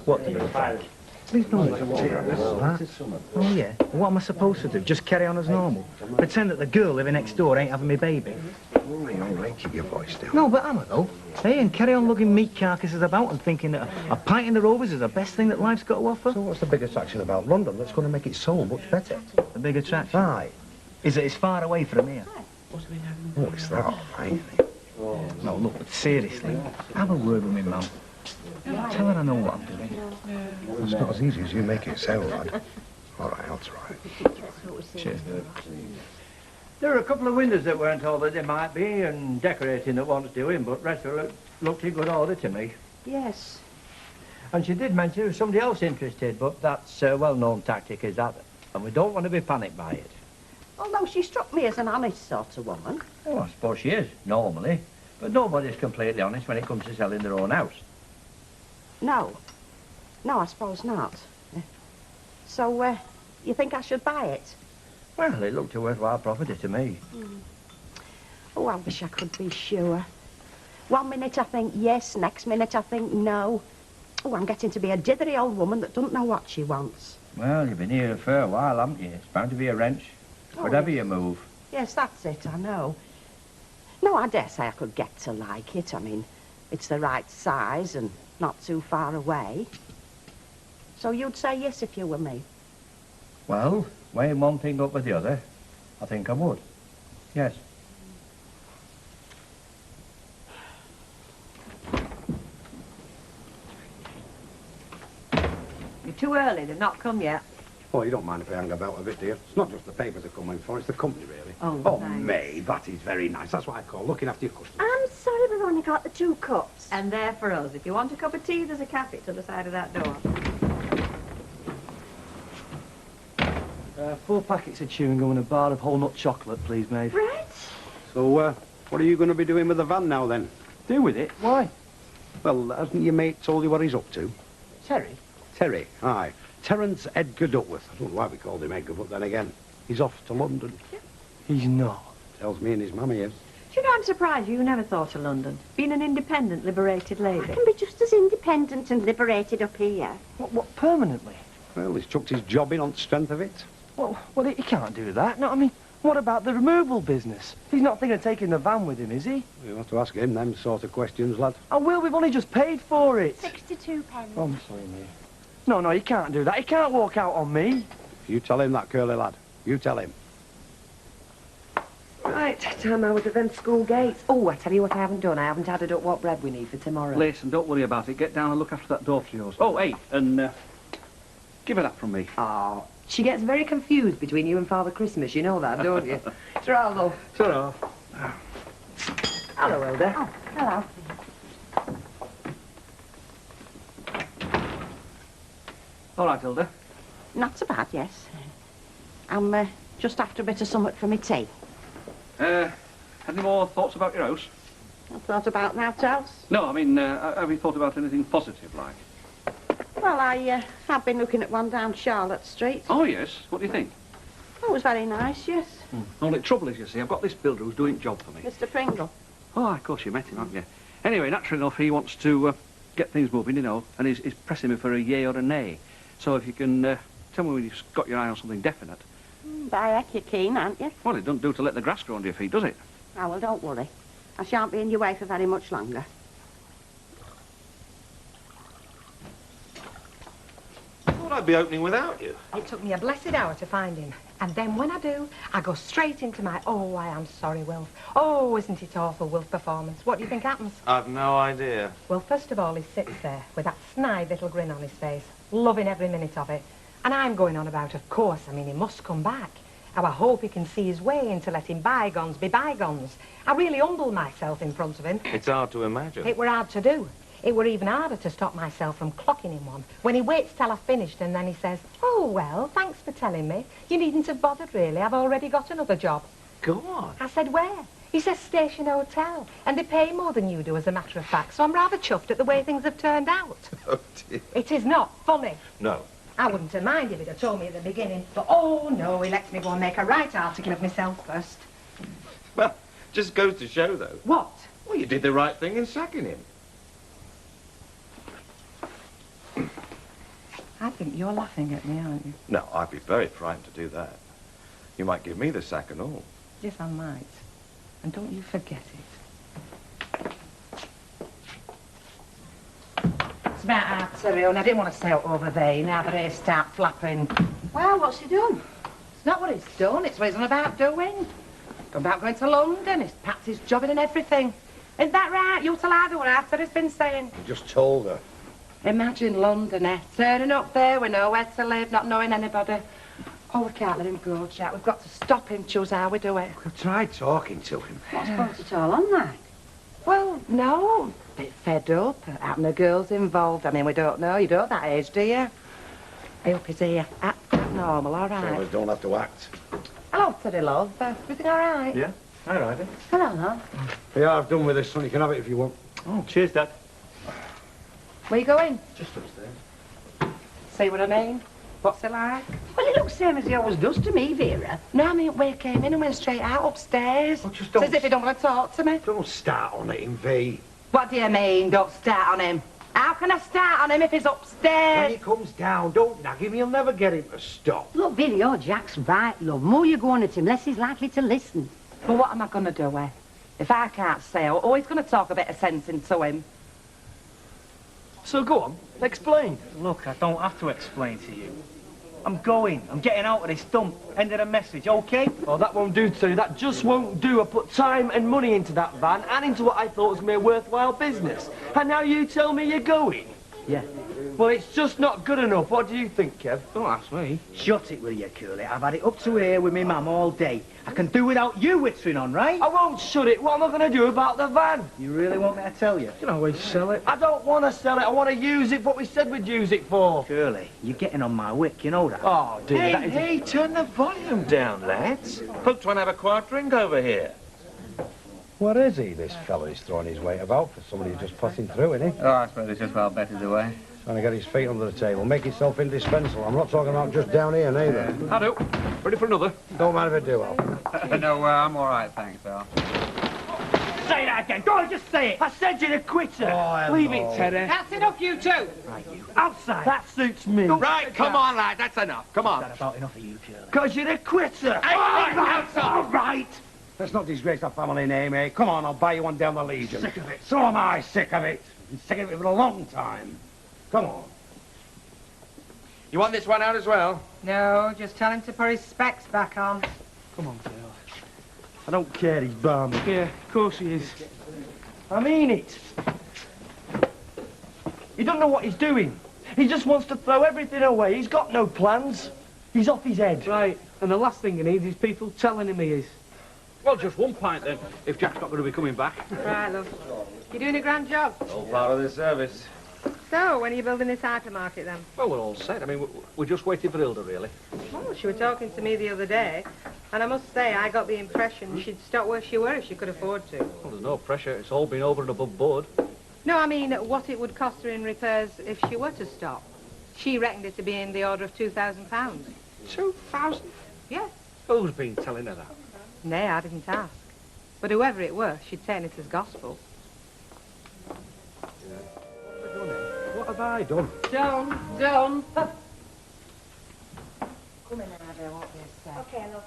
What do you think? Please don't that. Oh, yeah? What am I supposed to do? Just carry on as normal? Pretend that the girl living next door ain't having me baby? All right, keep your voice down. No, but am I, though? Hey, and carry on lugging meat carcasses about and thinking that a pint in the Rovers is the best thing that life's got to offer? So what's the big attraction about London that's going to make it so much better? The big attraction? Aye. Is that it's far away from here? Oh, it's that all right. No, look, but seriously, have a word with me, Mum. Tell her I know what I'm doing. It's not as easy as you make it sound, lad. All right, I'll try. Cheers. There are a couple of windows that weren't all that they might be and decorating that wants doing, but rest of it looked in good order to me. Yes. And she did mention there was somebody else interested, but that's a well-known tactic, is that? And we don't want to be panicked by it. Although she struck me as an honest sort of woman. Oh, I suppose she is, normally. But nobody's completely honest when it comes to selling their own house. No. No, I suppose not. So, you think I should buy it? Well, it looked a worthwhile property to me. Oh, I wish I could be sure. 1 minute I think yes, next minute I think no. Oh, I'm getting to be a dithery old woman that doesn't know what she wants. Well, you've been here for a while, haven't you? It's bound to be a wrench, whatever you move. Yes, that's it, I know. No, I dare say I could get to like it. I mean, it's the right size and not too far away. So you'd say yes if you were me? Well, weighing one thing up with the other, I think I would. Yes. You're too early, they've not come yet. Oh, you don't mind if I hang about a bit, dear? It's not just the papers are coming for, it's the company, really. Oh, thanks. May, that is very nice. That's what I call looking after your customers. I'm sorry we've only got the 2 cups. And they're for us. If you want a cup of tea, there's a cafe to the side of that door. 4 packets of chewing gum and a bar of whole nut chocolate, please, mate. Right. So, what are you going to be doing with the van now, then? Do with it? Why? Well, hasn't your mate told you what he's up to? Terry? Terry, aye. Terence Edgar Duckworth. I don't know why we called him Edgar, but then again, he's off to London. He's not. Tells me and his mammy is. Do you know, I'm surprised you never thought of London. Being an independent, liberated lady. I can be just as independent and liberated up here. What, permanently? Well, he's chucked his job in on strength of it. Well, he can't do that. No, I mean, what about the removal business? He's not thinking of taking the van with him, is he? You'll have to ask him them sort of questions, lad. Oh, Will, we've only just paid for it. 62 pence. Oh, I'm sorry, mate. No, he can't do that. He can't walk out on me. You tell him that, curly lad. You tell him. Right, time I was at them school gates. Oh, I tell you what I haven't done. I haven't added up what bread we need for tomorrow. Listen, don't worry about it. Get down and look after that door for yours. Oh, hey, and give her that from me. Oh, she gets very confused between you and Father Christmas. You know that, don't you? Ta-ra, love. Ta-ra. Hello, Hilda. Oh, hello. All right, Hilda. Not so bad, yes. I'm just after a bit of something for my tea. Any more thoughts about your house? I thought about that else. No, I mean, have you thought about anything positive, like? Well, I have been looking at one down Charlotte Street. Oh, yes. What do you think? Oh, it was very nice, yes. Only trouble is, you see, I've got this builder who's doing job for me. Mr. Pringle. Oh, of course, you met him, haven't you? Anyway, naturally enough, he wants to get things moving, you know, and he's pressing me for a yay or a nay. So if you can tell me when you've got your eye on something definite. By heck, you're keen, aren't you? Well, it doesn't do to let the grass grow under your feet, does it? Oh, well, don't worry. I shan't be in your way for very much longer. I thought I'd be opening without you. It took me a blessed hour to find him. And then when I do, I go straight into my, oh, I am sorry, Wilf. Oh, isn't it awful, Wilf performance? What do you think happens? I've no idea. Well, first of all, he sits there with that snide little grin on his face, loving every minute of it. And I'm going on about, of course, I mean, he must come back. How I hope he can see his way into letting bygones be bygones. I really humble myself in front of him. It's hard to imagine. It were hard to do. It were even harder to stop myself from clocking him one. When he waits till I've finished and then he says, oh, well, thanks for telling me. You needn't have bothered, really. I've already got another job. Go on. I said, where? He says Station Hotel. And they pay more than you do, as a matter of fact. So I'm rather chuffed at the way things have turned out. Oh, dear. It is not funny. No. I wouldn't have minded if he'd have told me at the beginning. But, oh, no, he lets me go and make a right article of myself first. Well, just goes to show, though. What? Well, you did the right thing in sacking him. I think you're laughing at me, aren't you? No, I'd be very frightened to do that. You might give me the sack and all. Yes, I might. And don't you forget it. It's about half terry, and I didn't want to stay out over there. Now that they start flapping. Well, what's he done? It's not what he's done, it's what he's on about doing. About going to London, he's packed his job in and everything. Isn't that right? You tell her what after he's been saying. You just told her. Imagine London, eh? Turning up there with nowhere to live, not knowing anybody. Oh, we can't let him go, Jack. We've got to stop him, choose how we do it. We've tried talking to him. What's brought it all on, like? Well, no. Bit fed up. Happen the girls involved. I mean, we don't know. You don't that age, do you? I hope he's here. Act normal, all right? Sailors don't have to act. Hello, Teddy, love. Everything all right? Yeah? All right, then. Hello, love. Yeah, I've done with this, son. You can have it if you want. Oh, cheers, Dad. Where you going? Just upstairs. See what I mean? What's it like? Well, it looks same as he always does to me, Vera. No, I mean, we came in and went straight out upstairs. Oh, just don't... It's as if he don't want to talk to me. Don't start on it in V. What do you mean, don't start on him? How can I start on him if he's upstairs? When he comes down, don't nag him. You'll never get him to stop. Look, Billy, your Jack's right, love. More you go on at him, less he's likely to listen. Well, what am I going to do, eh? If I can't say, I'm always going to talk a bit of sense into him. So go on, explain. Look, I don't have to explain to you. I'm going. I'm getting out of this dump. End of the message, okay? Oh, that won't do, Terry. That just won't do. I put time and money into that van and into what I thought was going to be a worthwhile business. And now you tell me you're going? Yeah. Well, it's just not good enough. What do you think, Kev? Don't ask me. Shut it, will you, Curly? I've had it up to here with me mum all day. I can do without you whittering on, right? I won't shut it. What am I going to do about the van? You really want me to tell you? You can always sell it. I don't want to sell it. I want to use it for what we said we'd use it for. Curly, you're getting on my wick, you know that? Oh, dear. Hey, that is hey, turn the volume down, lads. Folk trying to have a quiet drink over here. What is he, this fella he's throwing his weight about for somebody who's just passing through, isn't he? Oh, I suppose it's just well better the way. Trying to get his feet under the table. Make himself indispensable. I'm not talking about just down here, neither. I do. Ready for another? Don't mind if I do, Al. No, I'm all right, thanks, Al. Say that again. Go on, just say it. I said you're a quitter. Oh, Leave it, Teddy. That's enough, you two. Right, you. Outside. That suits me. Right, come on, lad. That's enough. Come on. That's about enough of you, Curly. Because you're a quitter. All right. Let's not disgrace our family name, eh? Come on, I'll buy you one down the Legion. Sick of it. So am I sick of it. Been sick of it for a long time. Come on. You want this one out as well? No, just tell him to put his specs back on. Come on, girl. I don't care, he's balmy. Yeah, of course he is. I mean it. He doesn't know what he's doing. He just wants to throw everything away. He's got no plans. He's off his head. Right, and the last thing he needs is people telling him he is. Well, just one pint then, if Jack's not going to be coming back. Right, love. You're doing a grand job. All part of the service. So, when are you building this hypermarket then? Well, we're all set. I mean, we're just waiting for Hilda, really. Oh, she was talking to me the other day. And I must say, I got the impression she'd stop where she were if she could afford to. Well, there's no pressure. It's all been over and above board. No, I mean what it would cost her in repairs if she were to stop. She reckoned it to be in the order of £2,000. 2,000? Yes. Who's been telling her that? Nay, I didn't ask. But whoever it were, she'd taken it as gospel. What have I done? Don't. Come in, Ida, won't you, sir? Okay, love.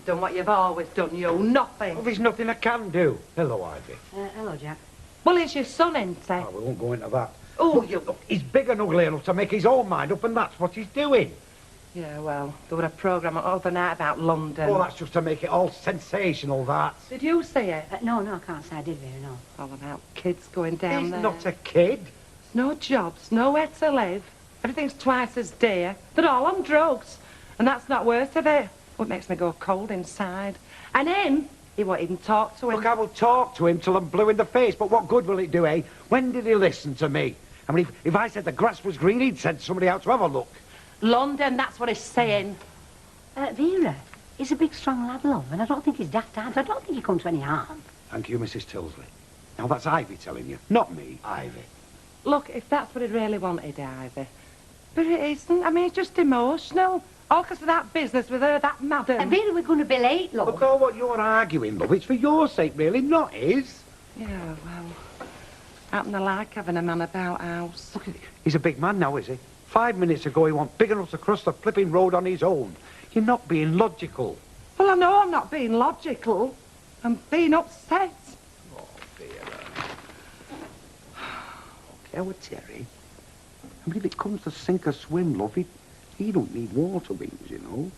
Done what you've always done, you. Nothing. Well, there's nothing I can do. Hello, Ivy. Hello, Jack. Well, it's your son, ain't it? Oh, we won't go into that. Oh, you look, he's big and ugly enough to make his own mind up, and that's what he's doing. Yeah, well, there were a programme overnight about London. Well, that's just to make it all sensational, that. Did you see it? No, I can't say I did, Vera, no. All about kids going down He's there. not a kid. No jobs, nowhere to live. Everything's twice as dear. They're all on drugs. And that's not worth it. What makes me go cold inside. And him, he won't even talk to him. Look, I will talk to him till I'm blue in the face, but what good will it do, eh? When did he listen to me? I mean, if I said the grass was green, he'd send somebody out to have a look. London, that's what he's saying. Vera, he's a big, strong lad, love, and I don't think he's daft either. I don't think he come to any harm. Thank you, Mrs. Tilsley. Now, that's Ivy telling you, not me. Ivy. Look, if that's what he really wanted, Ivy. But it isn't. I mean, it's just emotional. All because of that business with her, that madam. Vera, we're going to be late, love. Look, all what you're arguing, love, it's for your sake, really, not his. Yeah, well, happen to like having a man about house. Look, he's a big man now, is he? 5 minutes ago, he wasn't big enough to cross the flipping road on his own. You're not being logical. Well, I know I'm not being logical. I'm being upset. Oh, Vera. Okay, well, Terry, I mean, if it comes to sink or swim, love, he don't need water wings, you know.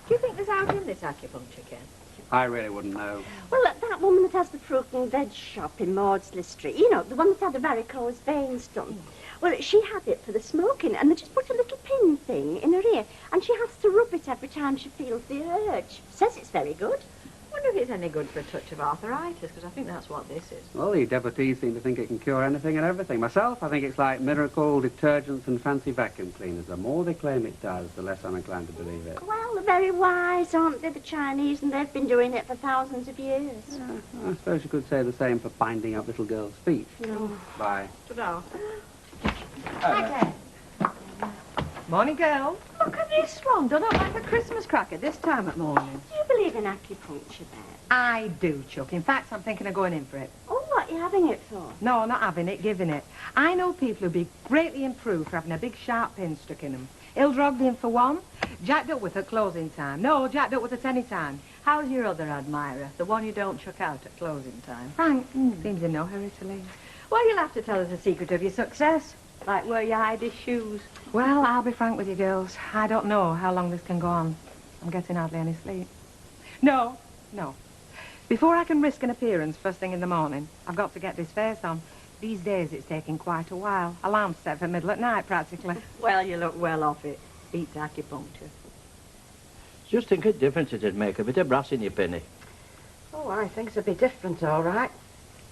Do you think there's out in this acupuncture, Ken? I really wouldn't know. Well, that woman that has the fruit and veg shop in Maudsley Street, you know, the one that had the varicose veins done. Well, she had it for the smoking, and they just put a little pin thing in her ear, and she has to rub it every time she feels the urge. Says it's very good. I wonder if it's any good for a touch of arthritis, because I think that's what this is. Well, the devotees seem to think it can cure anything and everything. Myself, I think it's like miracle detergents and fancy vacuum cleaners. The more they claim it does, the less I'm inclined to believe it. Well, they're very wise, aren't they, the Chinese, and they've been doing it for thousands of years. I suppose you could say the same for binding up little girls' feet. No. Bye. Ta-da. Hi, morning, girl. Look at this one, done up like a Christmas cracker this time of morning. Do you believe in acupuncture, then? I do, Chuck. In fact, I'm thinking of going in for it. Oh, what are you having it for? No, not having it, giving it. I know people who'd be greatly improved for having a big sharp pin stuck in them. Hildred Ogden for one. Jack Duckworth at closing time. No, Jack Duckworth at any time. How's your other admirer, the one you don't chuck out at closing time? Frank seems in no hurry to leave. Well, you'll have to tell us the secret of your success, like where you hide his shoes. Well, I'll be frank with you, girls. I don't know how long this can go on. I'm getting hardly any sleep. No. Before I can risk an appearance first thing in the morning, I've got to get this face on. These days it's taking quite a while. Alarm set for middle at night, practically. Well, you look well off it. Beats acupuncture. Just think of difference it'd make, a bit of brass in your penny. Oh, I think it's a bit different, all right.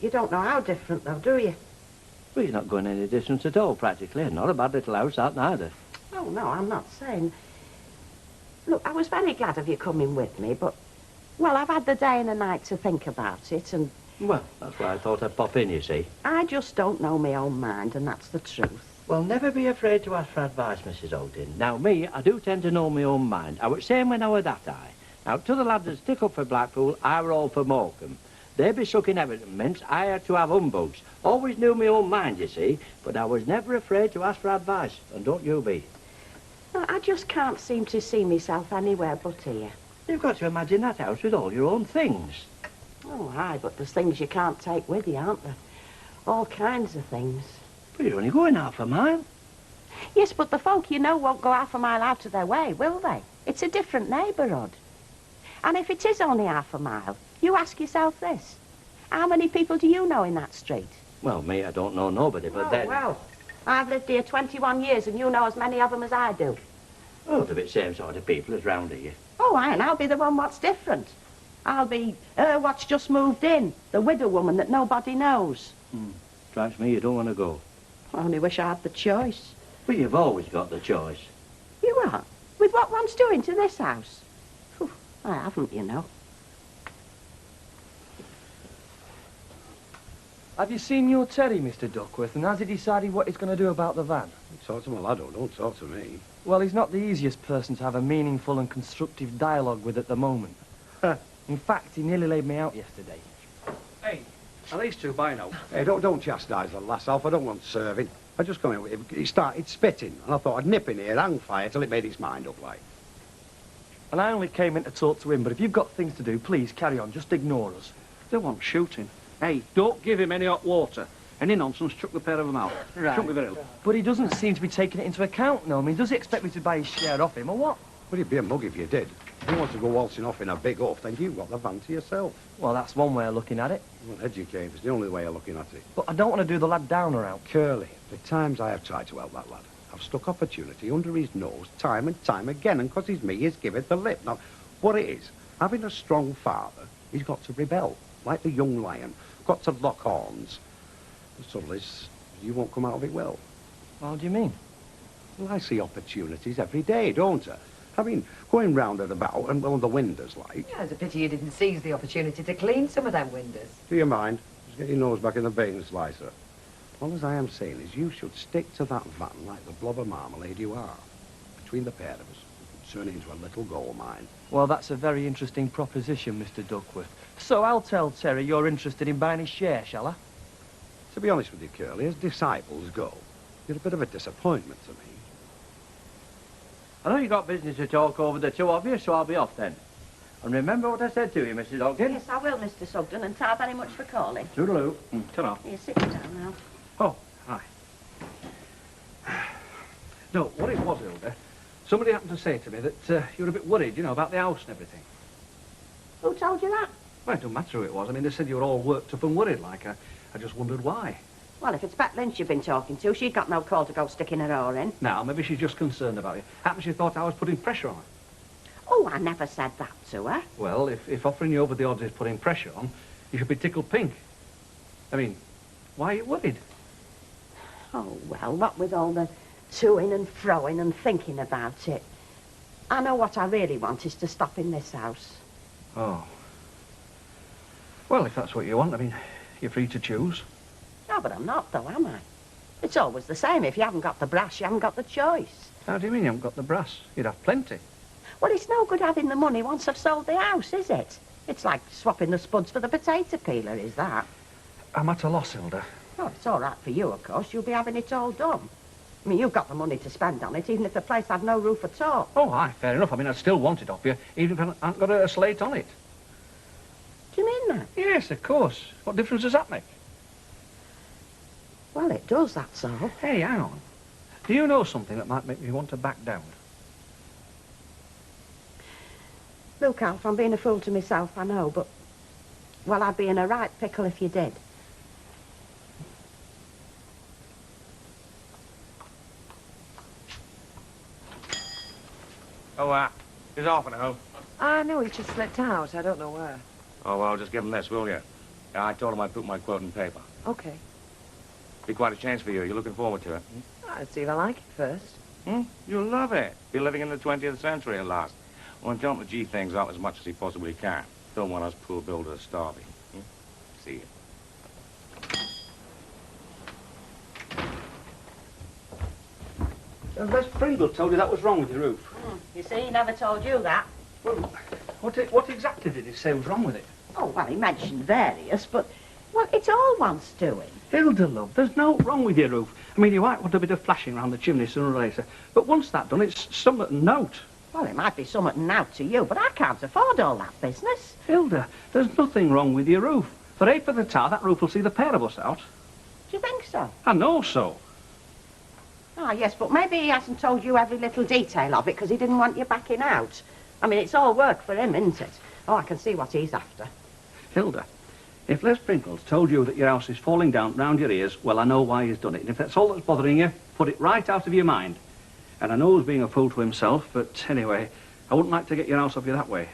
You don't know how different, though, do you? Well, you're not going any distance at all, practically. Not a bad little house, that neither. Oh, no, I'm not saying. Look, I was very glad of you coming with me, but, well, I've had the day and the night to think about it, and Well, that's why I thought I'd pop in, you see. I just don't know my own mind, and that's the truth. Well, never be afraid to ask for advice, Mrs. Ogden. Now, me, I do tend to know my own mind. I was saying when I were that high. Now, to the lads that stick up for Blackpool, I were all for Morecambe. They be sucking Everton mints, I had to have humbugs. Always knew my own mind, you see, but I was never afraid to ask for advice, and don't you be. Well, I just can't seem to see myself anywhere but here. You've got to imagine that house with all your own things. Oh, aye, but there's things you can't take with you, aren't there? All kinds of things. But you're only going half a mile. Yes, but the folk you know won't go half a mile out of their way, will they? It's a different neighbourhood. And if it is only half a mile, you ask yourself this. How many people do you know in that street? Well, me, I don't know nobody, but then... Well, I've lived here 21 years and you know as many of them as I do. Oh, they're the same sort of people as round here. Oh, aye, and I'll be the one what's different. I'll be what's just moved in, the widow woman that nobody knows. Strikes me you don't want to go. I only wish I had the choice. But you've always got the choice. You are? With what one's doing to this house? Phew, I haven't, you know. Have you seen your Terry, Mr. Duckworth, and has he decided what he's going to do about the van? Talk to my lad, or don't talk to me. Well, he's not the easiest person to have a meaningful and constructive dialogue with at the moment. In fact, he nearly laid me out yesterday. Hey, are these two by now? Hey, don't chastise the lass, Alf. I don't want serving. I just come in with him. He started spitting, and I thought I'd nip in here, hang fire, till it made its mind up, like. And I only came in to talk to him, but if you've got things to do, please carry on. Just ignore us. They want shooting. Hey, don't give him any hot water. Any nonsense, chuck the pair of them out. Right. Shouldn't be very ill. But he doesn't seem to be taking it into account, no. I mean, does he expect me to buy his share off him, or what? Well, you'd be a mug if you did. If you want to go waltzing off in a big huff, then you've got the van to yourself. Well, that's one way of looking at it. Well, educate is the only way of looking at it. But I don't want to do the lad down or out. Curly, the times I have tried to help that lad, I've stuck opportunity under his nose time and time again, and 'cause he's me, he's give it the lip. Now, what it is, having a strong father, he's got to rebel, like the young lion, got to lock horns. The trouble is, you won't come out of it well. How do you mean? Well, I see opportunities every day, don't I? I mean, going round and about and on the windows, like. Yeah, it's a pity you didn't seize the opportunity to clean some of them windows. Do you mind? Just get your nose back in the bacon slicer. All as I am saying is you should stick to that van like the blob of marmalade you are. Between the pair of us, we can turn it into a little gold mine. Well, that's a very interesting proposition, Mr. Duckworth. So I'll tell Terry you're interested in buying his share, shall I? To be honest with you, Curly, as disciples go, you're a bit of a disappointment to me. I know you got business to talk over the two of you, so I'll be off then. And remember what I said to you, Mrs. Ogden? Yes, I will, Mr. Sugden, and ta very much for calling. Toodaloo. Ta-ra. You sit down now. Oh, hi. No, what it was, Hilda, somebody happened to say to me that you were a bit worried, you know, about the house and everything. Who told you that? Well, it don't matter who it was. I mean, they said you were all worked up and worried, like. I just wondered why. Well, if it's Bet Lynch you've been talking to, she'd got no call to go sticking her oar in. Now, maybe she's just concerned about you. Happens she thought I was putting pressure on her. Oh, I never said that to her. Well, if offering you over the odds is putting pressure on, you should be tickled pink. I mean, why are you worried? Oh, well, what with all the to-ing and fro-ing and thinking about it. I know what I really want is to stop in this house. Oh. Well, if that's what you want, I mean, you're free to choose. No, but I'm not, though, am I? It's always the same. If you haven't got the brass, you haven't got the choice. How do you mean you haven't got the brass? You'd have plenty. Well, it's no good having the money once I've sold the house, is it? It's like swapping the spuds for the potato peeler, is that? I'm at a loss, Hilda. Oh, it's all right for you, of course. You'll be having it all done. I mean, you've got the money to spend on it, even if the place had no roof at all. Oh, aye, fair enough. I mean, I'd still want it off you, even if I haven't got a slate on it. Do you mean that? Yes, of course. What difference does that make? Well, it does, that's all. Hey, hang on. Do you know something that might make me want to back down? Look, Alf, I'm being a fool to myself, I know, but... Well, I'd be in a right pickle if you did. Oh, he's off and home. Ah, no, he's just slipped out. I don't know where. Oh, well, just give him this, will you? Yeah, I told him I'd put my quote in paper. Okay. Be quite a change for you. You're looking forward to it. I'll see if I like it first. You'll love it. Be living in the 20th century at last. Well, don't the G things out as much as he possibly can. Don't want us poor builders starving. See you. Les Pringle told you that was wrong with your roof. You see, he never told you that. Well, what exactly did he say was wrong with it? Oh, well, he mentioned various, but... Well, it's all wants doing. Hilda, love, there's no wrong with your roof. I mean, you might want a bit of flashing around the chimney sooner or later. But once that's done, it's something note. Well, it might be something now to you, but I can't afford all that business. Hilda, there's nothing wrong with your roof. For 8 for the tar, that roof will see the pair of us out. Do you think so? I know so. Ah, yes, but maybe he hasn't told you every little detail of it because he didn't want you backing out. I mean, it's all work for him, isn't it? Oh, I can see what he's after. Hilda, if Les Pringle's told you that your house is falling down round your ears, well, I know why he's done it. And if that's all that's bothering you, put it right out of your mind. And I know he's being a fool to himself, but anyway, I wouldn't like to get your house off you that way.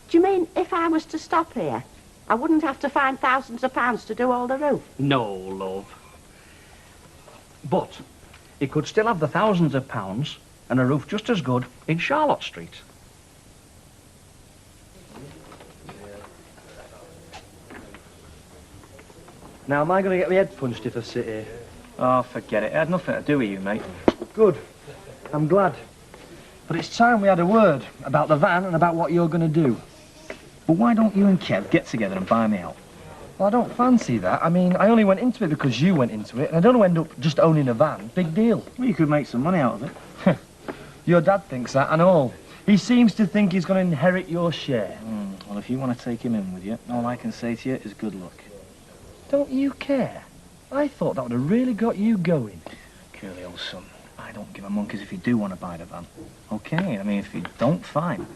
Do you mean if I was to stop here, I wouldn't have to find thousands of pounds to do all the roof? No, love. But he could still have the thousands of pounds and a roof just as good in Charlotte Street. Now, am I going to get my head punched if I sit here? Oh, forget it. It had nothing to do with you, mate. Good. I'm glad. But it's time we had a word about the van and about what you're going to do. But why don't you and Kev get together and buy me out? Well, I don't fancy that. I mean, I only went into it because you went into it, and I don't want to end up just owning a van. Big deal. Well, you could make some money out of it. Your dad thinks that and all. He seems to think he's going to inherit your share. Well, if you want to take him in with you, all I can say to you is good luck. Don't you care? I thought that would have really got you going. Curly old son, I don't give a monkeys if you do want to buy the van. Okay, I mean, if you don't, fine.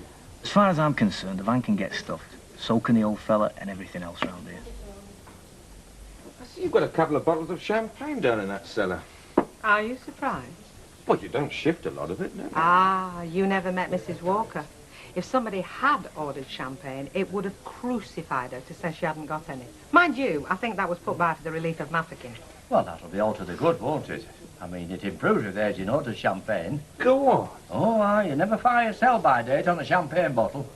As far as I'm concerned, the van can get stuffed. So can the old fella and everything else around here. I see you've got a couple of bottles of champagne down in that cellar. Are you surprised? Well, you don't shift a lot of it, do you? Ah, you never met Mrs. Walker. If somebody had ordered champagne, it would have crucified her to say she hadn't got any. Mind you, I think that was put by for the relief of Mafeking. Well, that'll be all to the good, won't it? I mean, it improves with age, you know, to champagne. Go on. Oh, aye, you never fire a sell-by date on a champagne bottle.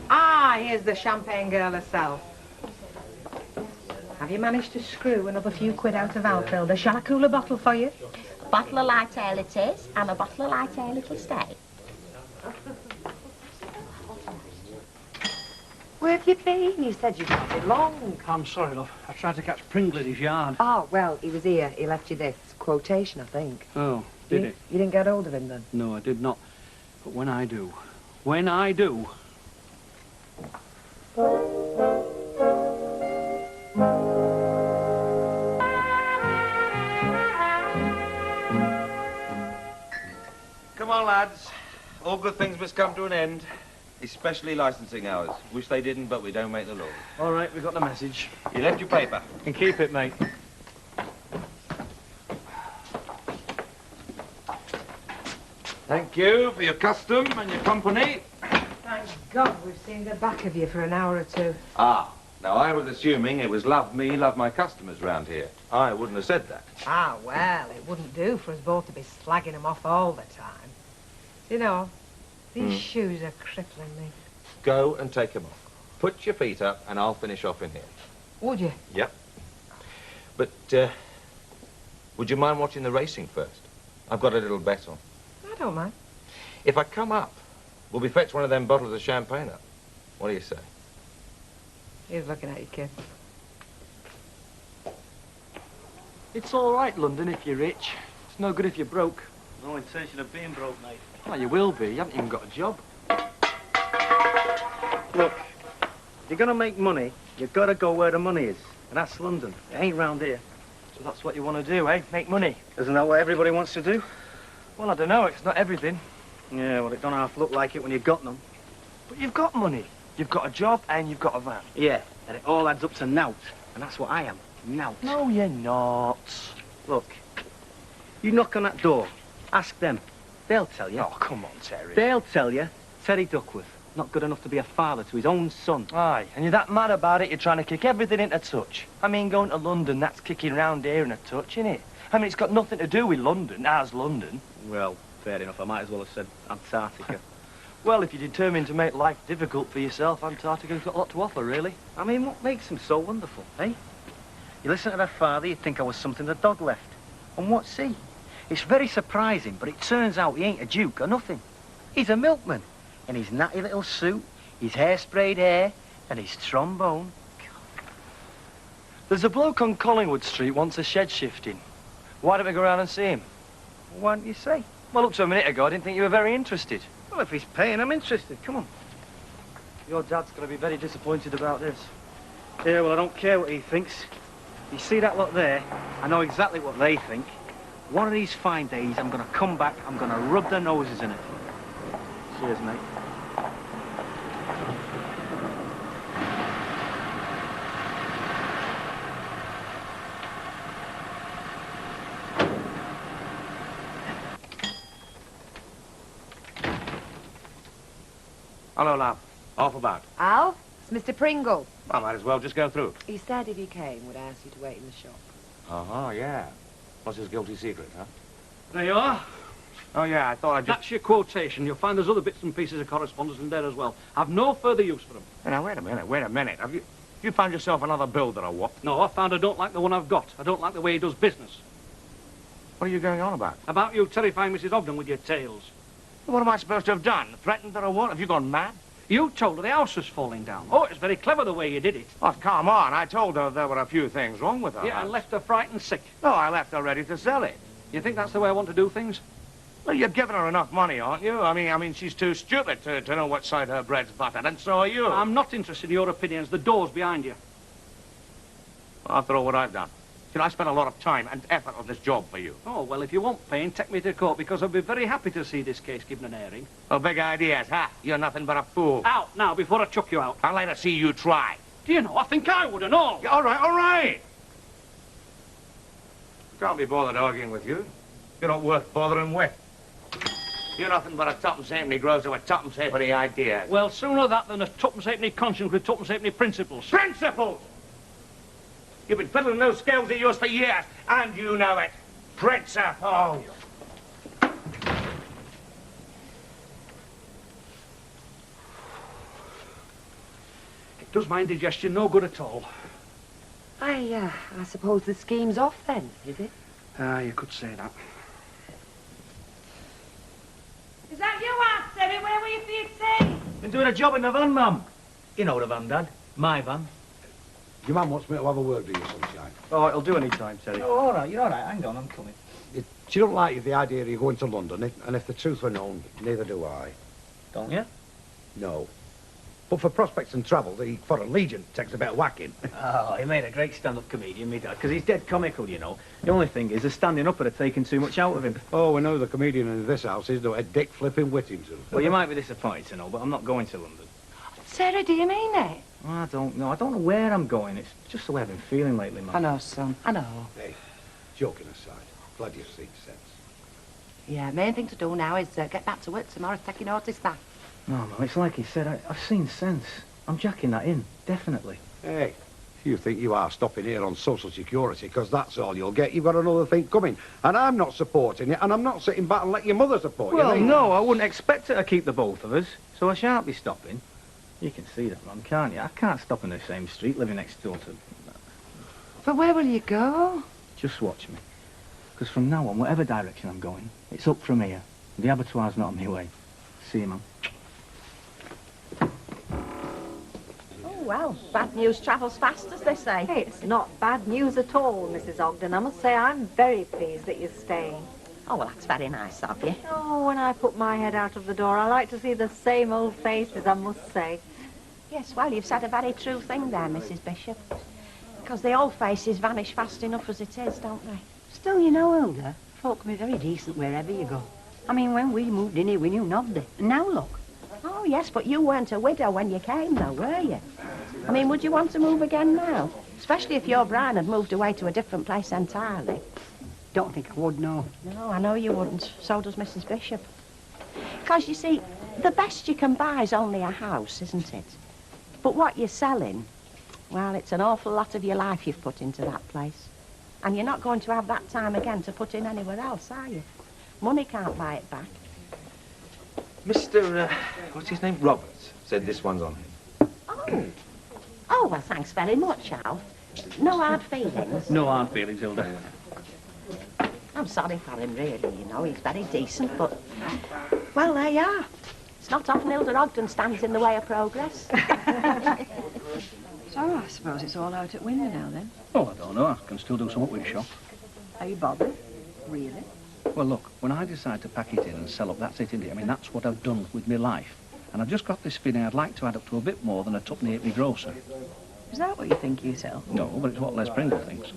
Ah, here's the champagne girl herself. Have you managed to screw another few quid out of Alfilda? Shall I cool a bottle for you? A bottle of light ale it is, and a bottle of light ale it'll stay. Where have you been? You said you'd not been long. I'm sorry, love. I tried to catch Pringle in his yard. Oh, well, he was here. He left you this quotation, I think. Oh, did he? You didn't get hold of him then? No, I did not. But when I do... When I do... Come on, lads. All good things must come to an end. Especially licensing hours. Wish they didn't, but we don't make the law. All right, we got the message. You left your paper. You can keep it, mate. Thank you for your custom and your company. Thank God we've seen the back of you for an hour or two. Ah, now I was assuming it was love me, love my customers round here. I wouldn't have said that. Ah, well, it wouldn't do for us both to be slagging them off all the time. You know, these shoes are crippling me. Go and take them off. Put your feet up and I'll finish off in here. Would you? Yep. But, would you mind watching the racing first? I've got a little bet on. I don't mind. If I come up, we'll be fetch one of them bottles of champagne up. What do you say? He's looking at you, kid. It's all right, London, if you're rich. It's no good if you're broke. No intention of being broke, mate. Well, you will be. You haven't even got a job. Look, if you're going to make money, you've got to go where the money is. And that's London. It ain't round here. So that's what you want to do, eh? Make money. Isn't that what everybody wants to do? Well, I don't know. It's not everything. Yeah, well, it don't half look like it when you've got them. But you've got money. You've got a job and you've got a van. Yeah, and it all adds up to nout. And that's what I am. Nout. No, you're not. Look, you knock on that door. Ask them. They'll tell you. Oh, come on, Terry. They'll tell you. Terry Duckworth. Not good enough to be a father to his own son. Aye, and you're that mad about it, you're trying to kick everything into touch. I mean, going to London, that's kicking round here in a touch, innit? I mean, it's got nothing to do with London, as London. Well, fair enough. I might as well have said Antarctica. Well, if you're determined to make life difficult for yourself, Antarctica's got a lot to offer, really. I mean, what makes him so wonderful, eh? You listen to that father, you'd think I was something the dog left. And what's he? It's very surprising, but it turns out he ain't a duke or nothing. He's a milkman. In his natty little suit, his hair-sprayed hair, and his trombone. There's a bloke on Collingwood Street wants a shed shifting. Why don't we go round and see him? Why don't you say? Well, up to a minute ago, I didn't think you were very interested. Well, if he's paying, I'm interested. Come on. Your dad's going to be very disappointed about this. Yeah, well, I don't care what he thinks. You see that lot there? I know exactly what they think. One of these fine days, I'm going to come back, I'm going to rub their noses in it. Cheers, mate. Hello, love. Off about. Alf, it's Mr. Pringle. I might as well just go through. He said if he came, would ask you to wait in the shop. Uh-huh, yeah. What's his guilty secret, huh? There you are. Oh, yeah, I thought I'd just... That's your quotation. You'll find there's other bits and pieces of correspondence in there as well. I've no further use for them. Now, wait a minute. Have you... You found yourself another builder or what? No, I found I don't like the one I've got. I don't like the way he does business. What are you going on about? About you terrifying Mrs. Ogden with your tales. What am I supposed to have done? Threatened her or what? Have you gone mad? You told her the house was falling down. Oh, it's very clever the way you did it. Oh, come on. I told her there were a few things wrong with her. Yeah, and left her frightened sick. No, I left her ready to sell it. You think that's the way I want to do things? Well, you've given her enough money, aren't you? I mean, she's too stupid to know what side her bread's buttered, and so are you. I'm not interested in your opinions. The door's behind you. After all what I've done. I spent a lot of time and effort on this job for you. Oh, well, if you want pain, take me to court, because I'd be very happy to see this case given an airing. Oh, big ideas, huh? You're nothing but a fool. Out now, before I chuck you out. I'd like to see you try. Do you know, I think I would and all. Yeah, all right. Can't be bothered arguing with you. You're not worth bothering with. You're nothing but a tuppence halfpenny grocer with tuppence halfpenny ideas. Well, sooner that than a tuppence halfpenny conscience with tuppence halfpenny principles. Principles! You've been fiddling those scales of yours for years, and you know it. Principles! It does my indigestion no good at all. I suppose the scheme's off then, is it? You could say that. Is that you, Aunt Sarah? Where were you for your tea? Been doing a job in the van, Mum. You know the van, Dad. My van. Your man wants me to have a word with you, Sunshine. Oh, it'll do any time, Terry. Oh, all right, you're all right. Hang on, I'm coming. She don't like the idea of you going to London, and if the truth were known, neither do I. Don't you? No. But for prospects and travel, the Foreign Legion takes a bit of whacking. Oh, he made a great stand-up comedian, me dad, because he's dead comical, you know. The only thing is, the standing up would have taken too much out of him. Oh, we know the comedian in this house is no a Dick flipping Whittington. Well, you might be disappointed to know, but I'm not going to London. Sarah, do you mean it? I don't know. I don't know where I'm going. It's just the way I've been feeling lately, Mum. I know, son. I know. Hey, joking aside, glad you've seen sense. Yeah, main thing to do now is get back to work tomorrow, take your notice that. No, Mum, it's like he said. I've seen sense. I'm jacking that in, definitely. Hey, if you think you are stopping here on Social Security, because that's all you'll get, you've got another thing coming. And I'm not supporting it, and I'm not sitting back and let your mother support you. Well, no, I wouldn't expect her to keep the both of us, so I shan't be stopping. You can see that, Mum, can't you? I can't stop in the same street living next door to... But where will you go? Just watch me. Because from now on, whatever direction I'm going, it's up from here. The abattoir's not on my way. See you, Mum. Oh, well, bad news travels fast, as they say. Hey, it's not bad news at all, Mrs. Ogden. I must say I'm very pleased that you're staying. Oh, well, that's very nice of you. Oh, when I put my head out of the door, I like to see the same old faces, I must say. Yes, well, you've said a very true thing there, Mrs. Bishop. Because the old faces vanish fast enough as it is, don't they? Still, you know, Hilda, folk can be very decent wherever you go. I mean, when we moved in here, we knew nobody. And now look. Oh, yes, but you weren't a widow when you came, though, were you? I mean, would you want to move again now? Especially if your Brian had moved away to a different place entirely. Don't think I would, no. No, I know you wouldn't. So does Mrs. Bishop. Because, you see, the best you can buy is only a house, isn't it? But what you're selling, well, it's an awful lot of your life you've put into that place. And you're not going to have that time again to put in anywhere else, are you? Money can't buy it back. Mr. What's his name? Roberts said this one's on him. Oh. Oh, well, thanks very much, Al. No hard feelings. No hard feelings, Hilda. I'm sorry for him, really, you know. He's very decent, but... Well, there you are. It's not often Hilda Ogden stands in the way of progress. So I suppose it's all out at window now, then. Oh, I don't know. I can still do something with the shop. Are you bothered? Really? Well, look, when I decide to pack it in and sell up, that's it, isn't it? I mean, that's what I've done with my life. And I've just got this feeling I'd like to add up to a bit more than a tuppenny halfpenny grocer. Is that what you think yourself? No, but it's what Les Pringle thinks.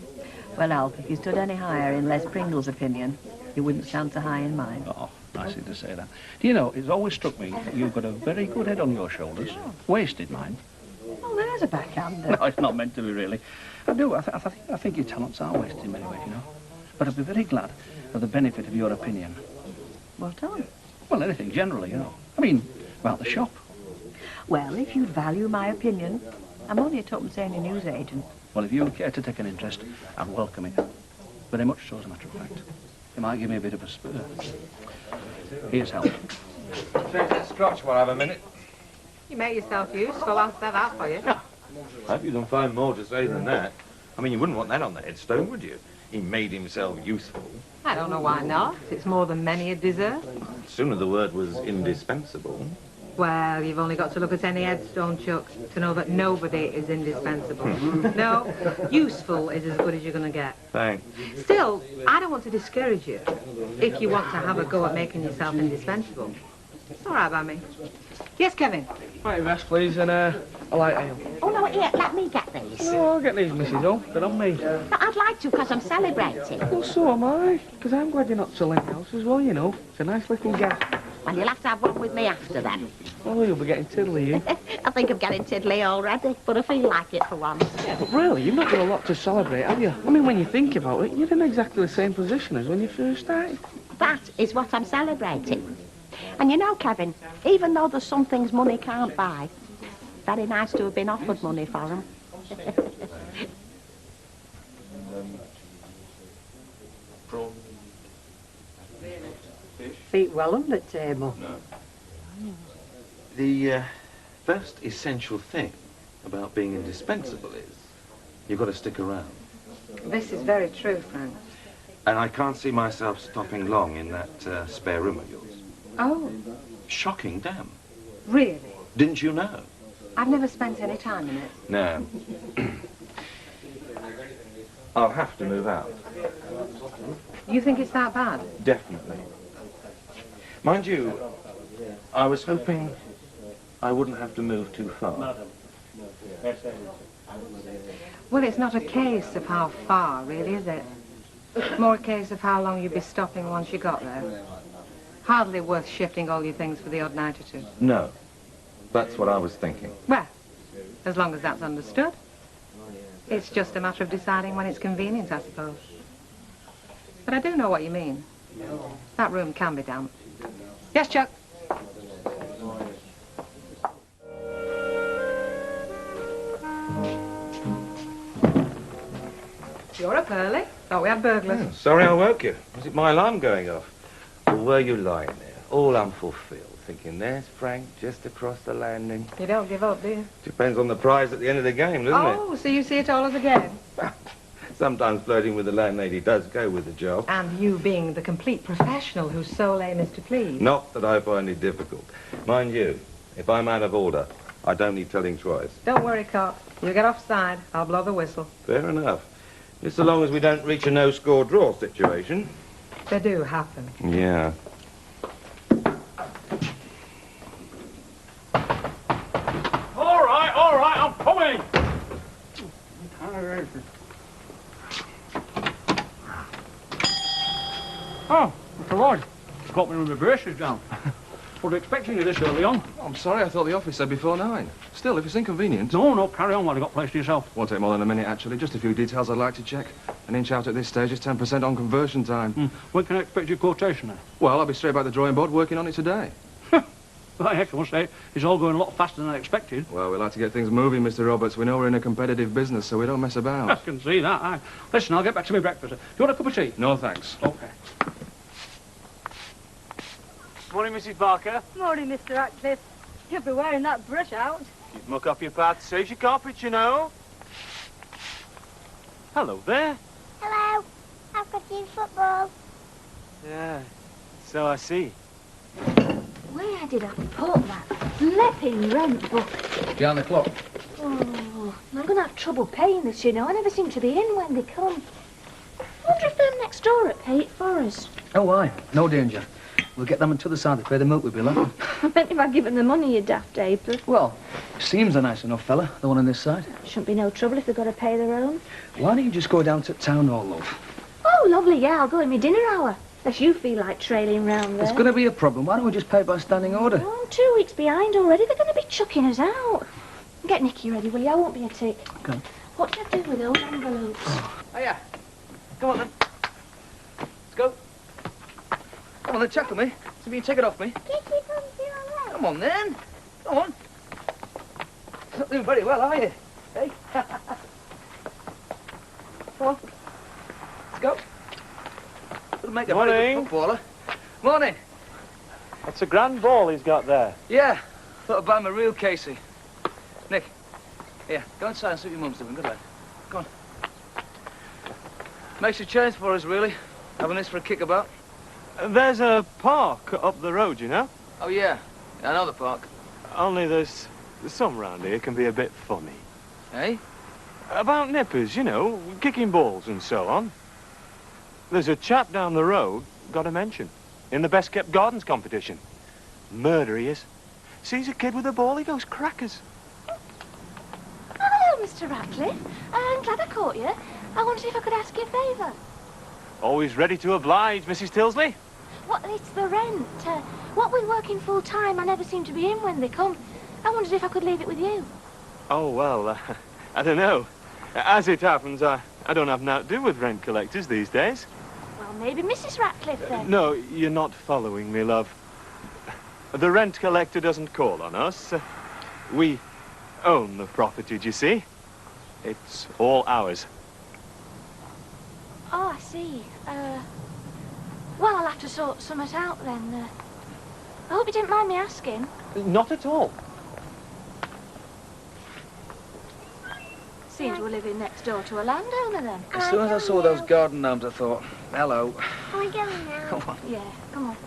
Well, Alf, if you stood any higher in Les Pringle's opinion, you wouldn't stand so high in mine. Oh, nice of you to say that. Do you know, it's always struck me that you've got a very good head on your shoulders. Wasted, mind. Oh, there's a backhander. No, it's not meant to be, really. I do. I think your talents are wasted in many ways, you know. But I'd be very glad of the benefit of your opinion. What on? Well, anything generally, you know. I mean, about the shop. Well, if you value my opinion, I'm only a tuppence-halfpenny news agent. Well, if you care to take an interest, I'd welcome it. Very much so, as a matter of fact. It might give me a bit of a spur. Here's help. Change that scotch while I have a minute. You make yourself useful, I'll say that for you. I hope you can find more to say than that. I mean, you wouldn't want that on the headstone, would you? He made himself useful. I don't know why not. It's more than many would deserve. Sooner the word was indispensable. Well, you've only got to look at any headstone, Chuck, to know that nobody is indispensable. No, useful is as good as you're going to get. Thanks. Still, I don't want to discourage you if you want to have a go at making yourself indispensable. It's all right by me. Yes, Kevin? Right, rest, please, and a light ale. Oh, no, here, let me get these. No, I'll get these, Mrs. O. They're on me. No, I'd like to, because I'm celebrating. Well, so am I. Because I'm glad you're not selling the house as well, you know. It's a nice little gap. And you'll have to have one with me after then. Oh, you'll be getting tiddly, you. I think I'm getting tiddly already, but I feel like it for once. But really, you've not got a lot to celebrate, have you? I mean, when you think about it, you're in exactly the same position as when you first started. That is what I'm celebrating. And you know, Kevin, even though there's some things money can't buy, very nice to have been offered money for them. Feet well under the table. No. The first essential thing about being indispensable is you've got to stick around. This is very true, Frank. And I can't see myself stopping long in that spare room of yours. Oh, Shocking, damn. really? Didn't you know? I've never spent any time in it. No. I'll have to move out. You think it's that bad? Definitely. Mind you, I was hoping I wouldn't have to move too far. Well, it's not a case of how far, really, is it? More a case of how long you'd be stopping once you got there. Hardly worth shifting all your things for the odd night or two. No. That's what I was thinking. Well, as long as that's understood. It's just a matter of deciding when it's convenient, I suppose. But I do know what you mean. That room can be damp. Yes, Chuck? You're up early. Thought we had burglars. Oh, sorry I woke you. Was it my alarm going off? Or were you lying there, all unfulfilled, thinking, there's Frank just across the landing? You don't give up, do you? Depends on the prize at the end of the game, doesn't it? Oh, so you see it all as a game? Sometimes flirting with the landlady does go with the job. And you being the complete professional whose sole aim is to please. Not that I find it difficult. Mind you, if I'm out of order, I don't need telling twice. Don't worry, Cop. You get offside, I'll blow the whistle. Fair enough. Just so long as we don't reach a no-score draw situation. They do happen. Yeah. All right, I'm coming. Oh, Mr. Lloyd, you got me with my braces down. Wasn't expecting you this early on. I'm sorry, I thought the office said before 9. Still, if it's inconvenient... No, carry on while you've got place to yourself. Won't take more than a minute, actually. Just a few details I'd like to check. An inch out at this stage is 10% on conversion time. When can I expect your quotation then? Well, I'll be straight back to the drawing board working on it today. Well, heck, I must say, it's all going a lot faster than I expected. Well, we like to get things moving, Mr. Roberts. We know we're in a competitive business, so we don't mess I about. can see that. Aye. Listen, I'll get back to my breakfast. Do you want a cup of tea? No, thanks. OK. Morning, Mrs. Barker. Morning, Mr. Ratcliffe. You'll be wearing that brush out. You'd muck up your path, saves your carpet, you know. Hello there. Hello. I've got you football. Yeah, so I see. Where did I put that flipping rent book? Behind the clock. Oh, I'm going to have trouble paying this, you know. I never seem to be in when they come. I wonder if them next door would pay it for us. Oh, aye. No danger. We'll get them on the other side to pay the milk with, will I meant if I'd given the money, you daft apron. Well, seems a nice enough fella, the one on this side. Shouldn't be no trouble if they've got to pay their own. Why don't you just go down to town hall, love? Oh, lovely, yeah, I'll go in my dinner hour. Unless you feel like trailing round there. It's going to be a problem. Why don't we just pay by standing order? Oh, I'm 2 weeks behind already. They're going to be chucking us out. Get Nicky ready, will you? I won't be a tick. Okay. What do I do with those envelopes? Oh, yeah. Come on, then. Let's go. Come on, then, chuckle me. See if you can take it off me. Come on, then. Come on. Not doing very well, are you? Hey? Come on. Let's go. It'll make a very good footballer. Morning. It's a grand ball he's got there. Yeah. Thought I'd buy him a real Casey. Nick, Here, go inside and see what your mum's doing. Good lad. Go on. Makes a change for us, really, having this for a kickabout. There's a park up the road, you know? Oh, yeah. I know the park. Only there's some round here can be a bit funny. Eh? About nippers, you know, kicking balls and so on. There's a chap down the road got a mention in the best kept gardens competition. Murder he is. Sees a kid with a ball, he goes crackers. Hello, Mr. Ratcliffe. I'm glad I caught you. I wondered if I could ask you a favour. Always ready to oblige, Mrs. Tilsley. Well, it's the rent. What we're working full time, I never seem to be in when they come. I wondered if I could leave it with you. Oh, well, I don't know. As it happens, I don't have naught to do with rent collectors these days. Well, maybe Mrs. Ratcliffe, then. No, you're not following me, love. The rent collector doesn't call on us. We own the property, do you see? It's all ours. Oh, I see. Well, I'll have to sort something out, then. I hope you didn't mind me asking. Not at all. Seems we're living next door to a landowner, then. As soon as I saw those garden gnomes, I thought, hello. Can we go now? Come on. Yeah, come on.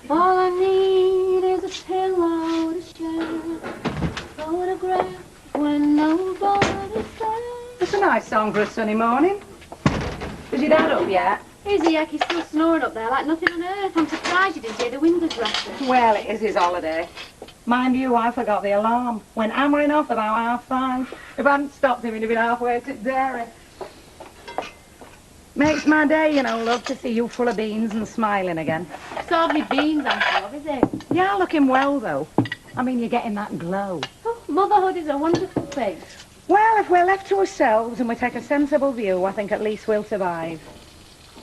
All I need is a pillow to share. Photograph when nobody's there. It's a nice song for a sunny morning. Is your dad up yet? Is he? He's still snoring up there like nothing on earth. I'm surprised you didn't hear the windows rattling. Well, it is his holiday. Mind you, I forgot the alarm. Went hammering off about 5:30. If I hadn't stopped him, he'd have been halfway to dairy. Makes my day, you know, love, to see you full of beans and smiling again. It's hardly beans I'm full of, is it? You are looking well, though. I mean, you're getting that glow. Oh, motherhood is a wonderful thing. Well, if we're left to ourselves and we take a sensible view, I think at least we'll survive.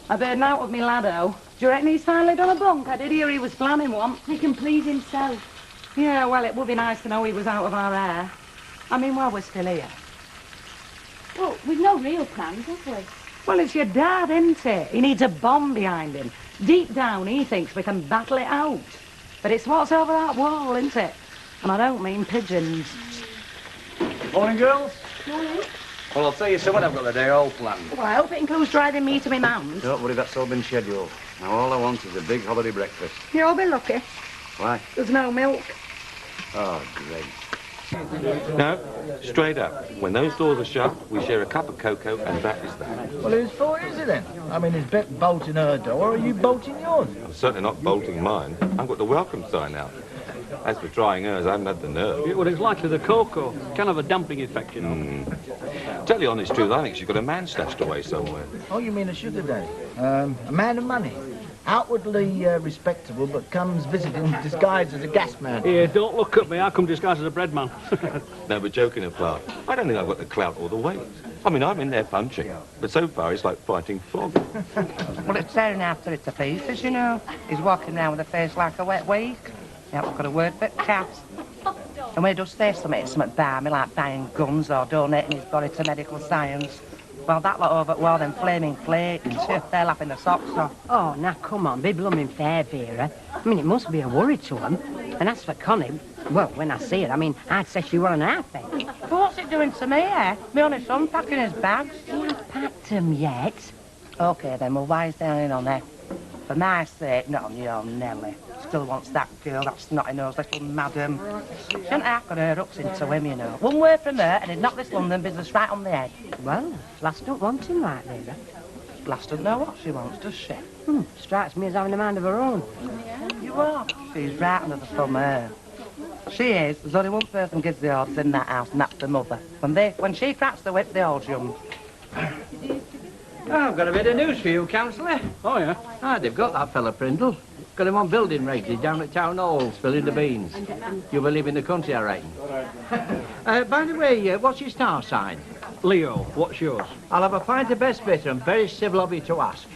I've heard now of me laddo. Do you reckon he's finally done a bunk? I did hear he was planning one. He can please himself. Yeah, well, it would be nice to know he was out of our hair. I mean, while we're still here. Well, we've no real plans, have we? Well, it's your dad, isn't it? He needs a bomb behind him. Deep down, he thinks we can battle it out. But it's what's over that wall, isn't it? And I don't mean pigeons. Morning, girls. Morning. Well, I'll tell you something, I've got the day all planned. Well, I hope it includes driving me to my mum's. Don't worry, that's all been scheduled. Now, all I want is a big holiday breakfast. You'll be lucky. Why? There's no milk. Oh, great. No, straight up. When those doors are shut, we share a cup of cocoa, and that is that. Well, whose fault is it then? I mean, is Bet bolting her door, or are you bolting yours? I'm certainly not bolting mine. I've got the welcome sign out. As for trying hers, I haven't had the nerve. Yeah, well, it's likely the cocoa. Kind of a damping effect, you know. Tell you the honest truth, I think she's got a man stashed away somewhere. Oh, you mean a sugar daddy? A man of money. Outwardly respectable, but comes visiting disguised as a gas man. Here, don't look at me. I come disguised as a bread man. No, but joking apart, I don't think I've got the clout or the weight. I mean, I'm in there punching, but so far it's like fighting fog. Well, it's tearing after it to pieces, you know. He's walking around with a face like a wet week. He hasn't got a word but cats. And when he does say something balmy, like buying guns or donating his body to medical science, well, that lot over at war, them flaming Claytons, they're laughing their socks off. Oh, now, come on, be blooming fair, Vera. I mean, it must be a worry to them. And as for Connie, well, when I see her, I mean, I'd say she were an half, eh? But what's it doing to me, eh? Me only son packing his bags. He hasn't packed them yet. OK, then, we'll wise down in on her. For my sake, not on your Nellie. Still wants that girl, that snotty-nosed little madam. Shouldn't have got her ups into him, you know. One word from her, and he'd knock this London business right on the head. Well, Lass don't want him like Vera. Lass doesn't know what she wants, does she? Strikes me as having a mind of her own. You are. She's right under the thumb her. She is. There's only one person gives the orders in that house, and that's the mother. When she cracks the whip, they all jump. I've got a bit of news for you, Councillor. Oh, yeah? Ah, they've got that fella Prindle. Got him on building regs. He's down at Town Hall, spilling the beans. You'll be leaving the country, I reckon. By the way, what's your star sign? Leo, what's yours? I'll have a pint of best bitter and very civil of you to ask.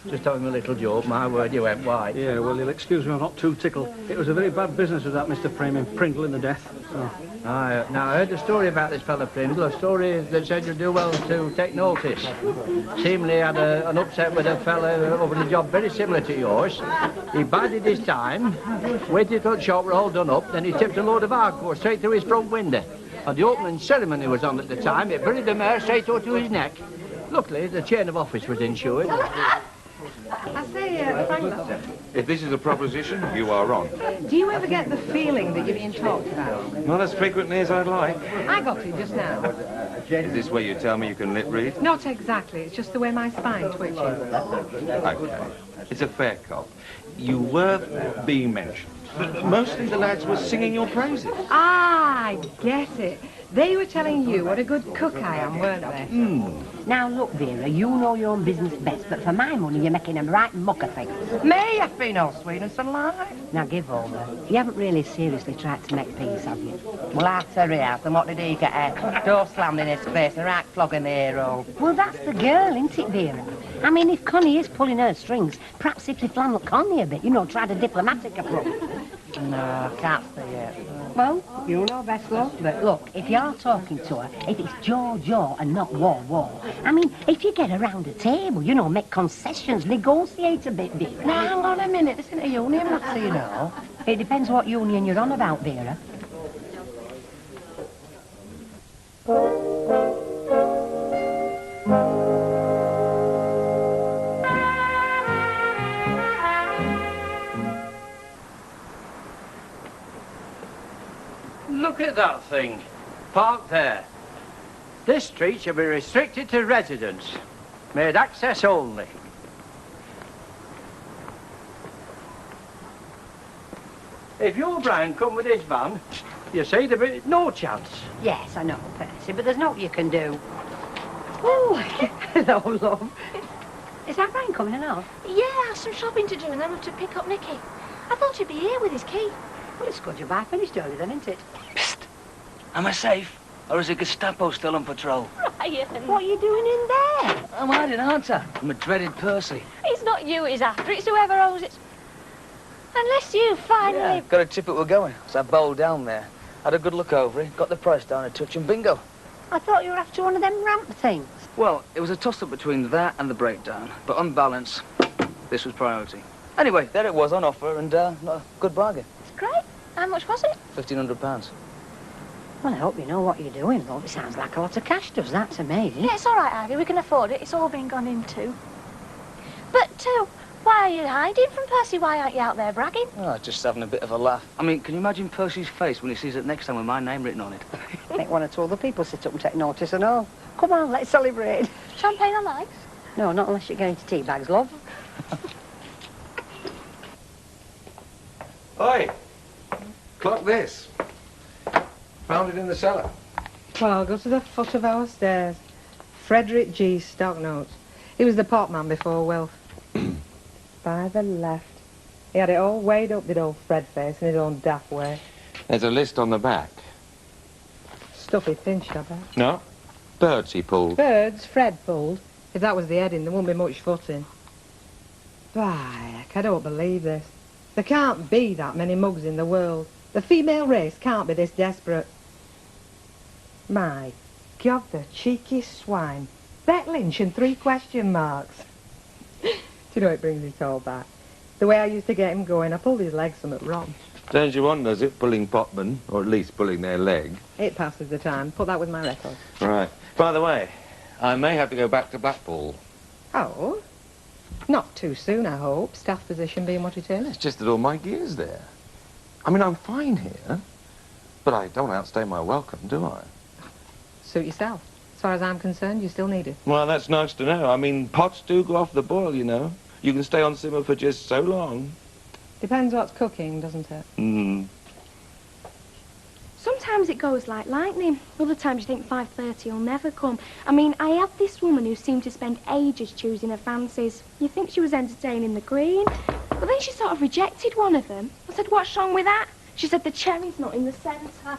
Just having a little joke, my word, you went white. Yeah, well, you'll excuse me, I'm not too tickled. It was a very bad business with that Mr. Prindle in the death, so... Now, I heard a story about this fella Prindle, a story that said you'd do well to take notice. Seemingly had an upset with a fella over a job very similar to yours. He bided his time, waited till the shop were all done up, then he tipped a load of hardcore straight through his front window. And the opening ceremony was on at the time. It buried the mare straight out to his neck. Luckily, the chain of office was insured. I say, Frank, If this is a proposition, you are wrong. do you ever get the feeling that you're being talked about? Not as frequently as I'd like. I got it just now. Is this where you tell me you can lip read? Not exactly, it's just the way my spine twitches. Okay. It's a fair cop. You were being mentioned, but mostly the lads were singing your praises. Ah, I get it. They were telling you what a good cook I am, weren't they? Now, look, Vera, you know your own business best, but for my money, you're making a right muck of things. Me, you've been all sweet and sunlight. Now, give over. You haven't really seriously tried to make peace, have you? Well, I'll tell you out, and what did he get at? Door slammed in his face and a right flogging the hero. Well, that's the girl, isn't it, Vera? I mean, if Connie is pulling her strings, perhaps if you flannel Connie a bit, you know, try the diplomatic approach. No, I can't see it. Well, you know best, love. But look, if you're talking to her, if it's jaw and not war, I mean, if you get around the table, you know, make concessions, negotiate a bit, Vera. Now, hang on a minute, this isn't a union matter, you know. It depends what union you're on about, Vera. Look at that thing. Parked there. This street shall be restricted to residents. Made access only. If your Brian come with his van, you see there'd be no chance. Yes, I know, Percy, but there's naught you can do. Oh, hello, love. Is that Brian coming along? Yeah, I have some shopping to do and then we'll have to pick up Nicky. I thought you'd be here with his key. Well, it's good you've finished early then, isn't it? Am I safe? Or is the Gestapo still on patrol? Ryan. What are you doing in there? I'm hiding, aren't I? I'm a dreaded Percy. It's not you he's after, it's whoever owes it. Unless you finally... Yeah, got a tip it we're going. So I bowled down there. Had a good look over it, got the price down a touch and bingo. I thought you were after one of them ramp things. Well, it was a toss-up between that and the breakdown. But on balance, this was priority. Anyway, there it was on offer and a good bargain. It's great. How much was it? £1,500. Well, I hope you know what you're doing, love. It sounds like a lot of cash, does that, to me? Yeah, it's all right, Ivy. We can afford it. It's all been gone into. But, why are you hiding from Percy? Why aren't you out there bragging? Oh, just having a bit of a laugh. I mean, can you imagine Percy's face when he sees it next time with my name written on it? Make one or two other people sit up and take notice and all. Come on, let's celebrate. Champagne on ice? No, not unless you're going to tea bags, love. Oi! Clock this. Found it in the cellar. Well, I'll go to the foot of our stairs. Frederick G. Stock notes. He was the pot man before Wilf. By the left. He had it all weighed up, did old Fred face, in his own daft way. There's a list on the back. Stuff he pinched, I bet. No? Birds he pulled. Birds Fred pulled. If that was the heading, there wouldn't be much footing. By heck, I don't believe this. There can't be that many mugs in the world. The female race can't be this desperate. My God, the cheeky swine. Bet Lynch and 3 question marks. Do you know it brings it all back? The way I used to get him going, I pulled his leg somewhat wrong. Turns you on, does it? Pulling potmen, or at least pulling their leg. It passes the time. Put that with my record. Right. By the way, I may have to go back to Blackpool. Oh? Not too soon, I hope. Staff position being what it is. It's just that all my gear's there. I mean, I'm fine here, but I don't outstay my welcome, do I? Suit yourself. As far as I'm concerned, you still need it. Well, that's nice to know. I mean, pots do go off the boil, you know. You can stay on simmer for just so long. Depends what's cooking, doesn't it? Sometimes it goes like lightning. Other times you think 5:30 will never come. I mean, I had this woman who seemed to spend ages choosing her fancies. You think she was entertaining the Queen, but then she sort of rejected one of them. I said, what's wrong with that? She said the cherry's not in the centre.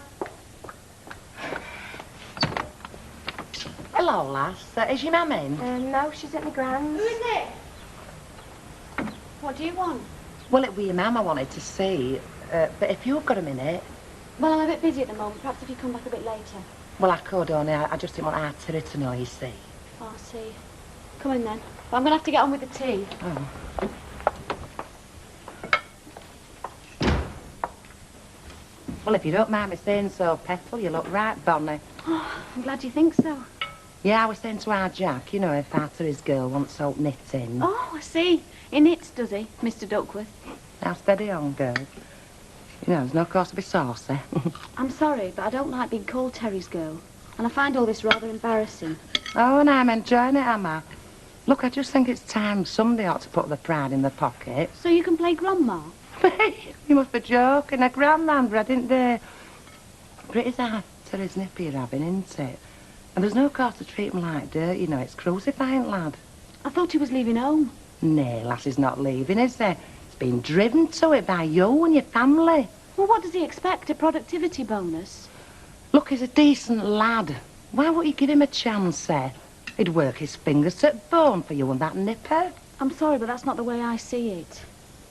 Hello, lass. Is your mum in? No, she's at the grounds. Who is it? What do you want? Well, it was your mum I wanted to see. But if you've got a minute... Well, I'm a bit busy at the moment. Perhaps if you come back a bit later. Well, I could, only I just didn't want our Terry to know, you see. Oh, I see. Come in then. But I'm going to have to get on with the tea. Oh. Well, if you don't mind me saying so, Petal, you look right bonny. Oh, I'm glad you think so. Yeah, I was saying to our Jack, you know, if after his girl wants out knitting. Oh, I see. He knits, does he, Mr. Duckworth? Now steady on, girl. You know, there's no cause to be saucy. I'm sorry, but I don't like being called Terry's girl. And I find all this rather embarrassing. Oh, and I'm enjoying it, am I? Look, I just think it's time somebody ought to put the pride in their pocket. So you can play Grandma? You must be joking. A grandmother, didn't they? Pretty's after his nippy rabbin, isn't it? And there's no cause to treat him like dirt, you know. It's crucifying, lad. I thought he was leaving home. Nay, lassie's not leaving, is he? He's been driven to it by you and your family. Well, what does he expect? A productivity bonus? Look, he's a decent lad. Why won't you give him a chance, eh? He'd work his fingers to the bone for you and that nipper. I'm sorry, but that's not the way I see it.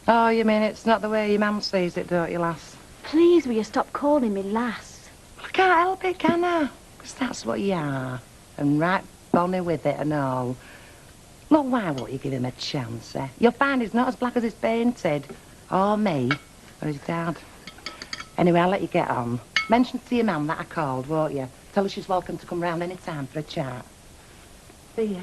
Oh, you mean it's not the way your mum sees it, don't you, lass? Please, will you stop calling me lass? I can't help it, can I? Because that's what you are. And right bonny with it and all. Look, why won't you give him a chance, eh? You'll find he's not as black as he's painted. Or me, or his dad. Anyway, I'll let you get on. Mention to your mum that I called, won't you? Tell her she's welcome to come round any time for a chat. See ya.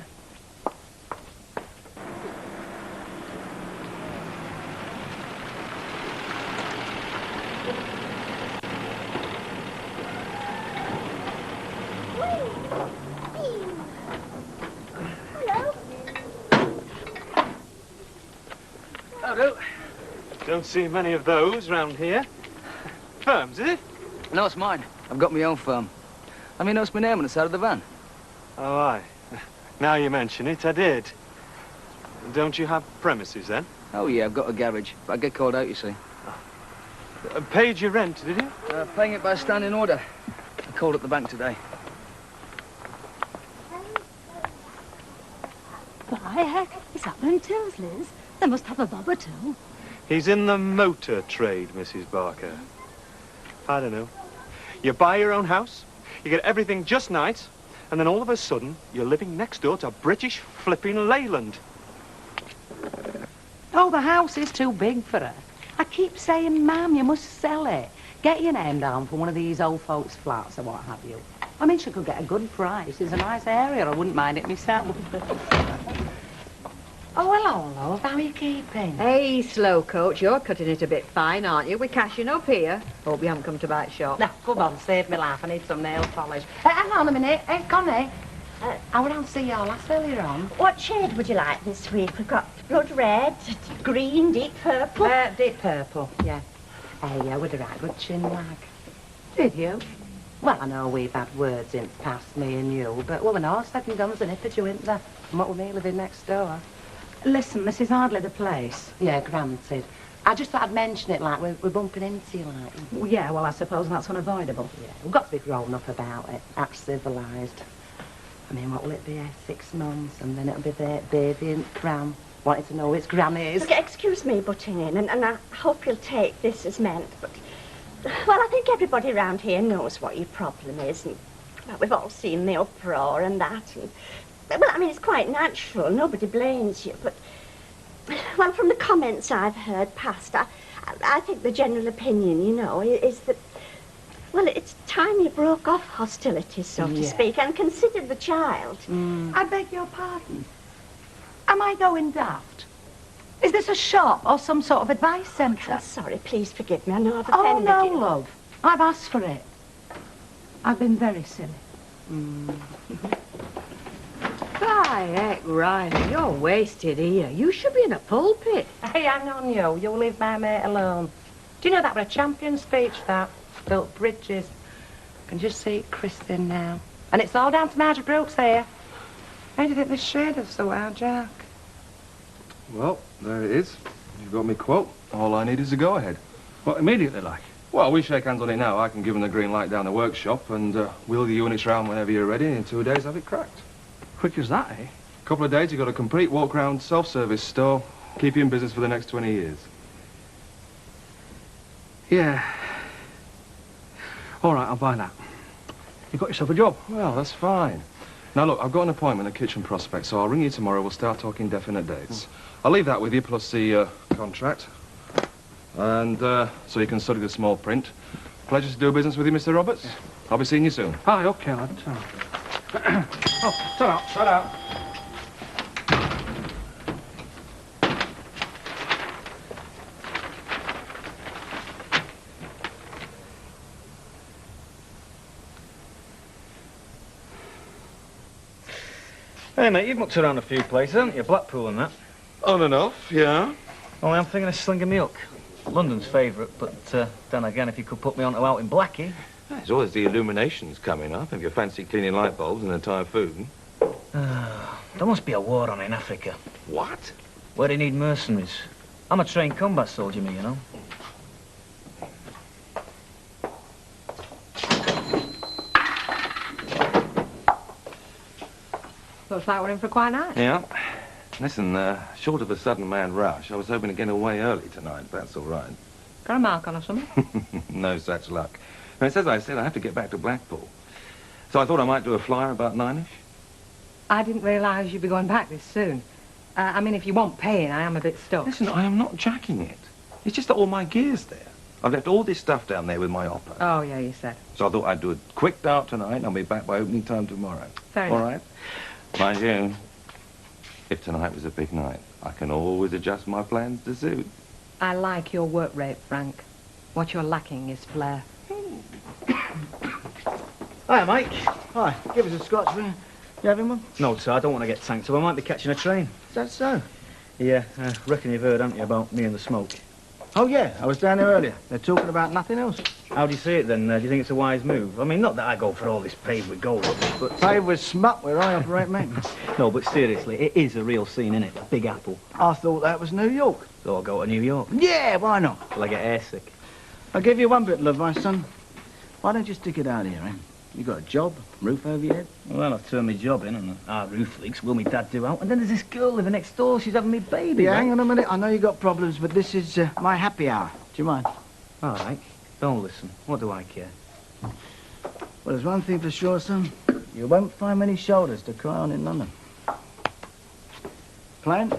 Hello. Don't see many of those round here. Firms, is it? No, it's mine. I've got my own firm. I mean, notice my name on the side of the van. Oh, aye. Now you mention it, I did. Don't you have premises, then? Oh, yeah, I've got a garage. But I get called out, you see. Paid your rent, did you? Paying it by standing order. I called at the bank today. Why, heck, is that one Tinsley's? They must have a bob or two. He's in the motor trade, Mrs. Barker. I don't know. You buy your own house, you get everything just nice, and then all of a sudden, you're living next door to British flipping Leyland. Oh, the house is too big for her. I keep saying, Ma'am, you must sell it. Get your name down for one of these old folks' flats or what have you. I mean, she could get a good price. It's a nice area. I wouldn't mind it myself. Oh, hello, love. How are you keeping? Hey, slow coach, you're cutting it a bit fine, aren't you? We're cashing up here. Hope you haven't come to bite shop. Now, come on, save me life. I need some nail polish. Hang on a minute. Hey, Connie. I went on to see your lass earlier on. What shade would you like this week? We've got blood red, green, deep purple. Deep purple, yeah. Hey, yeah, with a right good chin wag. Did you? Well, I know we've had words in past, me and you, but well, an all said and done's an ippage, you isn't there? And what with me living next door. Listen, this is hardly the place. Yeah, granted. I just thought I'd mention it, like, we're bumping into you, like. Well, yeah, well, I suppose that's unavoidable. Yeah, we've got to be grown up about it, act civilised. I mean, what will it be, 6 months, and then it'll be there, baby and pram, wanting to know its grannies. Look, excuse me butting in, and I hope you'll take this as meant, but... Well, I think everybody around here knows what your problem is, and well, we've all seen the uproar and that, and... Well, I mean, it's quite natural. Nobody blames you, but... Well, from the comments I've heard past, I think the general opinion, you know, is that... Well, it's time you broke off hostilities, so to speak, and considered the child. I beg your pardon. Am I going daft? Is this a shop or some sort of advice centre? I'm sorry, please forgive me. I know I've Oh, offended no, you. love. I've asked for it. I've been very silly. By heck, Riley, you're wasted here. You should be in a pulpit. Hey, hang on, you. You'll leave my mate alone. Do you know that was a champion speech, that? Built bridges. Can just see it christened now. And it's all down to Margaret Brooks here. How do you think this shade us so well, Jack? Well, there it is. You've got me quote. All I need is a go-ahead. What, immediately, like? Well, we shake hands on it now. I can give them the green light down the workshop and wheel the units round whenever you're ready, and in 2 days have it cracked. Quick as that, eh? Couple of days, you've got a complete walk-round self-service store. Keep you in business for the next 20 years. Yeah. All right, I'll buy that. You got yourself a job. Well, that's fine. Now, look, I've got an appointment at Kitchen Prospect, so I'll ring you tomorrow. We'll start talking definite dates. I'll leave that with you, plus the contract. And so you can study the small print. Pleasure to do business with you, Mr. Roberts. I'll be seeing you soon. Aye, OK, lad. Oh, turn out, turn out. Hey, mate, you've mucked around a few places, haven't you? Blackpool and that. On and off, yeah. Only I'm thinking of slinging me hook. London's favourite, but then again, if you could put me onto out in Blackie... There's always the illuminations coming up, if you fancy cleaning light bulbs in a typhoon. There must be a war on in Africa. What? Where they need mercenaries. I'm a trained combat soldier, me, you know. Looks like we're in for quite a night. Yeah. Listen, short of a sudden mad rush, I was hoping to get away early tonight, if that's all right. Got a mark on or something? No such luck. And it's as I said, I have to get back to Blackpool. So I thought I might do a flyer about 9ish. I didn't realise you'd be going back this soon. I mean, if you want paying, I am a bit stuck. Listen, I am not jacking it. It's just that all my gear's there. I've left all this stuff down there with my opera. Oh, yeah, you said. So I thought I'd do a quick dart tonight and I'll be back by opening time tomorrow. Fair enough. All right? Mind you, if tonight was a big night, I can always adjust my plans to suit. I like your work rate, Frank. What you're lacking is flair. Hiya, Mike. Hi. Give us a scotch, will you? You having one? No, sir, I don't want to get tanked, so I might be catching a train. Is that so? Yeah, reckon you've heard, haven't you, about me and the smoke? Oh, yeah. I was down there earlier. They're talking about nothing else. How do you see it, then? Do you think it's a wise move? I mean, not that I go for all this paved with gold, but... Paved with smut where I operate, mate. No, but seriously, it is a real scene, isn't it? The Big Apple. I thought that was New York. So I'll go to New York. Yeah, why not? Till I get airsick. I'll give you one bit of advice, son. Why don't you stick it out here, eh? You got a job, roof over your head? Well, I've turned my job in, and our roof leaks. Will me dad do out? And then there's this girl living next door. She's having me baby, Yeah, mate. hang on a minute. I know you got problems, but this is my happy hour. Do you mind? All right. Don't listen. What do I care? Well, there's one thing for sure, son. You won't find many shoulders to cry on in London. Playing?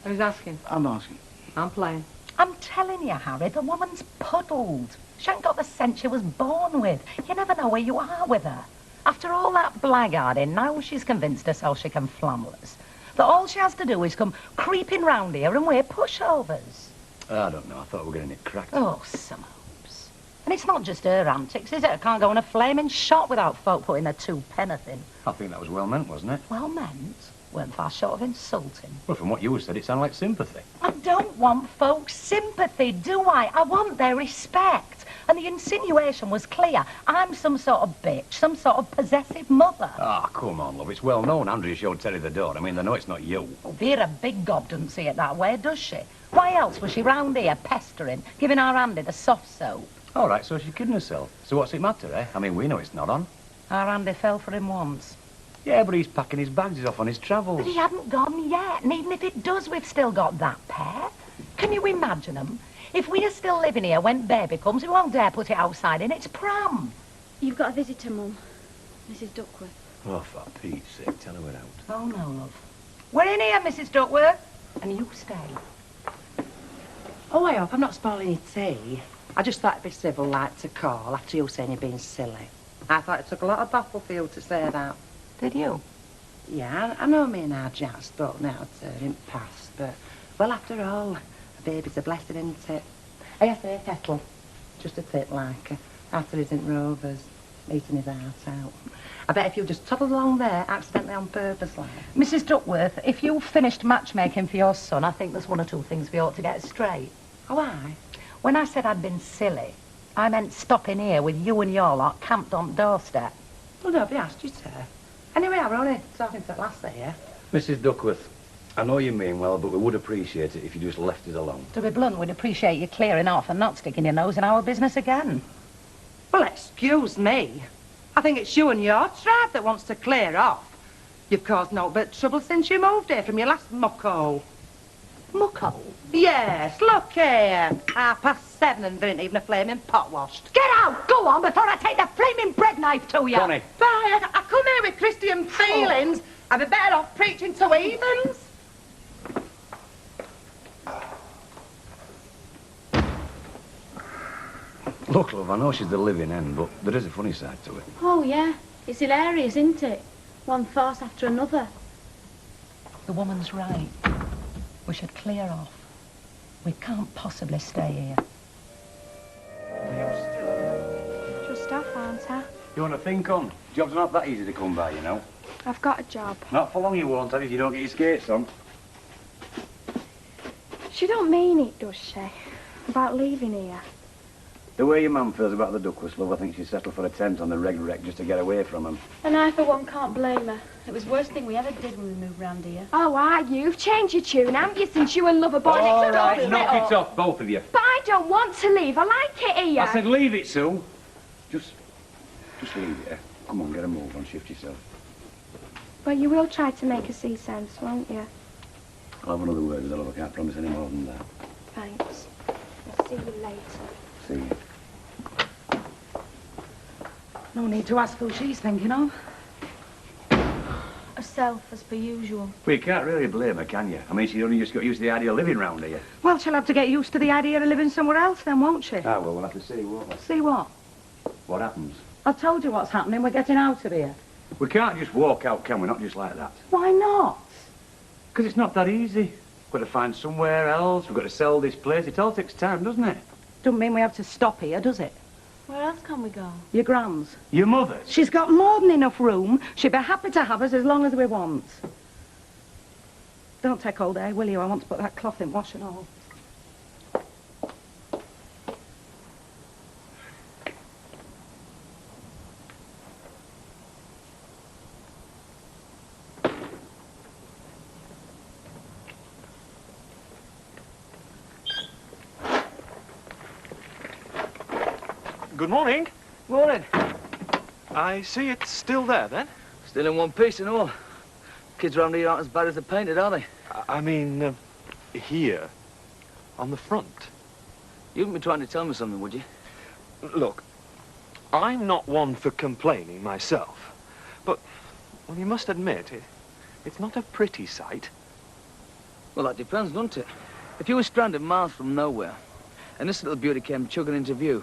Who's asking? I'm asking. I'm playing. I'm telling you, Harry, the woman's puddled. She ain't got the sense she was born with. You never know where you are with her. After all that blackguarding, now she's convinced herself she can flamless. That all she has to do is come creeping round here and wear pushovers. I don't know. I thought we were getting it cracked. Oh, some hopes. And it's not just her antics, is it? I can't go in a flaming shot without folk putting their two-penneth in. I think that was well meant, wasn't it? Well meant. Weren't far short of insulting. Well, from what you said, it sounded like sympathy. I don't want folks' sympathy, do I? I want their respect. And the insinuation was clear. I'm some sort of bitch, some sort of possessive mother. Ah, come on, love. It's well known Andrea showed Terry the door. I mean, they know it's not you. Vera Big Gob doesn't see it that way, does she? Why else was she round here pestering, giving our Andy the soft soap? All right, so she's kidding herself. So what's it matter, eh? I mean, we know it's not on. Our Andy fell for him once. Yeah, but he's packing his bags. He's off on his travels. But he hadn't gone yet, and even if it does, we've still got that pair. Can you imagine them? If we are still living here when baby comes, we won't dare put it outside in its pram. You've got a visitor, Mum. Mrs. Duckworth. Oh, for Pete's sake, tell her we're out. Oh, no, love. We're in here, Mrs. Duckworth. And you stay. Oh, I hope I'm not spoiling your tea. I just thought it'd be civil, like, to call after you saying you're being silly. I thought it took a lot of bottle for you to say that. Did you? Yeah, I know me and our Jack spoke now turning past, but, well, after all, a baby's a blessing, isn't it? I say, Kettle, just a tip like, after he's in Rovers, eating his heart out. I bet if you just toddled along there, accidentally on purpose, like. Mrs. Duckworth, if you've finished matchmaking for your son, I think there's one or two things we ought to get straight. Oh, aye? When I said I'd been silly, I meant stopping here with you and your lot camped on the doorstep. Well, nobody asked you to. Anyway, I were only talking to that last day, yeah? Mrs. Duckworth, I know you mean well, but we would appreciate it if you just left us alone. To be blunt, we'd appreciate you clearing off and not sticking your nose in our business again. Well, excuse me. I think it's you and your tribe that wants to clear off. You've caused no but trouble since you moved here from your last mucko. Mucko? Yes, look here. 7:30 and there ain't even a flaming pot washed. Get out! Go on before I take the flaming bread knife to you! Bonnie. Bye, I come here with Christian feelings. I'd be better off preaching to heathens. Look, love, I know she's the living end, but there is a funny side to it. Oh, yeah. It's hilarious, isn't it? One farce after another. The woman's right. We should clear off. We can't possibly stay here. Just off, aren't I? You want to think on? Jobs are not that easy to come by, you know. I've got a job. Not for long you won't have if you don't get your skates on. She don't mean it, does she? About leaving here. The way your mum feels about the Duckworth, love, I think she'd settle for a tent on the reg wreck just to get away from him. And I, for one, can't blame her. It was the worst thing we ever did when we moved round here. Oh, are you? You've changed your tune, haven't you, since you and Loverboy All next door right, split knock up? it off, both of you. But I don't want to leave. I like it here. I said leave it, Sue. Just leave it, eh? Come on, get a move on, shift yourself. But you will try to make her see sense, won't you? I'll have another word with her, love. I can't promise any more than that. Thanks. I'll see you later. See you. No need to ask who she's thinking of. Herself, as per usual. Well, you can't really blame her, can you? I mean, she's only just got used to the idea of living round here. Well, she'll have to get used to the idea of living somewhere else then, won't she? Ah, well, we'll have to see, won't we? See what? What happens? I told you what's happening. We're getting out of here. We can't just walk out, can we? Not just like that. Why not? Because it's not that easy. We've got to find somewhere else. We've got to sell this place. It all takes time, doesn't it? Doesn't mean we have to stop here, does it? Where else can we go? Your grand's. Your mother's? She's got more than enough room. She'd be happy to have us as long as we want. Don't take all day, will you? I want to put that cloth in wash and all. Good morning. Morning. I see it's still there, then? Still in one piece and all. Kids around here aren't as bad as they're painted, are they? I mean, here, on the front. You wouldn't be trying to tell me something, would you? Look, I'm not one for complaining myself, but, well, you must admit, it's not a pretty sight. Well, that depends, doesn't it? If you were stranded miles from nowhere, and this little beauty came chugging into view,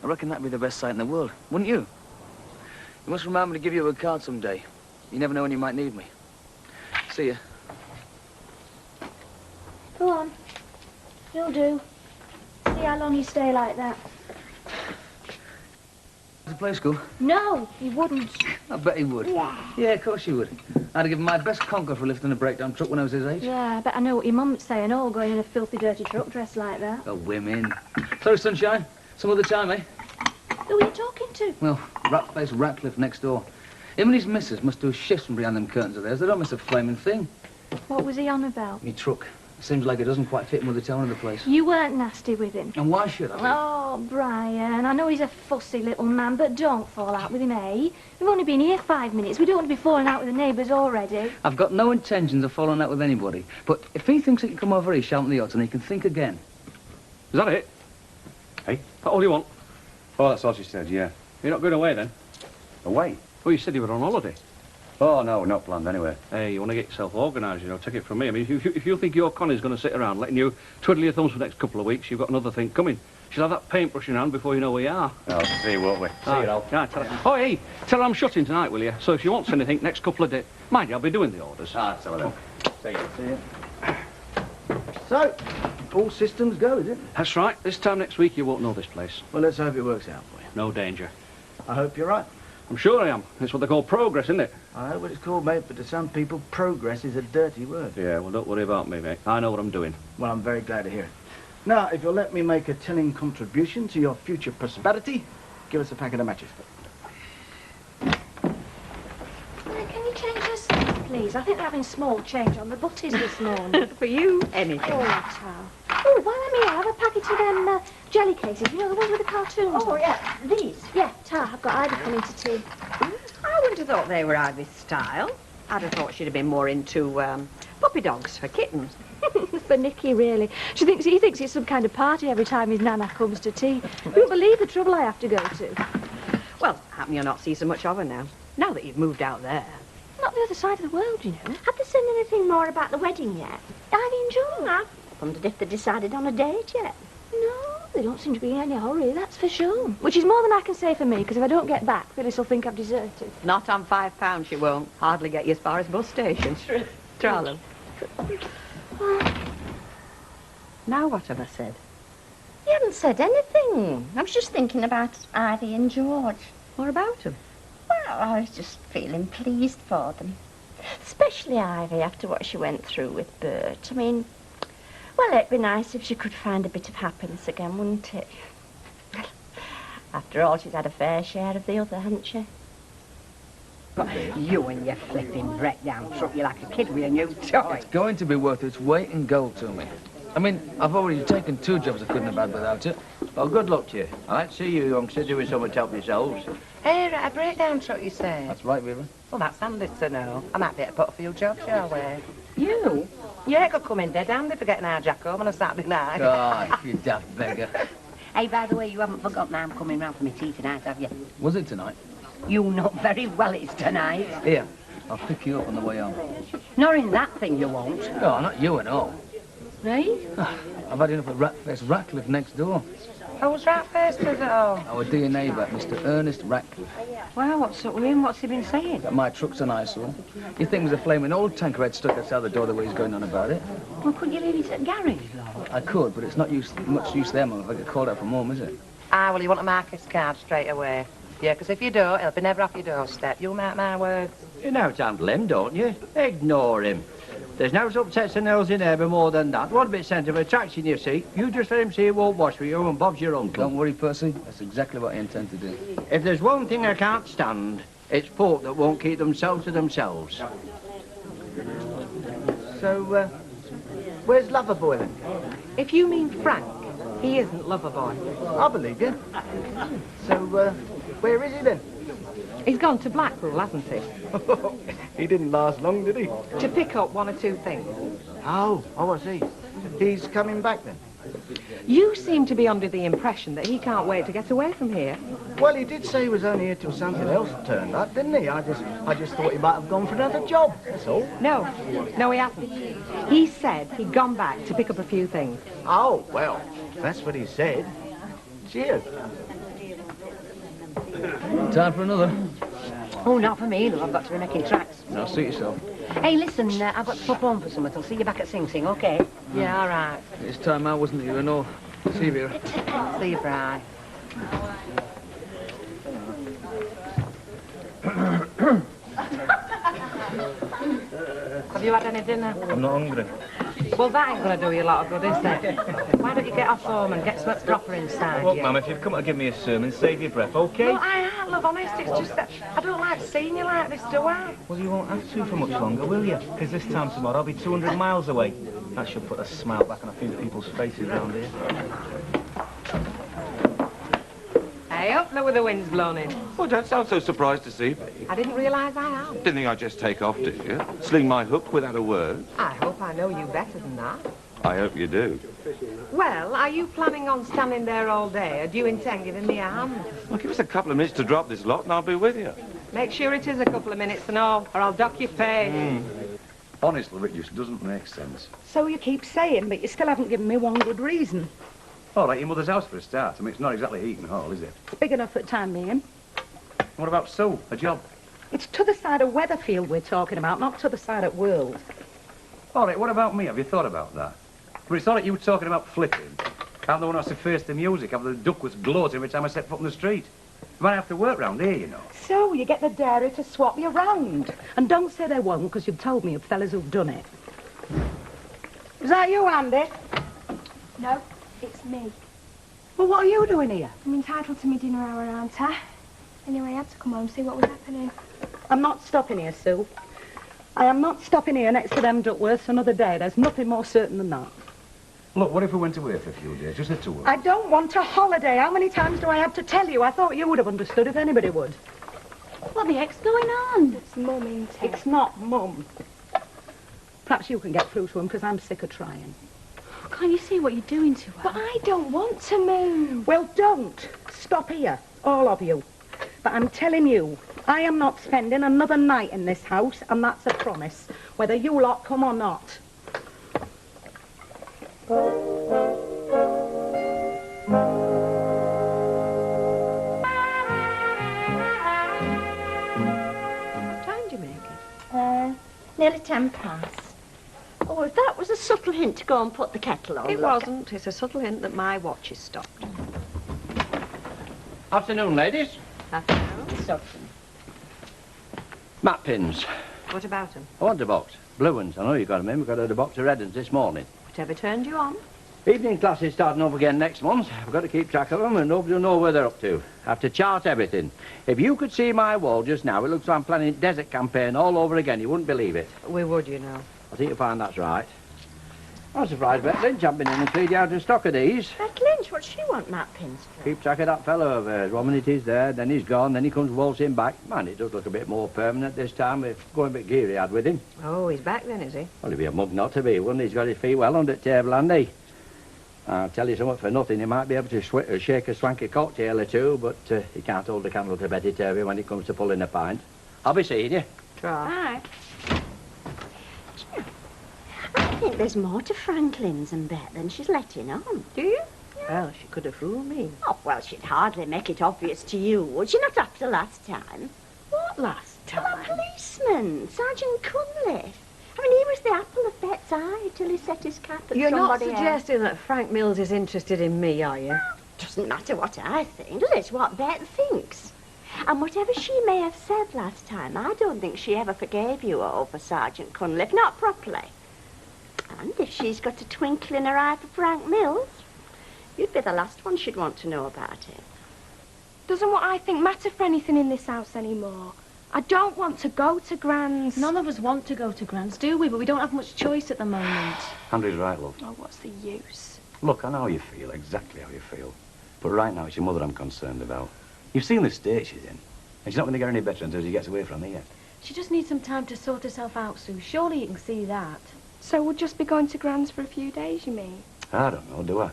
I reckon that'd be the best sight in the world, wouldn't you? You must remind me to give you a card someday. You never know when you might need me. See ya. Go on. You'll do. See how long you stay like that. Does the place go? No, he wouldn't. I bet he would. Yeah. Yeah, of course he would. I'd have given my best conker for lifting a breakdown truck when I was his age. Yeah, I bet I know what your mum's saying. Oh, going in a filthy, dirty truck dressed like that. The women. Sorry, sunshine. Some other time, eh? Who are you talking to? Well, rat-faced Ratcliffe next door. Him and his missus must do shifts from behind them curtains of theirs. They don't miss a flaming thing. What was he on about? Me truck. Seems like it doesn't quite fit in with the tone of the place. You weren't nasty with him. And why should I be? Oh, Brian, I know he's a fussy little man, but don't fall out with him, eh? We've only been here 5 minutes. We don't want to be falling out with the neighbours already. I've got no intentions of falling out with anybody. But if he thinks he can come over here shouting the odds, and he can think again. Is that it? Hey, that all you want? Oh, that's all she said, yeah. You're not going away, then? Away? Well, you said you were on holiday. Oh, no, not planned anyway. Hey, you want to get yourself organised, you know, take it from me. I mean, if you think your Connie's going to sit around letting you twiddle your thumbs for the next couple of weeks, you've got another thing coming. She'll have that paintbrush in hand before you know where you are. I'll see, won't we? See you, Al. Yeah, tell her. Oh, hey, tell her I'm shutting tonight, will you? So if she wants anything next couple of days... Mind you, I'll be doing the orders. Ah, tell her then. See you. So, all systems go, is it? That's right. This time next week, you won't know this place. Well, let's hope it works out for you. No danger. I hope you're right. I'm sure I am. It's what they call progress, isn't it? I know what it's called, mate, but to some people, progress is a dirty word. Yeah, well, don't worry about me, mate. I know what I'm doing. Well, I'm very glad to hear it. Now, if you'll let me make a telling contribution to your future prosperity, give us a packet of matches. Can you change your seat, please? I think they're having small change on the butties this morning. For you, anything. Oh, Tal. Oh, while I'm here, I have a packet of them jelly cases. You know, the ones with the cartoons. Oh, yeah, these. Yeah, Tal, I've got Ivy coming to tea. I wouldn't have thought they were Ivy's style. I'd have thought she'd have been more into puppy dogs for kittens. For Nicky, really. He thinks it's some kind of party every time his nana comes to tea. You won't believe the trouble I have to go to. Well, happen you'll not see so much of her now. Now that you've moved out there. Not the other side of the world, you know. Have they said anything more about the wedding yet? Ivy and John. I wondered if they decided on a date yet. No, they don't seem to be in any hurry, that's for sure. Which is more than I can say for me, because if I don't get back, Phyllis will think I've deserted. Not on £5, she won't. Hardly get you as far as bus station. Try, love. Now what have I said? You haven't said anything. I was just thinking about Ivy and George. What about them? Well, I was just feeling pleased for them. Especially Ivy, after what she went through with Bert. I mean, well, it'd be nice if she could find a bit of happiness again, wouldn't it? After all, she's had a fair share of the other, hasn't she? You and your flipping breakdown truck you like a kid with a new toy. It's going to be worth its weight in gold to me. I mean, I've already taken 2 jobs I couldn't have had without it. Well, good luck to you. I like to see you youngsters doing something to help yourselves. Hey, right, a breakdown truck, you say? That's right, Vera. Well, that's handy to know. I might be able to put a few jobs your way. You? Yeah, could come in dead handy for getting our Jack home on a Saturday night. Ah, you daft beggar. Hey, by the way, you haven't forgotten I'm coming round for my tea tonight, have you? Was it tonight? You know very well it's tonight. Here, I'll pick you up on the way home. Not in that thing you won't. No, not you and all. Right? I've had enough of Rat-faced Ratcliffe next door. Who's Rat-faced at all? Our dear neighbour, Mr. Ernest Ratcliffe. Well, what's up with him? What's he been saying? That my truck's an eyesore. He thinks a flaming old tanker head stuck outside the door the way he's going on about it. Well, couldn't you leave it at the garage, Lord? I could, but it's not much use there, Mum, if I get called out from home, is it? Ah, well, you want to mark his card straight away. Yeah, because if you don't, he'll be never off your doorstep. You mark my words. You know how to handle him, don't you? Ignore him. There's no subsets and nails in there more than that. What a bit sense of attraction, you see. You just let him see he won't wash for you and Bob's your uncle. Don't worry, Percy. That's exactly what I intend to do. If there's one thing I can't stand, it's folk that won't keep themselves to themselves. So, where's Loverboy then? If you mean Frank, he isn't Loverboy. I believe you. So, where is he then? He's gone to Blackpool, hasn't he? He didn't last long, did he? To pick up 1 or 2 things. Oh, I see. He's coming back then? You seem to be under the impression that he can't wait to get away from here. Well, he did say he was only here till something else turned up, didn't he? I just thought he might have gone for another job, that's all. No, he hasn't. He said he'd gone back to pick up a few things. Oh, well, that's what he said. Cheers. Time for another. Oh, not for me, love. I've got to be making tracks. Now, suit yourself. Hey, listen, I've got to pop home for something. I'll see you back at Sing Sing, OK? Yeah, all right. It's time out, wasn't it, you and all? See you, Vera. See you, Bri. Have you had any dinner? I'm not hungry. Well, that ain't going to do you a lot of good, is it? Why don't you get off home and get something proper inside Look, you? Mum, if you've come to give me a sermon, save your breath, OK? No, I ain't, love, honest. It's just that I don't like seeing you like this, do I? Well, you won't have to for much longer, will you? Because this time tomorrow I'll be 200 miles away. That should put a smile back on a few people's faces round here. Hey, up there with the wind's blown in. Well, don't sound so surprised to see me. I didn't realise I am. Didn't think I'd just take off, did you? Sling my hook without a word. I hope I know you better than that. I hope you do. Well, are you planning on standing there all day, or do you intend giving me a hand? Well, give us a couple of minutes to drop this lot and I'll be with you. Make sure it is a couple of minutes and all, or I'll dock your pay. Honestly, it just doesn't make sense. So you keep saying, but you still haven't given me one good reason. All right, your mother's house for a start. I mean, it's not exactly Eaton Hall, is it? Big enough at time being. What about Sue? A job? It's to the side of Weatherfield we're talking about, not to the side of World. All right, what about me? Have you thought about that? But it's all right you were talking about flipping. I'm the one who has to face the music. Have the duck was gloating every time I set foot on the street. I might have to work round here, you know. So you get the dairy to swap you round. And don't say they won't, because you've told me of fellas who've done it. Is that you, Andy? No, it's me. Well, what are you doing here? I'm entitled to my dinner hour, aren't I? Anyway, I had to come home and see what was happening. I'm not stopping here, Sue. I am not stopping here next to them Duckworths another day. There's nothing more certain than that. Look, what if we went away for a few days? Just a tour. I don't want a holiday. How many times do I have to tell you? I thought you would have understood if anybody would. What the heck's going on? It's Mum, isn't it? It's not Mum. Perhaps you can get through to him, because I'm sick of trying. Can't you see what you're doing to her? But I don't want to move. Well, don't. Stop here, all of you. But I'm telling you, I am not spending another night in this house, and that's a promise, whether you lot come or not. Nearly 10 past. Oh, if that was a subtle hint to go and put the kettle on. It look. wasn't. It's a subtle hint that my watch is stopped. Afternoon, ladies. Afternoon. Something. Map pins. What about them? I want a box. Blue ones. I know you got them in. We got out a box of red ones this morning. Whatever turned you on? Evening classes starting up again next month. I've got to keep track of them and nobody will know where they're up to. I have to chart everything. If you could see my wall just now, it looks like I'm planning a desert campaign all over again. You wouldn't believe it. We would, you know. I think you'll find that's right. I'm surprised Bet Lynch hasn't been in and cleared you out of stock of these. Bet Lynch, what does she want map pins for? Keep track of that fellow of hers. 1 minute he's there, then he's gone, then he comes waltzing back. Man, it does look a bit more permanent this time. We're going a bit geary had with him. Oh, he's back then, is he? Well, he'd be a mug not to be, wouldn't he? He's got his feet well under the table, hasn't he? I'll tell you something for nothing. He might be able to shake a swanky cocktail or two, but he can't hold a candle to Betty Turvey when it comes to pulling a pint. I'll be seeing you. Try. I think there's more to Franklin's and Bet than she's letting on. Do you? Well, she could have fooled me. Oh, well, she'd hardly make it obvious to you, would she? Not after last time. What last time? Well, the policeman, Sergeant Cunliffe. I mean, he was the apple of Bet's eye till he set his cap at You're not somebody else. suggesting that Frank Mills is interested in me, are you? Doesn't matter what I think, does it? It's what Bet thinks. And whatever she may have said last time, I don't think she ever forgave you over Sergeant Cunliffe, not properly. And if she's got a twinkle in her eye for Frank Mills, you'd be the last one she'd want to know about him. Doesn't what I think matter for anything in this house anymore? I don't want to go to Gran's. None of us want to go to Grant's, do we? But we don't have much choice at the moment. Andrew's right, love. Oh, what's the use? Look, I know how you feel, exactly how you feel. But right now, it's your mother I'm concerned about. You've seen the state she's in. And she's not going to get any better until she gets away from here. She just needs some time to sort herself out, Sue. Surely you can see that. So we'll just be going to Gran's for a few days, you mean? I don't know, do I? I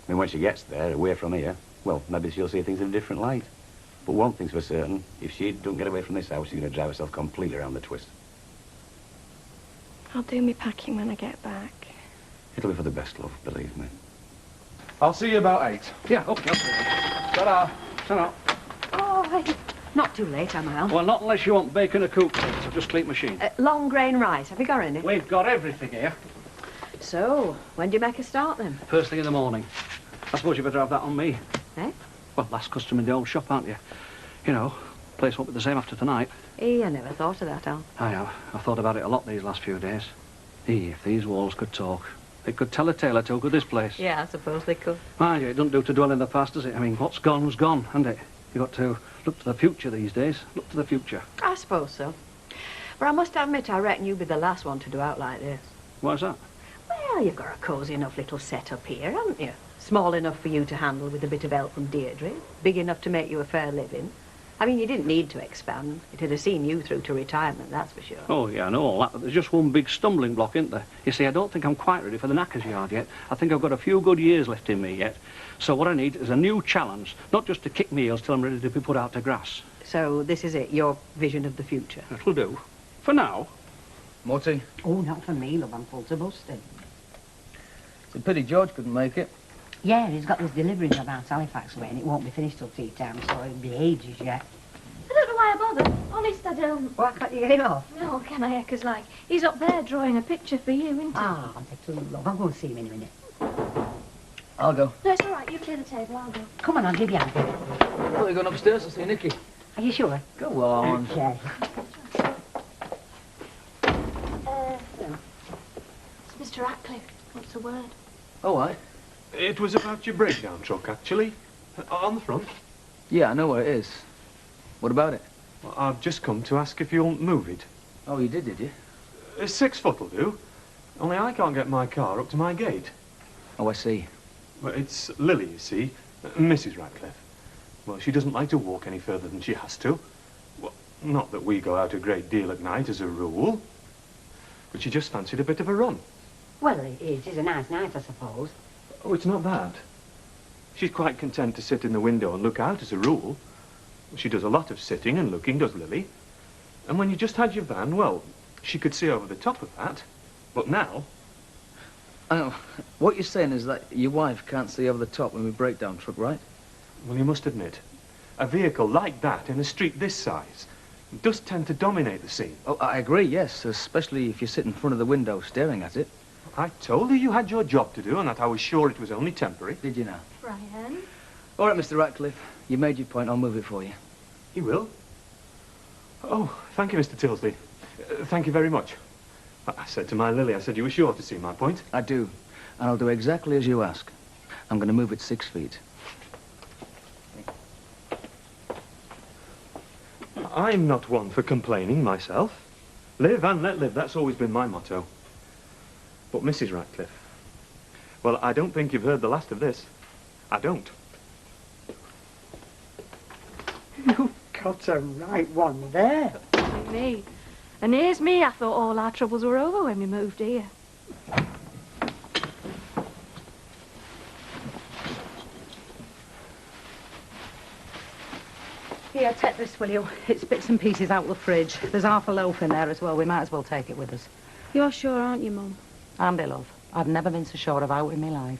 mean, when she gets there, away from here, well, maybe she'll see things in a different light. But one thing's for certain, if she don't get away from this house, she's going to drive herself completely around the twist. I'll do me packing when I get back. It'll be for the best, love, believe me. I'll see you about 8. Yeah, okay. Ta-da. Ta-da. Oh, not too late, am I, Al? Well, not unless you want bacon or cooked eggs. I've just cleaned machine. Long grain rice. Have you got any? We've got everything here. So, when do you make a start, then? First thing in the morning. I suppose you better have that on me. Eh? Well, last customer in the old shop, aren't you? You know, place won't be the same after tonight. I never thought of that, Al. I have. I've thought about it a lot these last few days. If these walls could talk, they could tell a tale or two, could this place? Yeah, I suppose they could. Mind you, it doesn't do to dwell in the past, does it? I mean, what's gone's gone, hasn't it? You've got to look to the future these days. Look to the future. I suppose so. But I must admit, I reckon you'd be the last one to do out like this. Why's that? Well, you've got a cosy enough little setup here, haven't you? Small enough for you to handle with a bit of help from Deirdre. Big enough to make you a fair living. I mean, you didn't need to expand. It'd have seen you through to retirement, that's for sure. Oh, yeah, I know all that, but there's just one big stumbling block, isn't there? You see, I don't think I'm quite ready for the knackers yard yet. I think I've got a few good years left in me yet. So what I need is a new challenge, not just to kick me heels till I'm ready to be put out to grass. So this is it, your vision of the future? That'll do. For now. Morty, Oh, not for me, love. I'm full to busting. it's a pity George couldn't make it. Yeah, he's got this delivery job out Halifax way, and it won't be finished till tea time, so it'll be ages yet. I don't know why I bothered. Honest, I don't. Why can't you get him off? No, can I? Because, like, he's up there drawing a picture for you, isn't he? Ah, they're too long. I'll go and see him in a minute. I'll go. No, it's all right. You clear the table. I'll go. Come on, I'll give you a hand. Well, you're going upstairs to see Nicky. Are you sure? Go on. Okay. It's Mr. Ratcliffe. What's the word? Oh, I? It was about your breakdown truck, actually. On the front. Yeah, I know where it is. What about it? Well, I've just come to ask if you'll move it. Oh, you did you? 6 foot will do. Only I can't get my car up to my gate. Oh, I see. Well, it's Lily, you see. Mrs. Ratcliffe. Well, she doesn't like to walk any further than she has to. Well, not that we go out a great deal at night as a rule. But she just fancied a bit of a run. Well, it is a nice night, I suppose. Oh, it's not that. She's quite content to sit in the window and look out as a rule. She does a lot of sitting and looking, does Lily. And when you just had your van, well, she could see over the top of that. But now... Oh, what you're saying is that your wife can't see over the top when we break down truck, right? Well, you must admit, a vehicle like that in a street this size, Dust tend to dominate the scene. Oh, I agree, yes, especially if you sit in front of the window staring at it. I told you you had your job to do and that I was sure it was only temporary. Did you now? Brian? All right, Mr. Ratcliffe, you made your point. I'll move it for you. He will? Oh, thank you, Mr. Tilsley. Thank you very much. I said to my Lily, I said you were sure to see my point. I do, and I'll do exactly as you ask. I'm going to move it 6 feet. I'm not one for complaining myself. Live and let live, that's always been my motto. But Mrs. Ratcliffe, well, I don't think you've heard the last of this. I don't. You've got a right one there. Me. And here's me, I thought all our troubles were over when we moved here. Here, take this, will you? It's bits and pieces out the fridge. There's half a loaf in there as well. We might as well take it with us. You're sure, aren't you, Mum? Andy, love, I've never been so sure of out in my life.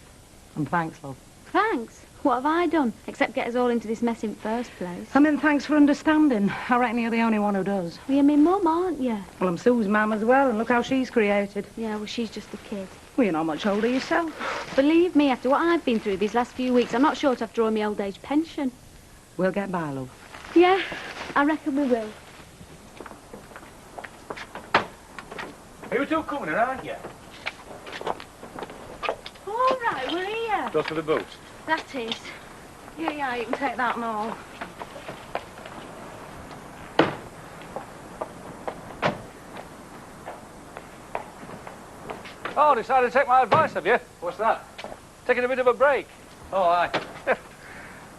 And thanks, love. Thanks. What have I done, except get us all into this mess in first place? I mean, thanks for understanding. I reckon you're the only one who does. Well, you're my mum, aren't you? Well, I'm Sue's mum as well, and look how she's created. Yeah, well, she's just a kid. Well, you're not much older yourself. Believe me, after what I've been through these last few weeks, I'm not sure to have drawn my old age pension. We'll get by, love. Yeah, I reckon we will. You two coming, aren't you? All right, we're here. Just for the boat. That is. Yeah, you can take that and all. Oh, decided to take my advice, have you? What's that? Taking a bit of a break. Oh, aye.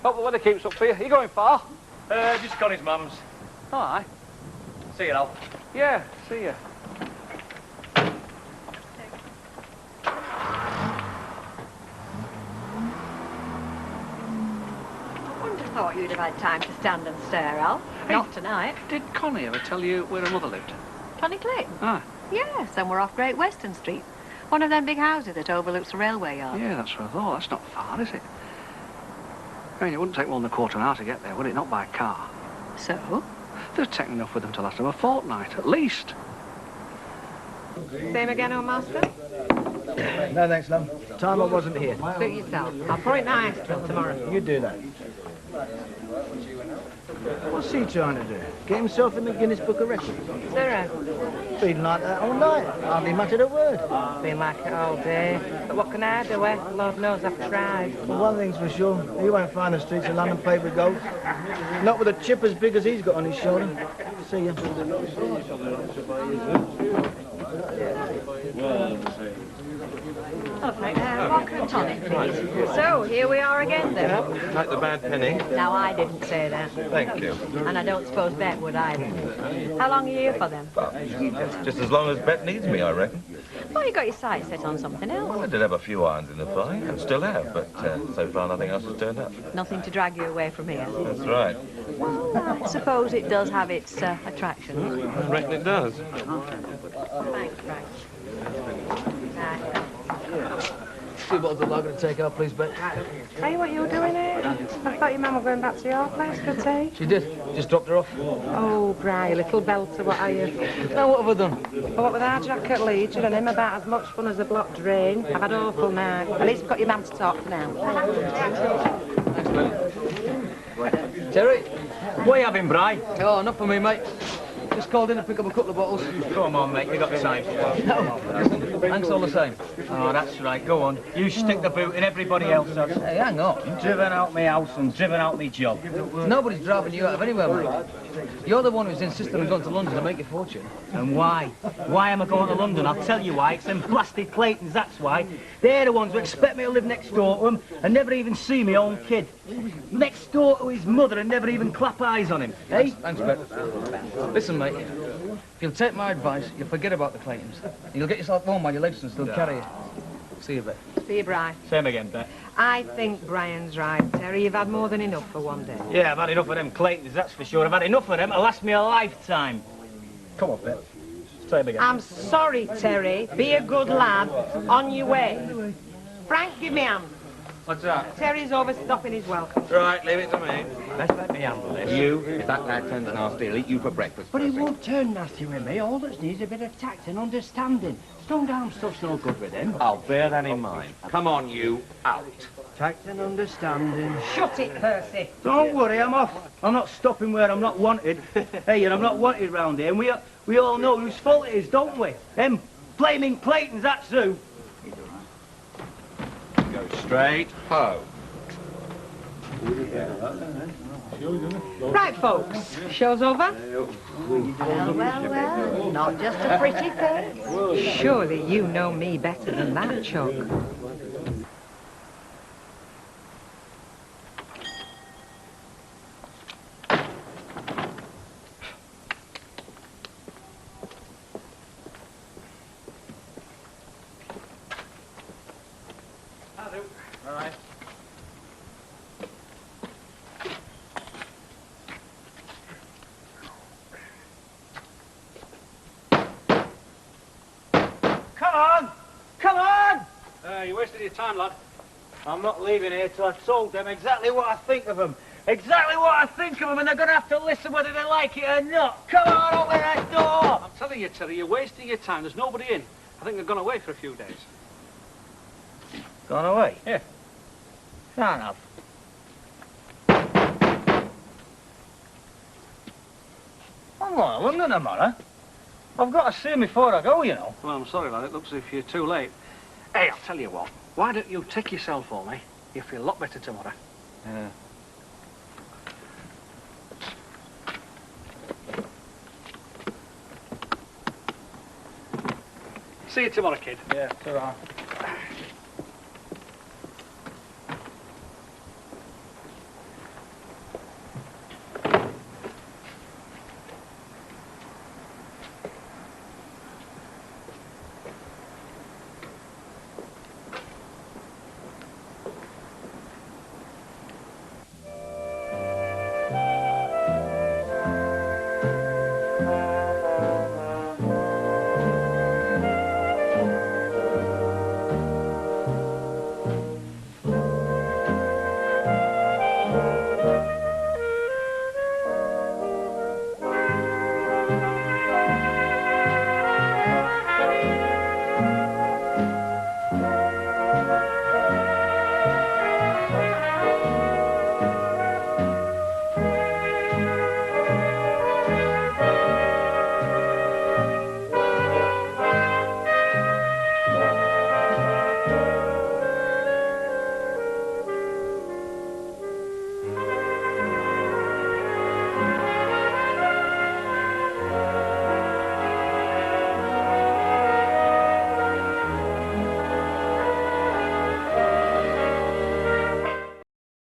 Hope the weather keeps up for you. Are you going far? Just gone his mum's. Oh, aye. See you now. Yeah, see you. I wouldn't have thought you'd have had time to stand and stare, Al. Not tonight. Did Connie ever tell you where her mother lived? Connie Clayton? Ah. Yes, and we're off Great Western Street. One of them big houses that overlooks the railway yard. Yeah, that's what I thought. That's not far, is it? I mean, it wouldn't take more than a quarter of an hour to get there, would it? Not by car. So? There's taken enough with them to last them a fortnight, at least. Same again, old master? No, thanks, love. Time I wasn't here. Suit yourself. I'll pour it nice till tomorrow. You do that. What's he trying to do? Get himself in the Guinness Book of Records? Sarah? Been like that all night. Hardly muttered a word. Been like it all day. But what can I do, eh? Lord knows I've tried. Well, one thing's for sure. He won't find the streets of London paved with gold. Not with a chip as big as he's got on his shoulder. See ya. Lovely. Vodka and tonic, please. So, here we are again, then. Like the bad penny. Now, I didn't say that. Thank you. And I don't suppose Bet would either. How long are you here for, then? Just as long as Bet needs me, I reckon. Well, you got your sights set on something else. I did have a few irons in the fire, and still have, but so far nothing else has turned up. Nothing to drag you away from here. That's right. Well, I suppose it does have its attractions. I reckon it does. Thanks, Frank. Two bottles of lager to take out, please, Bet. Hey, what you doing here? I thought your mum were going back to your place for tea. She did. Just dropped her off. Oh, Bri, little belter, what are you? Now, what have I done? Well, what with our Jack at Leeds and him about as much fun as a block drain. I've had awful night. At least we've got your man to talk to now. Thanks, Ben. Terry? What are you having, Bri? Oh, not for me, mate. Just called in to pick up a couple of bottles. Come on, mate, you got time. No. Thanks all the same. Oh, that's right, go on. You stick the boot in everybody else has. Hey, hang on. Driven out my house and driven out my job. Nobody's driving you out of anywhere, mate. You're the one who's insisting on going to London to make your fortune. And why? Why am I going to London? I'll tell you why. It's them blasted Claytons, that's why. They're the ones who expect me to live next door to them and never even see my own kid. Next door to his mother and never even clap eyes on him. Eh? Thanks, Bet. Listen, mate. If you'll take my advice, you'll forget about the Claytons. You'll get yourself home while your legs can still carry you. See you, Bet. See you, Bri. Same again, Bet. I think Brian's right, Terry. You've had more than enough for one day. Yeah, I've had enough of them Claytons, that's for sure. I've had enough of them to last me a lifetime. Come on, Bet. Same again. I'm sorry, Terry. Be a good lad. On your way. Frank, give me a hand. What's that? Terry's overstopping his welcome. Right, leave it to me. Best let me handle this. You, if that lad turns nasty, he'll eat you for breakfast. But he first thing. won't turn nasty with me. All that's needs a bit of tact and understanding. Strung down stuff's no good with him. I'll bear that in mind. Come on, you, out. Tact and understanding. Shut it, Percy. Don't worry, I'm off. I'm not stopping where I'm not wanted. Hey, and I'm not wanted round here, and we all know whose fault it is, don't we? Them flaming Claytons, that's who. Go straight home. Right, folks. Show's over? Well, not just a pretty face. Surely you know me better than that, Chuck. All right. Come on! Come on! You're wasting your time, lad. I'm not leaving here till I've told them exactly what I think of them. Exactly what I think of them, and they're going to have to listen whether they like it or not. Come on, open that door! I'm telling you, Terry, you're wasting your time. There's nobody in. I think they've gone away for a few days. Gone away? Yeah. Fair enough. I'm not London tomorrow. I've got to see him before I go, you know. Well, I'm sorry, lad. It looks as if you're too late. Hey, I'll tell you what. Why don't you take yourself for me? You'll feel a lot better tomorrow. Yeah. See you tomorrow, kid. Yeah, it's all right.